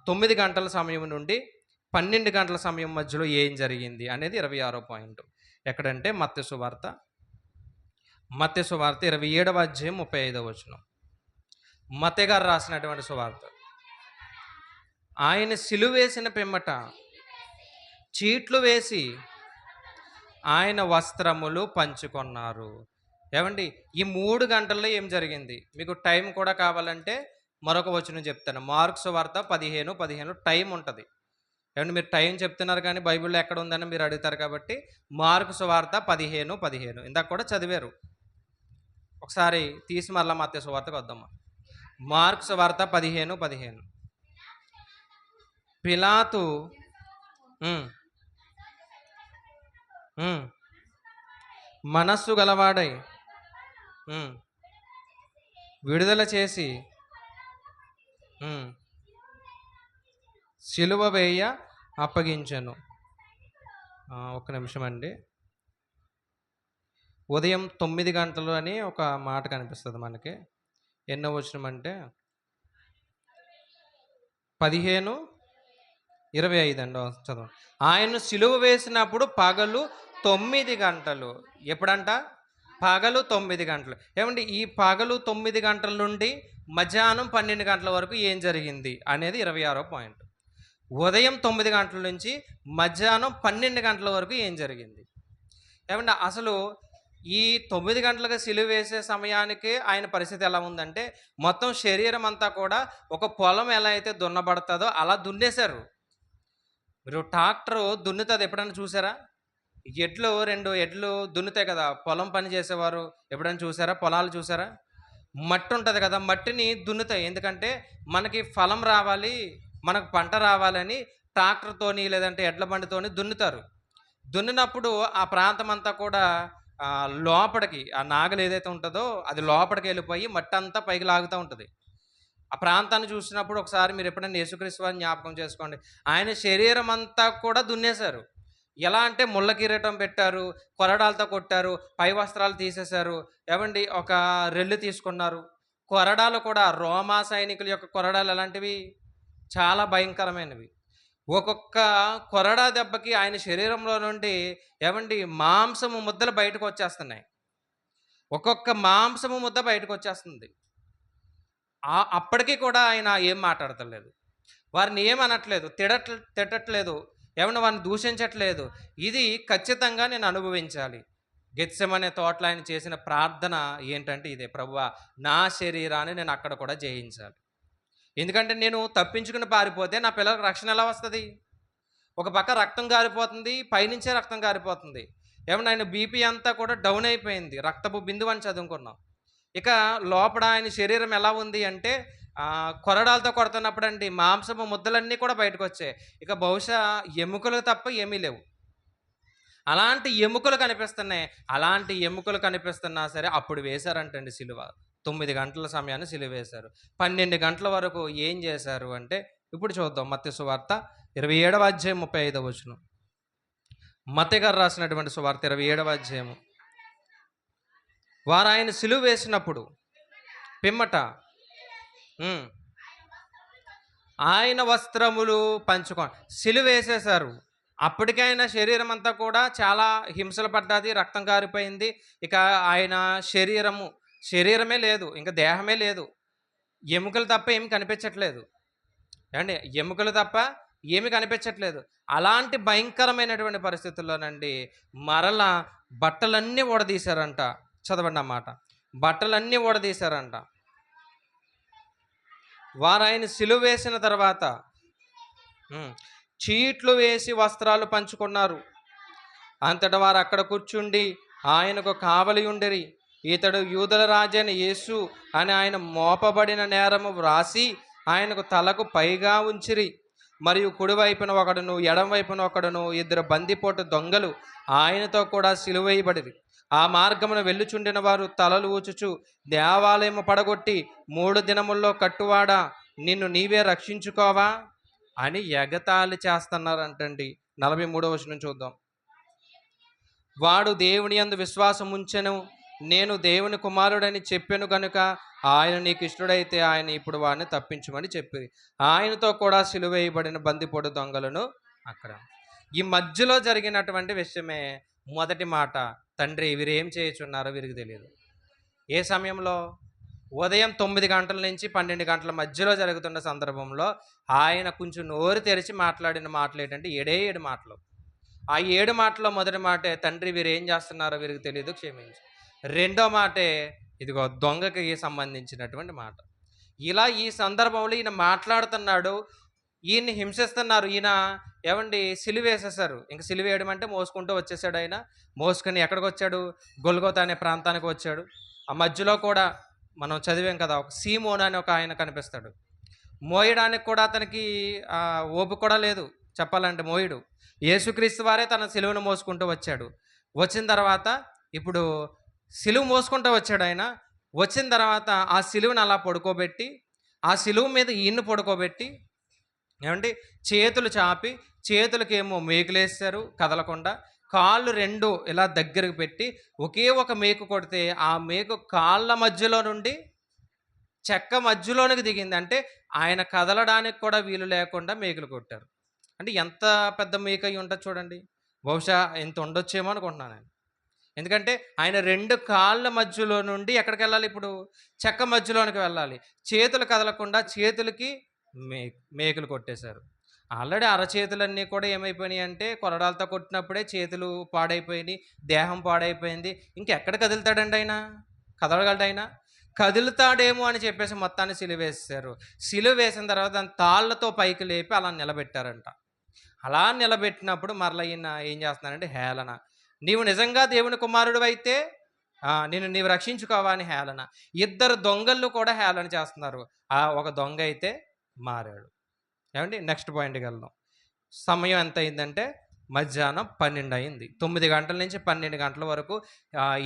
9 గంటల సమయం నుండి 12 గంటల సమయం మధ్యలో ఏం జరిగింది అనేది 26వ పాయింట్. ఎక్కడంటే మత్తయి సువార్త 27వ అధ్యాయం 35వ వచనం. మత్తయి గారు రాసినటువంటి సువార్త. ఆయన సిలువేసిన పిమ్మట చీట్లు వేసి ఆయన వస్త్రములు పంచుకొన్నారు. ఏవండి ఈ 3 గంటల్లో ఏం జరిగింది? మీకు టైం కూడా కావాలంటే మరొక వచనం చెప్తాను. మార్కు సువార్త 15:15 టైం ఉంటది. ఏవండి మీరు టైం చెప్తున్నారు కానీ బైబిల్‌లో ఎక్కడ ఉందని మీరు అడుగుతారు కాబట్టి మార్కు సువార్త 15:15 ఇందాక కూడా చదివారు. ఒకసారి తీసి మరలా మత్తయి సువార్తకు వద్దామా. మార్కు సువార్త 15:15 పిలాతు హ్మ్. హ్మ్. మనస్సు గలవాడై హ్మ్. విడుదల చేసి హ్మ్. సిలువ వేయ అప్పగించెను. ఒక్క నిమిషం అండి. ఉదయం 9 గంటలు అని ఒక మాట కనిపిస్తది మనకి. ఎన్నో వచనం అంటే 15:25 అండి. చదవండి. ఆయన్ను సిలువ వేసినప్పుడు పగలు 9 గంటలు. ఎప్పుడంట? పగలు 9 గంటలు. ఏమండి ఈ పగలు 9 గంటల నుండి మధ్యాహ్నం 12 గంటల వరకు ఏం జరిగింది అనేది 26వ పాయింట్. ఉదయం 9 గంటల నుంచి మధ్యాహ్నం 12 గంటల వరకు ఏం జరిగింది? ఏమండి అసలు ఈ 9 గంటలుగా సిలువ వేసే సమయానికి ఆయన పరిస్థితి ఎలా ఉందంటే మొత్తం శరీరం అంతా కూడా ఒక పొలం ఎలా అయితే దున్నబడతాదో అలా దున్నేశారు. మీరు ట్రాక్టర్ దున్నుతుంది ఎప్పుడైనా చూసారా? ఎడ్లు 2 ఎడ్లు దున్నుతాయి కదా! పొలం పని చేసేవారు ఎప్పుడైనా చూసారా? పొలాలు చూసారా? మట్టి ఉంటది కదా! మట్టిని దున్నుతాయి. ఎందుకంటే మనకి ఫలం రావాలి, మనకు పంట రావాలని ట్రాక్టర్‌తోని లేదంటే ఎడ్ల బండితోని దున్నుతారు. దున్నినప్పుడు ఆ ప్రాంతం అంతా కూడా లోపలికి ఆ నాగలి ఏదైతే ఉంటదో అది లోపలికి వెళ్ళిపోయి మట్టంతా పైకి లాగుతా ఉంటది. ఆ ప్రాంతాన్ని చూసినప్పుడు ఒకసారి మీరు ఎప్పుడైనా యేసుక్రీస్తు వారిని జ్ఞాపకం చేసుకోండి. ఆయన శరీరం అంతా కూడా దున్నేశారు. ఎలా అంటే ముళ్ళ కిరీటం పెట్టారు, కొరడాలతో కొట్టారు, పై వస్త్రాలు తీసేశారు. ఏవండి ఒక రెల్లు తీసుకున్నారు. కొరడాలు కూడా రోమా సైనికుల యొక్క కొరడాలు ఎలాంటివి? చాలా భయంకరమైనవి. ఒక్కొక్క కొరడా దెబ్బకి ఆయన శరీరంలో నుండి ఏవండి మాంసము ముద్దలు బయటకొచ్చేస్తున్నాయి. ఒక్కొక్క మాంసము ముద్ద బయటకొచ్చేస్తుంది. అప్పటికి కూడా ఆయన ఏం మాట్లాడతలేదు. వారిని ఏమనట్లేదు. తిట్టట్లేదు. ఏమన్నా వారిని దూషించట్లేదు. ఇది ఖచ్చితంగా నేను అనుభవించాలి. గెత్సెమనే తోటలో ఆయన చేసిన ప్రార్థన ఏంటంటే ఇదే. ప్రభువా నా శరీరాన్ని నేను అక్కడ కూడా జయించాలి. ఎందుకంటే నేను తప్పించుకుని పారిపోతే నా పిల్లలకు రక్షణ ఎలా వస్తది? ఒక పక్క రక్తం గారిపోతుంది. పైనుంచే రక్తం గారిపోతుంది. ఏమన్నా ఆయన బీపీ అంతా కూడా డౌన్ అయిపోయింది. రక్తపు బిందువు అని చదువుకున్నాం. ఇక లోపల ఆయన శరీరం ఎలా ఉంది అంటే కొరడాలతో కొడుతున్నప్పుడండి మాంసపు ముద్దలన్నీ కూడా బయటకొచ్చాయి. ఇక బహుశా ఎముకలు తప్ప ఏమీ లేవు. అలాంటి ఎముకలు కనిపిస్తున్నాయి. అలాంటి ఎముకలు కనిపిస్తున్నా సరే అప్పుడు వేశారంటండి సిలువ. 9 గంటల సమయాన్ని సిలువ వేశారు. 12 గంటల వరకు ఏం చేశారు అంటే ఇప్పుడు చూద్దాం మత్తయి సువార్త 27వ అధ్యాయం 35వ వచనం. మత్తయి గారు రాసినటువంటి సువార్త 27వ అధ్యాయము. వారు ఆయన సిలువ వేసినప్పుడు పిమ్మట ఆయన వస్త్రములు సిలువ వేసేశారు. అప్పటికైనా శరీరం అంతా కూడా చాలా హింసలు పడ్డది, రక్తం కారిపోయింది. ఇక ఆయన శరీరమే లేదు, ఇంకా దేహమే లేదు. ఎముకలు తప్ప ఏమి కనిపించట్లేదు. ఏమండి ఎముకలు తప్ప ఏమి కనిపించట్లేదు. అలాంటి భయంకరమైనటువంటి పరిస్థితుల్లోనండి మరలా బట్టలన్నీ ఊడదీశారంట. చదవండి అన్నమాట. బట్టలన్నీ ఊడదీశారంట. వారు ఆయన సిలువ వేసిన తర్వాత చీట్లు వేసి వస్త్రాలు పంచుకున్నారు. అంతటా వారు అక్కడ కూర్చుండి ఆయనకు కావలి ఉండేరి. ఇతడు యూదుల రాజైన యేసు అని ఆయన మోపబడిన నేరము వ్రాసి ఆయనకు తలకు పైగా ఉంచిరి. మరియు కుడివైపున ఒకడును ఎడం వైపున ఒకడును 2 బందిపోటు దొంగలు ఆయనతో కూడా సిలువేయబడిరి. ఆ మార్గమున వెళ్ళుచుండిన వారు తలలు ఊచుచు, దేవాలయము పడగొట్టి 3 దినముల్లో కట్టువాడా, నిన్ను నీవే రక్షించుకోవా అని ఎగతాళి చేస్తున్నారంటండి. 43వ వచనం చూద్దాం. వాడు దేవుని యందు విశ్వాసం ఉంచెను, నేను దేవుని కుమారుడని చెప్పెను గనుక ఆయన నీకు ఇష్టడైతే ఆయన ఇప్పుడు వాడిని తప్పించమని చెప్పి ఆయనతో కూడా సిలువేయబడిన బందిపోటు దొంగలను అక్కడ. ఈ మధ్యలో జరిగినటువంటి విషయమే మొదటి మాట. తండ్రి వీరేం చేయుచున్నారో వీరికి తెలియదు. ఏ సమయంలో? ఉదయం 9 గంటల నుంచి 12 గంటల మధ్యలో జరుగుతున్న సందర్భంలో ఆయన కొంచెం నోరు తెరిచి మాట్లాడిన మాటలు ఏంటంటే 7 మాటలు. ఆ 7 మాటల్లో మొదటి మాటే, తండ్రి వీరేం చేస్తున్నారో వీరికి తెలియదు, క్షమించు. రెండో మాటే ఇదిగో దొంగకి సంబంధించినటువంటి మాట. ఇలా ఈ సందర్భంలో ఈయన మాట్లాడుతున్నాడు. ఈయన్ని హింసిస్తున్నారు. ఈయన ఏమండి సిలువేసేశారు. ఇంక సిలువేయడం అంటే మోసుకుంటూ వచ్చేసాడు ఆయన. మోసుకొని ఎక్కడికి వచ్చాడు? గొల్గోతా అనే ప్రాంతానికి వచ్చాడు. ఆ మధ్యలో కూడా మనం చదివాం కదా, ఒక సీమోన్ అని ఒక ఆయన కనిపిస్తాడు. మోయడానికి కూడా అతనికి ఓపిక కూడా లేదు చెప్పాలంటే, మోయుడు. యేసుక్రీస్తు వారే తన సిలువను మోసుకుంటూ వచ్చాడు. వచ్చిన తర్వాత ఇప్పుడు సిలువ మోసుకుంటూ వచ్చాడు ఆయన. వచ్చిన తర్వాత ఆ సిలువను అలా పడుకోబెట్టి, ఆ సిలువ మీద ఈయన్ని పడుకోబెట్టి, ఏమండి చేతులు చాపి, చేతులకేమో మేకులేస్తారు కదలకుండా, కాళ్ళు 2 ఇలా దగ్గరకు పెట్టి ఒకే ఒక మేకు కొడితే ఆ మేకు కాళ్ళ మధ్యలో నుండి చెక్క మధ్యలోనికి దిగింది. అంటే ఆయన కదలడానికి కూడా వీలు లేకుండా మేకులు కొట్టారు. అంటే ఎంత పెద్ద మేక అయి ఉంటుంది చూడండి. బహుశా ఇంత ఉండొచ్చేమో అనుకుంటున్నాను నేను. ఎందుకంటే ఆయన 2 కాళ్ళ మధ్యలో నుండి ఎక్కడికి వెళ్ళాలి ఇప్పుడు? చెక్క మధ్యలోనికి వెళ్ళాలి. చేతులు కదలకుండా చేతులకి మేకులు కొట్టేశారు. ఆల్రెడీ అరచేతులన్నీ కూడా ఏమైపోయినాయి అంటే కొరడాలతో కొట్టినప్పుడే చేతులు పాడైపోయినాయి, దేహం పాడైపోయింది. ఇంకెక్కడ కదులుతాడండి ఆయన? కదలగలడు ఆయన? కదులుతాడేమో అని చెప్పేసి మొత్తాన్ని సిలువేసేశారు. సిలువ వేసిన తర్వాత దాని తాళ్ళతో పైకి లేపి అలా నిలబెట్టారంట. అలా నిలబెట్టినప్పుడు మరల ఈయన ఏం చేస్తున్నారంటే హేళన. నీవు నిజంగా దేవుని కుమారుడివైతే నిన్ను నీవు రక్షించుకోవా అని హేళన. ఇద్దరు దొంగలు కూడా హేళన చేస్తున్నారు. ఒక దొంగ అయితే మారాడు. ఏమండి నెక్స్ట్ పాయింట్కి వెళ్దాం. సమయం ఎంత అయిందంటే మధ్యాహ్నం 12 అయింది. 9 గంటల నుంచి 12 గంటల వరకు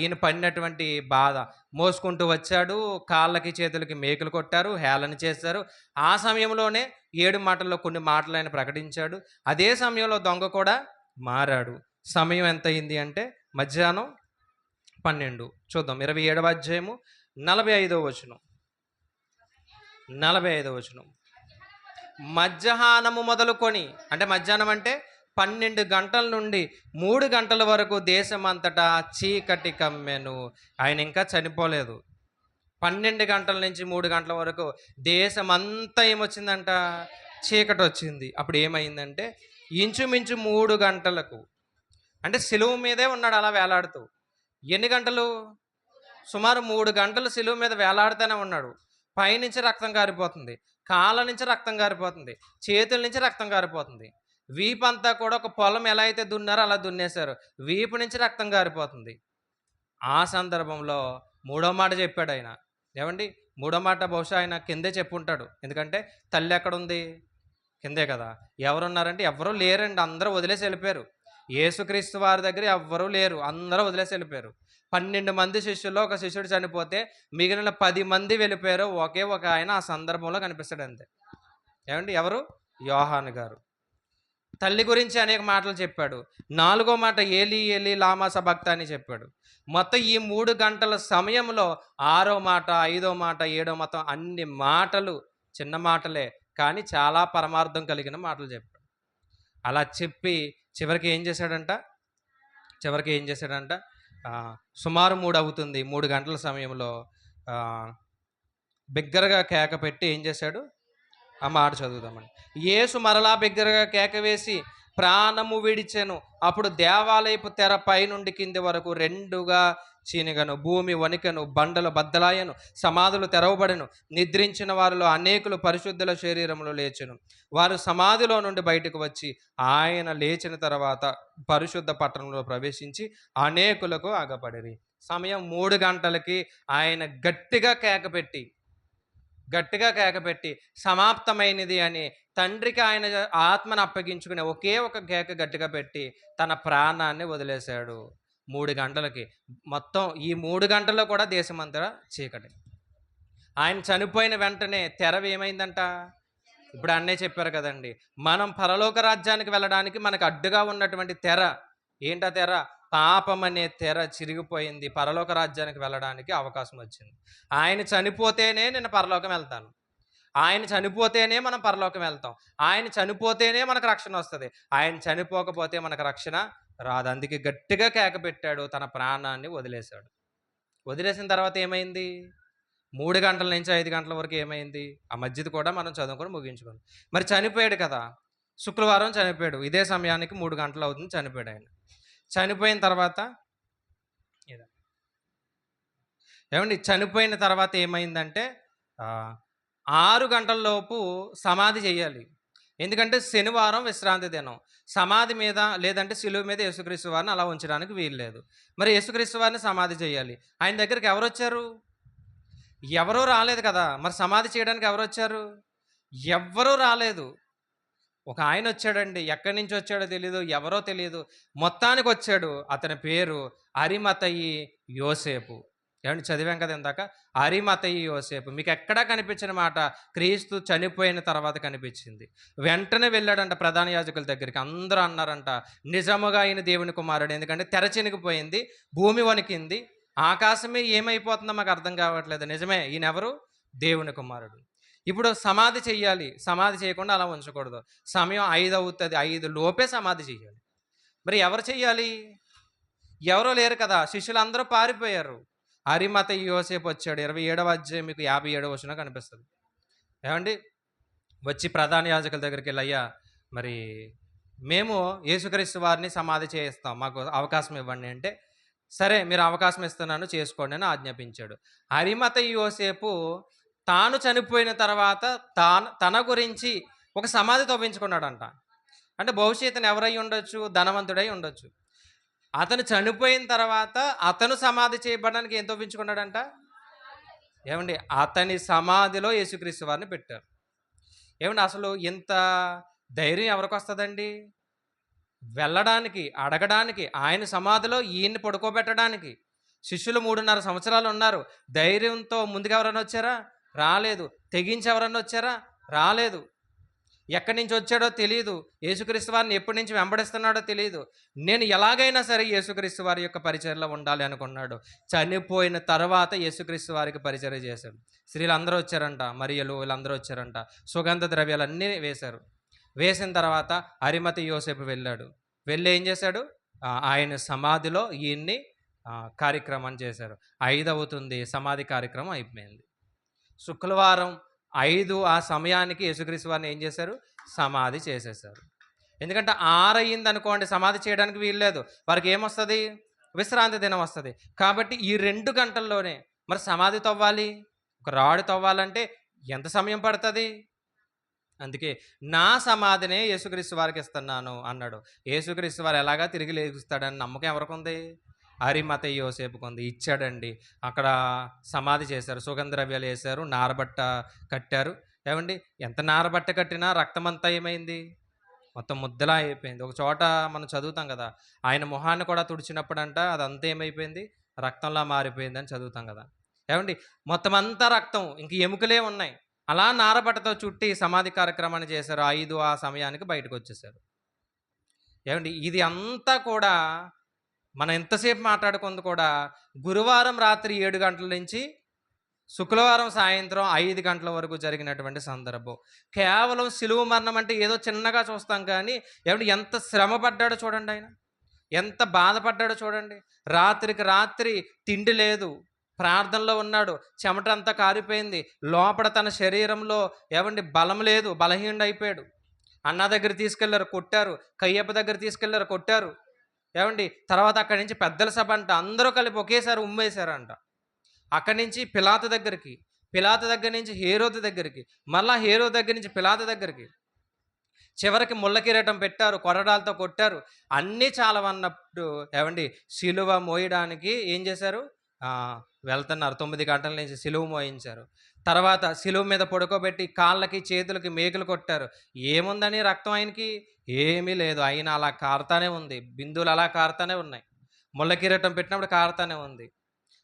ఈయన పడినటువంటి బాధ. మోసుకుంటూ వచ్చాడు, కాళ్ళకి చేతులకి మేకులు కొట్టారు, హేళన చేశారు. ఆ సమయంలోనే 7 మాటల్లో కొన్ని మాటలు ఆయన ప్రకటించాడు. అదే సమయంలో దొంగ కూడా మారాడు. సమయం ఎంత అయింది అంటే మధ్యాహ్నం 12. చూద్దాం 27వ అధ్యాయము 45వ వచనం. 45వ వచనం. మధ్యాహ్నము మొదలుకొని, అంటే మధ్యాహ్నం అంటే 12 గంటల నుండి 3 గంటల వరకు దేశమంతటా చీకటి కమ్మెను. ఆయన ఇంకా చనిపోలేదు. 12 గంటల నుంచి 3 గంటల వరకు దేశమంతా ఏమొచ్చిందంట? చీకటి వచ్చింది. అప్పుడు ఏమైందంటే ఇంచుమించు 3 గంటలకు, అంటే సిలువ మీదే ఉన్నాడు అలా వేలాడుతూ. ఎన్ని గంటలు? సుమారు 3 గంటలు సిలువ మీద వేలాడుతూనే ఉన్నాడు. పైనుంచి రక్తం కారిపోతుంది, కాళ్ళ నుంచి రక్తం కారిపోతుంది, చేతుల నుంచి రక్తం కారిపోతుంది. వీపంతా కూడా ఒక పొలం ఎలా అయితే దున్నారో అలా దున్నేశారు. వీపు నుంచి రక్తం కారిపోతుంది. ఆ సందర్భంలో మూడో మాట చెప్పాడు ఆయన. ఏమండి మూడో మాట బహుశా ఆయన కిందే చెప్పుంటాడు. ఎందుకంటే తల్లి ఎక్కడుంది? కిందే కదా. ఎవరున్నారంటే ఎవరూ లేరండి, అందరూ వదిలేసి వెళ్ళిపోయారు. యేసుక్రీస్తు వారి దగ్గర ఎవ్వరూ లేరు, అందరూ వదిలేసి వెళ్ళిపోయారు. 12 మంది శిష్యుల్లో ఒక శిష్యుడు చనిపోతే మిగిలిన 10 మంది వెళ్ళిపోయారు. ఒకే ఒక ఆయన ఆ సందర్భంలో కనిపిస్తాడు అంతే. ఏమండి ఎవరు? యోహాను గారు. తల్లి గురించి అనేక మాటలు చెప్పాడు. 4వ మాట ఏలీ ఏలీ లామా సబక్తా అని చెప్పాడు. మొత్తం ఈ 3 గంటల సమయంలో 6వ మాట, 5వ మాట, 7వ మాట అన్ని మాటలు చిన్న మాటలే, కానీ చాలా పరమార్థం కలిగిన మాటలు చెప్పాడు. అలా చెప్పి చివరికి ఏం చేశాడంట? సుమారు 3 అవుతుంది. 3 గంటల సమయంలో బిగ్గరగా కేక పెట్టి ఏం చేశాడు? ఆ మాట చదువుదామండి. యేసు మరలా బిగ్గరగా కేక వేసి ప్రాణము విడిచెను. అప్పుడు దేవాలయపు తెర పై నుండి కింది వరకు 2గా చీనిగను, భూమి వణికెను, బండలు బద్దలాయను, సమాధులు తెరవబడెను. నిద్రించిన వారిలో అనేకులు పరిశుద్ధుల శరీరములు లేచెను. వారు సమాధిలో నుండి బయటకు వచ్చి ఆయన లేచిన తర్వాత పరిశుద్ధ పట్టణంలో ప్రవేశించి అనేకులకు అగపడిరి. సమయం 3 గంటలకి ఆయన గట్టిగా కేకపెట్టి సమాప్తమైనది అని తండ్రికి ఆయన ఆత్మను అప్పగించుకునే ఒకే ఒక కేక గట్టిగా పెట్టి తన ప్రాణాన్ని వదిలేశాడు. 3 గంటలకి. మొత్తం ఈ 3 గంటల్లో కూడా దేశమంతటా చీకటి. ఆయన చనిపోయిన వెంటనే తెర ఏమైందంట? ఇప్పుడు అన్నయ్య చెప్పారు కదండీ! మనం పరలోక రాజ్యానికి వెళ్ళడానికి మనకు అడ్డుగా ఉన్నటువంటి తెర, ఏంటా తెర? పాపమనే తెర చిరిగిపోయింది. పరలోక రాజ్యానికి వెళ్ళడానికి అవకాశం వచ్చింది. ఆయన చనిపోతేనే నేను పరలోకం వెళ్తాను. ఆయన చనిపోతేనే మనం పరలోకం వెళ్తాం. ఆయన చనిపోతేనే మనకు రక్షణొస్తది. ఆయన చనిపోకపోతే మనకు రక్షణ రాదు. అందుకే గట్టిగా కేక పెట్టాడు. తన ప్రాణాన్ని వదిలేశాడు. వదిలేసిన తర్వాత ఏమైంది? 3 గంటల నుంచి 5 గంటల వరకు ఏమైంది? ఆ మధ్యది కూడా మనం చదువుకొని ముగించుకున్నాం. మరి చనిపోయాడు కదా! శుక్రవారం చనిపోయాడు. ఇదే సమయానికి 3 గంటలవుతుంది చనిపోయాడాయన. చనిపోయిన తర్వాత ఏవండీ చనిపోయిన తర్వాత ఏమైందంటే 6 గంటల్లోపు సమాధి చేయాలి. ఎందుకంటే శనివారం విశ్రాంతి దినం. సమాధి మీద లేదంటే శిలువ మీద యేసుక్రీస్తు వారిని అలా ఉంచడానికి వీల్లేదు. మరి యేసుక్రీస్తు వారిని సమాధి చేయాలి. ఆయన దగ్గరికి ఎవరొచ్చారు? ఎవరూ రాలేదు కదా! మరి సమాధి చేయడానికి ఎవరొచ్చారు? ఎవ్వరూ రాలేదు. ఒక ఆయనొచ్చాడండి. ఎక్కడి నుంచొచ్చాడో తెలీదు. ఎవరో తెలీదు. మొత్తానికొచ్చాడు. అతని పేరు అరిమతయి యోసేపు. ఏవండీ చదివాం కదా ఇందాక. అరిమతయి యోసేపు. మీకెక్కడా కనిపించిన మాట క్రీస్తు చనిపోయిన తర్వాత కనిపించింది. వెంటనే వెళ్ళాడంట ప్రధాన యాజకుల దగ్గరికి. అందరూ అన్నారంట, నిజముగా ఈయన దేవుని కుమారుడు. ఎందుకంటే తెర చినిగిపోయింది. భూమి వణికింది. ఆకాశమే ఏమైపోతుందో మాకు అర్థం కావట్లేదు. నిజమే ఈయనెవరు? దేవుని కుమారుడు. ఇప్పుడు సమాధి చెయ్యాలి. సమాధి చేయకుండా అలా ఉంచకూడదు. సమయం 5 అవుతది. 5 లోపే సమాధి చెయ్యాలి. మరి ఎవరు చెయ్యాలి? ఎవరూ లేరు కదా! శిష్యులందరూ పారిపోయారు. అరిమతయి యోసేపు వచ్చాడు. 27వ అధ్యాయం మీకు 57వ వచనం కనిపిస్తది. ఏవండీ? వచ్చి ప్రధాన యాజకుల దగ్గరికెళ్ళి, అయ్యా మరి మేము యేసుక్రీస్తు వారిని సమాధి చేయిస్తాం. మాకు అవకాశం ఇవ్వండి అంటే, సరే మీరు అవకాశం ఇస్తున్నాను చేసుకోండి అని ఆజ్ఞాపించాడు. అరిమతయి యోసేపు తాను చనిపోయిన తర్వాత తన గురించి ఒక సమాధి తవ్వించుకున్నాడంట. అంటే బహుశా ఇతను ఎవరై ఉండొచ్చు? ధనవంతుడై ఉండొచ్చు. అతను చనిపోయిన తర్వాత అతను సమాధి చేయబడడానికి ఏం తవ్వించుకున్నాడంట? ఏవండి అతని సమాధిలో యేసుక్రీస్తు వారిని పెట్టారు. ఏవండి అసలు ఇంత ధైర్యం ఎవరికొస్తదండి? వెళ్ళడానికి, అడగడానికి, ఆయన సమాధిలో ఈయన్ని పడుకోబెట్టడానికి. శిష్యులు 3.5 సంవత్సరాలు ఉన్నారు. ధైర్యంతో ముందుకు ఎవరైనా వచ్చారా? రాలేదు. తెగించి ఎవరన్నా వచ్చారా? రాలేదు. ఎక్కడి నుంచి వచ్చాడో తెలీదు. యేసుక్రీస్తు వారిని ఎప్పటి నుంచి వెంబడిస్తున్నాడో తెలీదు. నేను ఎలాగైనా సరే యేసుక్రీస్తు వారి యొక్క పరిచర్యలో ఉండాలి అనుకున్నాడు. చనిపోయిన తర్వాత యేసుక్రీస్తు వారికి పరిచర్య చేశాడు. స్త్రీలందరూ వచ్చారంట. మరియలు వీళ్ళందరూ వచ్చారంట. సుగంధ ద్రవ్యాలన్నీ వేశారు. వేసిన తర్వాత అరిమతయి యోసేపు వెళ్ళాడు. వెళ్ళి ఏం చేశాడు? ఆయన సమాధిలో ఈయన్ని కార్యక్రమాన్ని చేశారు. 5 అవుతుంది. సమాధి కార్యక్రమం అయిపోయింది. శుక్రవారం 5 ఆ సమయానికి యేసుక్రీస్తు వారిని ఏం చేశారు? సమాధి చేసేశారు. ఎందుకంటే 6 అయిందనుకోండి సమాధి చేయడానికి వీల్లేదు. వారికి ఏమొస్తుంది? విశ్రాంతి దినం వస్తది. కాబట్టి ఈ 2 గంటల్లోనే మరి సమాధి తవ్వాలి. ఒక రాడు తవ్వాలంటే ఎంత సమయం పడతది? అందుకే నా సమాధినే యేసుక్రీస్తు వారికి ఇస్తున్నాను అన్నాడు. యేసుక్రీస్తు వారు ఎలాగా తిరిగి లేగుస్తాడని నమ్మకం ఎవరికుంది? అరిమతయి యోసేపుకుంది. ఇచ్చాడండి. అక్కడ సమాధి చేశారు. సుగంధ ద్రవ్యాలు వేశారు. నారబట్ట కట్టారు. ఏవండి ఎంత నారబట్ట కట్టినా రక్తమంతా ఏమైంది? మొత్తం ముద్దలా అయిపోయింది. ఒక చోట మనం చదువుతాం కదా, ఆయన మొహాన్ని కూడా తుడిచినప్పుడంట అదంతా ఏమైపోయింది? రక్తంలా మారిపోయిందని చదువుతాం కదా. ఏవండి మొత్తం అంతా రక్తం, ఇంక ఎముకలే ఉన్నాయి. అలా నారబట్టతో చుట్టి సమాధి కార్యక్రమాన్ని చేశారు. 5 ఆ సమయానికి బయటకు వచ్చేసారు. ఏవండి ఇది అంతా కూడా మనం ఎంతసేపు మాట్లాడుకుంది కూడా గురువారం రాత్రి 7 గంటల నుంచి శుక్రవారం సాయంత్రం 5 గంటల వరకు జరిగినటువంటి సందర్భం. కేవలం శిలువ మరణం అంటే ఏదో చిన్నగా చూస్తాం కానీ ఏమంటే ఎంత శ్రమ పడ్డాడో చూడండి ఆయన. ఎంత బాధపడ్డాడో చూడండి. రాత్రికి రాత్రి తిండి లేదు. ప్రార్థనలో ఉన్నాడు. చెమటంతా కారిపోయింది. లోపల తన శరీరంలో ఏవండి బలం లేదు. బలహీనుడైపోయాడు. అన్న దగ్గర తీసుకెళ్లారు కొట్టారు. కయ్యప్ప దగ్గర తీసుకెళ్లారు కొట్టారు. ఏవండి తర్వాత అక్కడి నుంచి పెద్దల సభ అంట అందరూ కలిపి ఒకేసారి ఉమ్మేశారంట. అక్కడి నుంచి పిలాతు దగ్గరికి, పిలాతు దగ్గర నుంచి హేరోదు దగ్గరికి, మళ్ళా హేరోదు దగ్గర నుంచి పిలాతు దగ్గరికి, చివరికి ముళ్ళ కిరీటం పెట్టారు, కొరడాలతో కొట్టారు. అన్నీ చాలవన్నప్పుడు ఏవండి సిలువ మోయడానికి ఏం చేశారు? వెళ్తున్నారు. 9 గంటల నుంచి సిలువ మోయించారు. తర్వాత సిలువ మీద పడుకోబెట్టి కాళ్ళకి చేతులకి మేకులు కొట్టారు. ఏముందని రక్తం ఆయనకి? ఏమీ లేదు. అయినా అలా కారుతానే ఉంది. బిందువులు అలా కారుతానే ఉన్నాయి. ముళ్ళ కిరీటం పెట్టినప్పుడు కారుతానే ఉంది.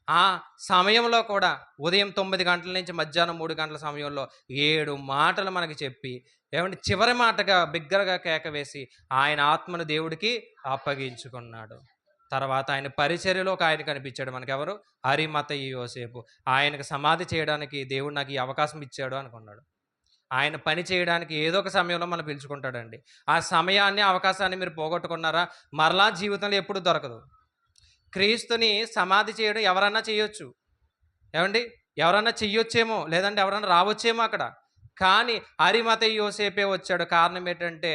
ఆ సమయంలో కూడా ఉదయం 9 గంటల నుంచి మధ్యాహ్నం 3 గంటల సమయంలో 7 మాటలు మనకి చెప్పి, ఏవండీ చివరి మాటగా బిగ్గరగా కేక వేసి ఆయన ఆత్మను దేవుడికి అప్పగించుకున్నాడు. తర్వాత ఆయన పరిచర్యలో ఒక ఆయన కనిపించాడు మనకెవరు? అరిమతయి యోసేపు. ఆయనకు సమాధి చేయడానికి దేవుడు నాకు ఈ అవకాశం ఇచ్చాడు అనుకున్నాడు. ఆయన పని చేయడానికి ఏదో ఒక సమయంలో మనం పిలుచుకుంటాడండి. ఆ సమయాన్ని, అవకాశాన్ని మీరు పోగొట్టుకున్నారా? మరలా జీవితంలో ఎప్పుడు దొరకదు. క్రీస్తుని సమాధి చేయడం ఎవరన్నా చేయొచ్చు. ఏవండి? ఎవరన్నా చెయ్యొచ్చేమో, లేదంటే ఎవరన్నా రావచ్చేమో అక్కడ. కానీ అరిమతయి యోసేపే వచ్చాడు. కారణం ఏంటంటే,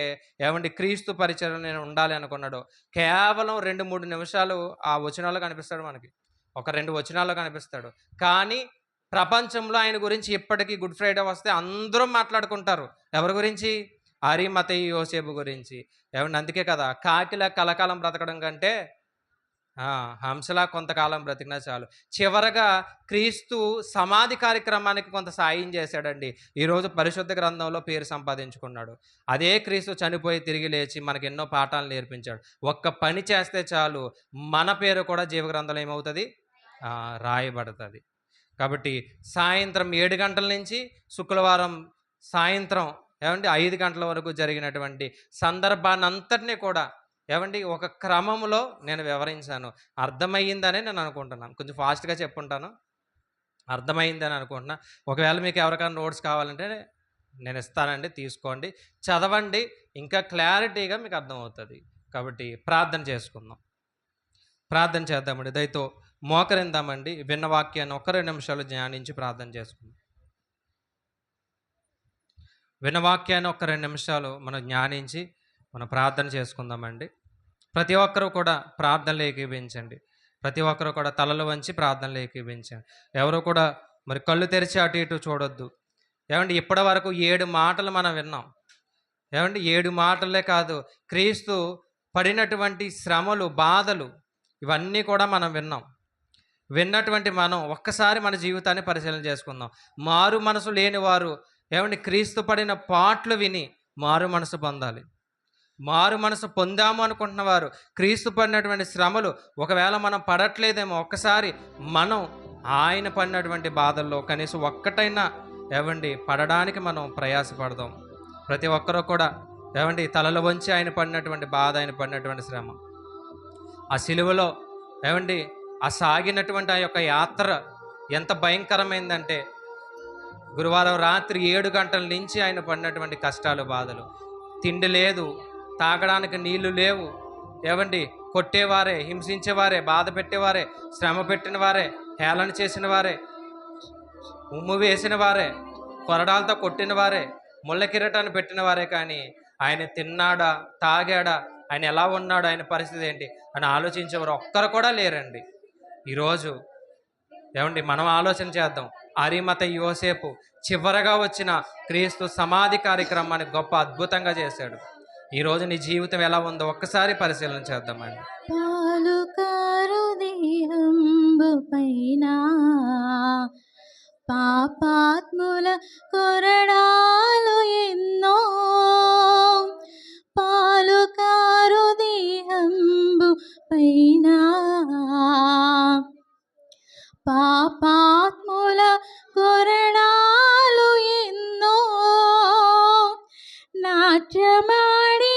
ఏవండి క్రీస్తు పరిచర్యలో నేను ఉండాలి అనుకున్నాడు. కేవలం 2, 3 నిమిషాలు ఆ వచనాల్లో కనిపిస్తాడు మనకి. ఒక 2 వచనాల్లో కనిపిస్తాడు. కానీ ప్రపంచంలో ఆయన గురించి ఇప్పటికీ గుడ్ ఫ్రైడే వస్తే అందరూ మాట్లాడుకుంటారు. ఎవరి గురించి? అరిమతయి యోసేపు గురించి. ఏవండి అందుకే కదా కాకిలా కలకాలం బ్రతకడం కంటే హంసలా కొంతకాలం బ్రతికినా చాలు. చివరగా క్రీస్తు సమాధి కార్యక్రమానికి కొంత సాయం చేశాడండి. ఈరోజు పరిశుద్ధ గ్రంథంలో పేరు సంపాదించుకున్నాడు. అదే క్రీస్తు చనిపోయి తిరిగి లేచి మనకు ఎన్నో పాఠాలు నేర్పించాడు. ఒక్క పని చేస్తే చాలు మన పేరు కూడా జీవగ్రంథంలో ఏమవుతుంది? రాయబడుతుంది. కాబట్టి సాయంత్రం 7 గంటల నుంచి శుక్రవారం సాయంత్రం 5 గంటల వరకు జరిగినటువంటి సందర్భాన్నంతటినీ కూడా ఒక క్రమంలో నేను వివరించాను. అర్థమయ్యిందనే నేను అనుకుంటున్నాను. కొంచెం ఫాస్ట్‌గా చెప్పుంటాను. అర్థమైందని అనుకుంటున్నా. ఒకవేళ మీకు ఎవరికైనా నోట్స్ కావాలంటే నేను ఇస్తానండి, తీసుకోండి, చదవండి. ఇంకా క్లారిటీగా మీకు అర్థమవుతుంది. కాబట్టి ప్రార్థన చేసుకుందాం. ప్రార్థన చేద్దామండి. దయతో మోకరిందామండి. విన్న వాక్యాన్ని 1-2 నిమిషాలు ధ్యానించి ప్రార్థన చేసుకుందాం. విన్న వాక్యాన్ని 1-2 నిమిషాలు మనం ధ్యానించి మనం ప్రార్థన చేసుకుందామండి. ప్రతి ఒక్కరూ కూడా ప్రార్థనలు ఏకీభవించండి. ప్రతి ఒక్కరూ కూడా తలలు వంచి ప్రార్థనలు ఏకీభవించండి. ఎవరు కూడా మరి కళ్ళు తెరిచి అటు ఇటు చూడొద్దు. ఇప్పటి వరకు 7 మాటలు మనం విన్నాం. 7 మాటలే కాదు, క్రీస్తు పడినటువంటి శ్రమలు, బాధలు ఇవన్నీ కూడా మనం విన్నాం. విన్నటువంటి మనం ఒక్కసారి మన జీవితాన్ని పరిశీలన చేసుకుందాం. మారు మనసు లేని వారు క్రీస్తు పడిన పాటలు విని మారు మనసు పొందాలి. మారు మనసు పొందాము అనుకుంటున్న వారు క్రీస్తు పడినటువంటి శ్రమలు ఒకవేళ మనం పడట్లేదేమో, ఒక్కసారి మనం ఆయన పడినటువంటి బాధల్లో కనీసం ఒక్కటైనా పడడానికి మనం ప్రయాసపడదాం. ప్రతి ఒక్కరూ కూడా తలలు వంచి ఆయన పడినటువంటి బాధ, ఆయన పడినటువంటి శ్రమ, ఆ సిలువలో ఆ సాగినటువంటి ఆ యొక్క యాత్ర ఎంత భయంకరమైందంటే, గురువారం రాత్రి 7 గంటల నుంచి ఆయన పడినటువంటి కష్టాలు, బాధలు, తిండి లేదు, తాగడానికి నీళ్లు లేవు. కొట్టేవారే, హింసించేవారే, బాధ పెట్టేవారే, శ్రమ పెట్టిన వారే, హేళన చేసిన వారే, ఉమ్ము వేసిన వారే, కొరడాలతో కొట్టిన వారే, ముళ్ళ కిరీటాన్ని పెట్టిన వారే. కానీ ఆయన తిన్నాడా, తాగాడా, ఆయన ఎలా ఉన్నాడు, ఆయన పరిస్థితి ఏంటి అని ఆలోచించేవారు ఒక్కరు కూడా లేరండి. ఈరోజు మనం ఆలోచన చేద్దాం. అరిమతయి యోసేపు చివరగా వచ్చిన క్రీస్తు సమాధి కార్యక్రమాన్ని గొప్ప అద్భుతంగా చేశాడు. ఈరోజు నీ జీవితం ఎలా ఉందో ఒక్కసారి పరిశీలన చేద్దామండి. పాలుకారు దేహంబు పైన పాపాత్ముల కొరడాలు ఎన్నో, పాలుకారు దేహంబు పైన పాపాత్ముల కొరడాలు ఎన్నో, నాట్యమాడినాయి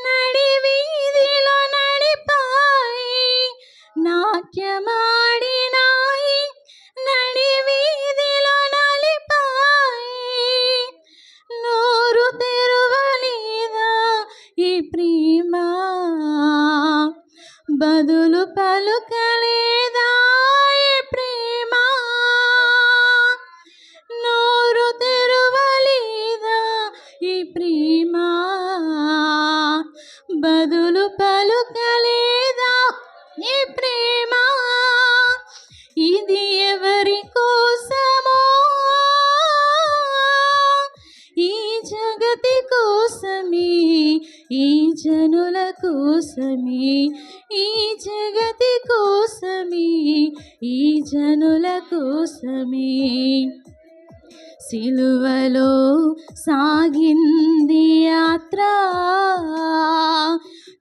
నడి వీధిలో నడిపాయి, నాట్యమాడినాయి నడి వీధిలో నలిపాయి, నోరు తెరువలేదా ఈ ప్రేమ, బదులు పలుకలేదా ఈ ప్రేమ, నోరు తెరువలేదా ఈ ప్రేమ, బదులు పలుకలేదా ఈ ప్రేమ, ఇది ఎవరి కోసమో ఈ జగతి కోసమే, ఈ జనుల కోసమే, ఈ జగతి కోసమే, ఈ జనుల కోసమే, సిలువలో సాగింది యాత్ర,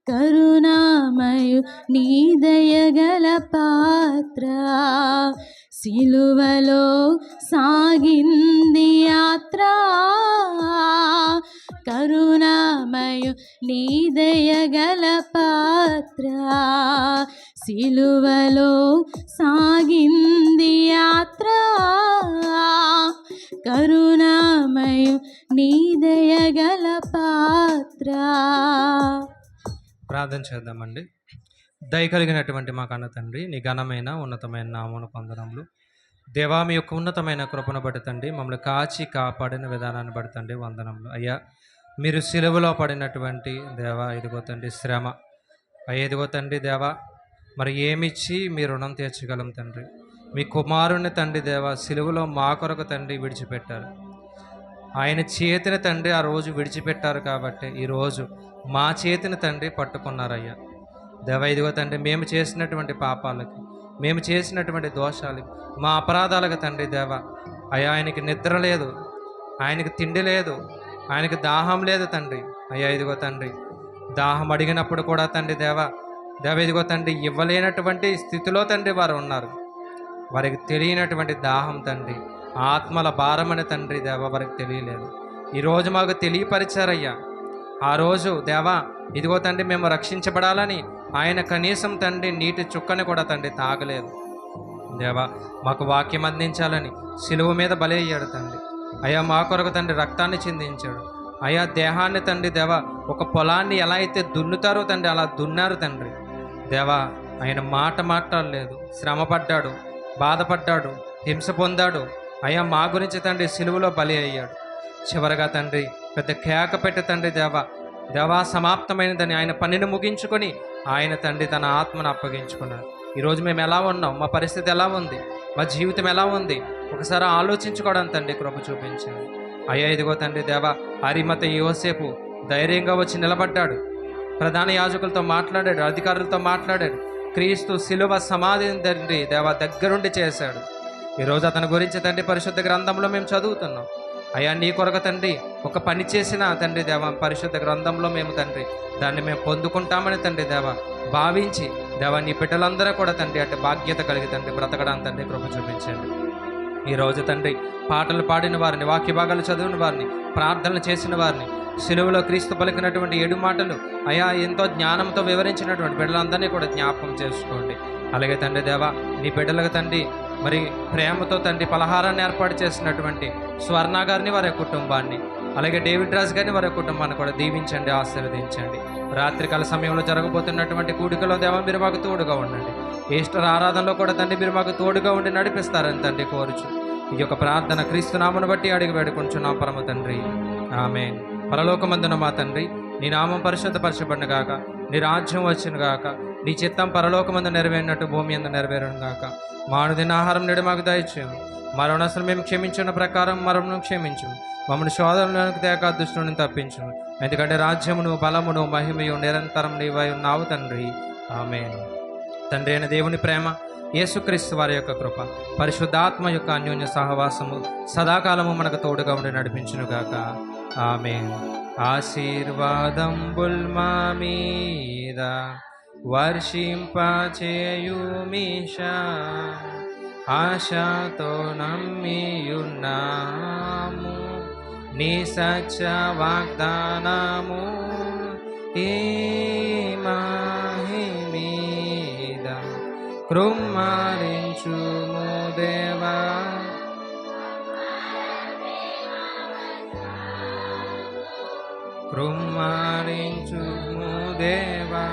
కరుణామయు నీ దయగల పాత్ర, సిలువలో సాగింది యాత్ర. కరుణామయు నీ దయగల పాత్ర, సిలువలో సాగింది యాత్ర. కరుణామయు నీ దయగల పాత్ర. ప్రార్థన చేద్దామండి. దయ కలిగినటువంటి మా కన్న తండ్రి, నీ ఘనమైన ఉన్నతమైన నామమున వందనములు. దేవా, మీ యొక్క ఉన్నతమైన కృపను బట్టి తండ్రి మమ్మల్ని కాచి కాపాడిన విధానాన్ని బట్టి తండ్రి వందనములు. అయ్యా, మీరు సిలువలో పడినటువంటి దేవా ఇదిగో తండ్రి శ్రమ, అయ్యా ఇదిగో తండ్రి దేవా, మరి ఏమిచ్చి మీ రుణం తీర్చగలం తండ్రి? మీ కుమారుని తండ్రి దేవా సిలువలో మా కొరకు తండ్రి విడిచిపెట్టారు. ఆయన చేతిని తండ్రి ఆ రోజు విడిచిపెట్టారు కాబట్టి ఈరోజు మా చేతిని తండ్రి పట్టుకున్నారయ్యా. దేవా ఇదిగో తండ్రి, మేము చేసినటువంటి పాపాలకి, మేము చేసినటువంటి దోషాలకి, మా అపరాధాలకు తండ్రి దేవా అయ్యా, ఆయనకి నిద్ర లేదు, ఆయనకి తిండి లేదు, ఆయనకి దాహం లేదు తండ్రి. అయ్యా ఇదిగో తండ్రి, దాహం అడిగినప్పుడు కూడా తండ్రి దేవా ఇదిగో తండ్రి ఇవ్వలేనటువంటి స్థితిలో తండ్రి వారు ఉన్నారు. వారికి తెలియనటువంటి దాహం తండ్రి, ఆత్మల భారమని తండ్రి దేవా వారికి తెలియలేదు. ఈరోజు మాకు తెలియపరిచారయ్యా. ఆ రోజు దేవా ఇదిగో తండ్రి మేము రక్షించబడాలని ఆయన కనీసం తండ్రి నీటి చుక్కని కూడా తండ్రి తాగలేదు. దేవా మాకు వాక్యం అందించాలని సిలువ మీద బలి అయ్యాడు తండ్రి. అయ్యా మా కొరకు తండ్రి రక్తాన్ని చిందించాడు. అయ్యా దేహాన్ని తండ్రి దేవా ఒక పొలాన్ని ఎలా అయితే దున్నుతారో తండ్రి అలా దున్నారు తండ్రి. దేవా ఆయన మాట మాట్లాడలేదు, శ్రమపడ్డాడు, బాధపడ్డాడు, హింస పొందాడు. అయ్యా మా గురించి తండ్రి సిలువలో బలి అయ్యాడు. చివరగా తండ్రి పెద్ద కేక పెట్టి తండ్రి దేవా సమాప్తమైనదని ఆయన పనిని ముగించుకొని ఆయన తండ్రి తన ఆత్మను అప్పగించుకున్నాడు. ఈరోజు మేము ఎలా ఉన్నాం, మా పరిస్థితి ఎలా ఉంది, మా జీవితం ఎలా ఉంది ఒకసారి ఆలోచించుకోవడం తండ్రి కృప చూపించాడు. అయ్యా ఇదిగో తండ్రి దేవా అరిమత యోసేపు ధైర్యంగా వచ్చి నిలబడ్డాడు, ప్రధాన యాజకులతో మాట్లాడాడు, అధికారులతో మాట్లాడాడు, క్రీస్తు శిలువ సమాధిని తండ్రి దేవా దగ్గరుండి చేశాడు. ఈరోజు అతని గురించి తండ్రి పరిశుద్ధ గ్రంథంలో మేము చదువుతున్నాం. అయ్యా నీ కొరకు తండ్రి ఒక పని చేసిన తండ్రి దేవా పరిశుద్ధ గ్రంథంలో మేము తండ్రి దాన్ని మేము పొందుకుంటామని తండ్రి దేవా భావించి దేవా నీ బిడ్డలందరూ కూడా తండ్రి అంటే బాధ్యత కలిగి తండ్రి బ్రతకడానికి తండ్రి కృప చూపించండి. ఈరోజు తండ్రి పాటలు పాడిన వారిని, వాక్య భాగాలు చదివిన వారిని, ప్రార్థనలు చేసిన వారిని, సిలువలో క్రీస్తు పలికినటువంటి 7 మాటలు అయా ఎంతో జ్ఞానంతో వివరించినటువంటి బిడ్డలందరినీ కూడా జ్ఞాపకం చేసుకోండి. అలాగే తండ్రి దేవా నీ బిడ్డలకు తండ్రి మరి ప్రేమతో తండ్రి పలహారాన్ని ఏర్పాటు చేసినటువంటి స్వర్ణ గారిని, వారి కుటుంబాన్ని, అలాగే డేవిడ్ రాజు గారిని, వారి కుటుంబాన్ని కూడా దీవించండి, ఆశీర్వదించండి. రాత్రికాల సమయంలో జరగబోతున్నటువంటి కూడికలో దేవా మీరు మాకు తోడుగా ఉండండి. ఈస్టర్ ఆరాధనలో కూడా తండ్రి మీరు మాకు తోడుగా ఉండి నడిపిస్తారని తండ్రి కోరుచు ఈ యొక్క ప్రార్థన క్రీస్తు నామమును బట్టి అడిగి వేడుకొంచున్నాం పరమ తండ్రి, ఆమేన్. పరలోకమందున మా తండ్రి, నీ నామం పరిశుద్ధపరచబడిన గాక, నీ రాజ్యం వచ్చిన గాక, నీ చిత్తం పరలోకమందు నెరవేరినట్టు భూమి యందు నెరవేరును గాక. మానుదిన ఆహారం నేడు మాకు దయచేయము, మరణాసులు మేము క్షమించిన ప్రకారం మరణం క్షమించుము, మమ్మల్ని శోధనలోనికి తేక దుష్టుని తప్పించుము. ఎందుకంటే రాజ్యమును, బలమును, మహిమయు నిరంతరం నీవై ఉన్నావు తండ్రి, ఆమేన్. తండ్రి అయిన దేవుని ప్రేమ, యేసుక్రీస్తు వారి యొక్క కృప, పరిశుద్ధాత్మ యొక్క అన్యోన్య సహవాసము సదాకాలము మనకు తోడుగా ఉండి నడిపించును గాక, ఆమేన్. ఆశీర్వాదంబుల్ మా మీద వర్షింపచేయుమీశా, ఆశతో నమ్మియున్నాము నీ సత్య వాగ్దానము. ఈ మహిమీద కృమ్మరించుము దేవా, కృమ్మరించుము దేవా,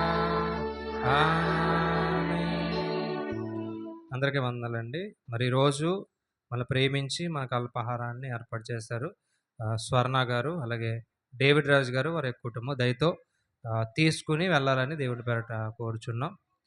ఆమేన్. అందరికీ వందనాలండి. మరి ఈరోజు మన ప్రేమించి మనకు అల్పాహారాన్ని ఏర్పాటు చేశారు స్వర్ణ గారు, అలాగే డేవిడ్ రాజు గారు, వారి కుటుంబం దయతో తీసుకుని వెళ్ళాలని దేవుడి పేరట కోరుచున్నాం.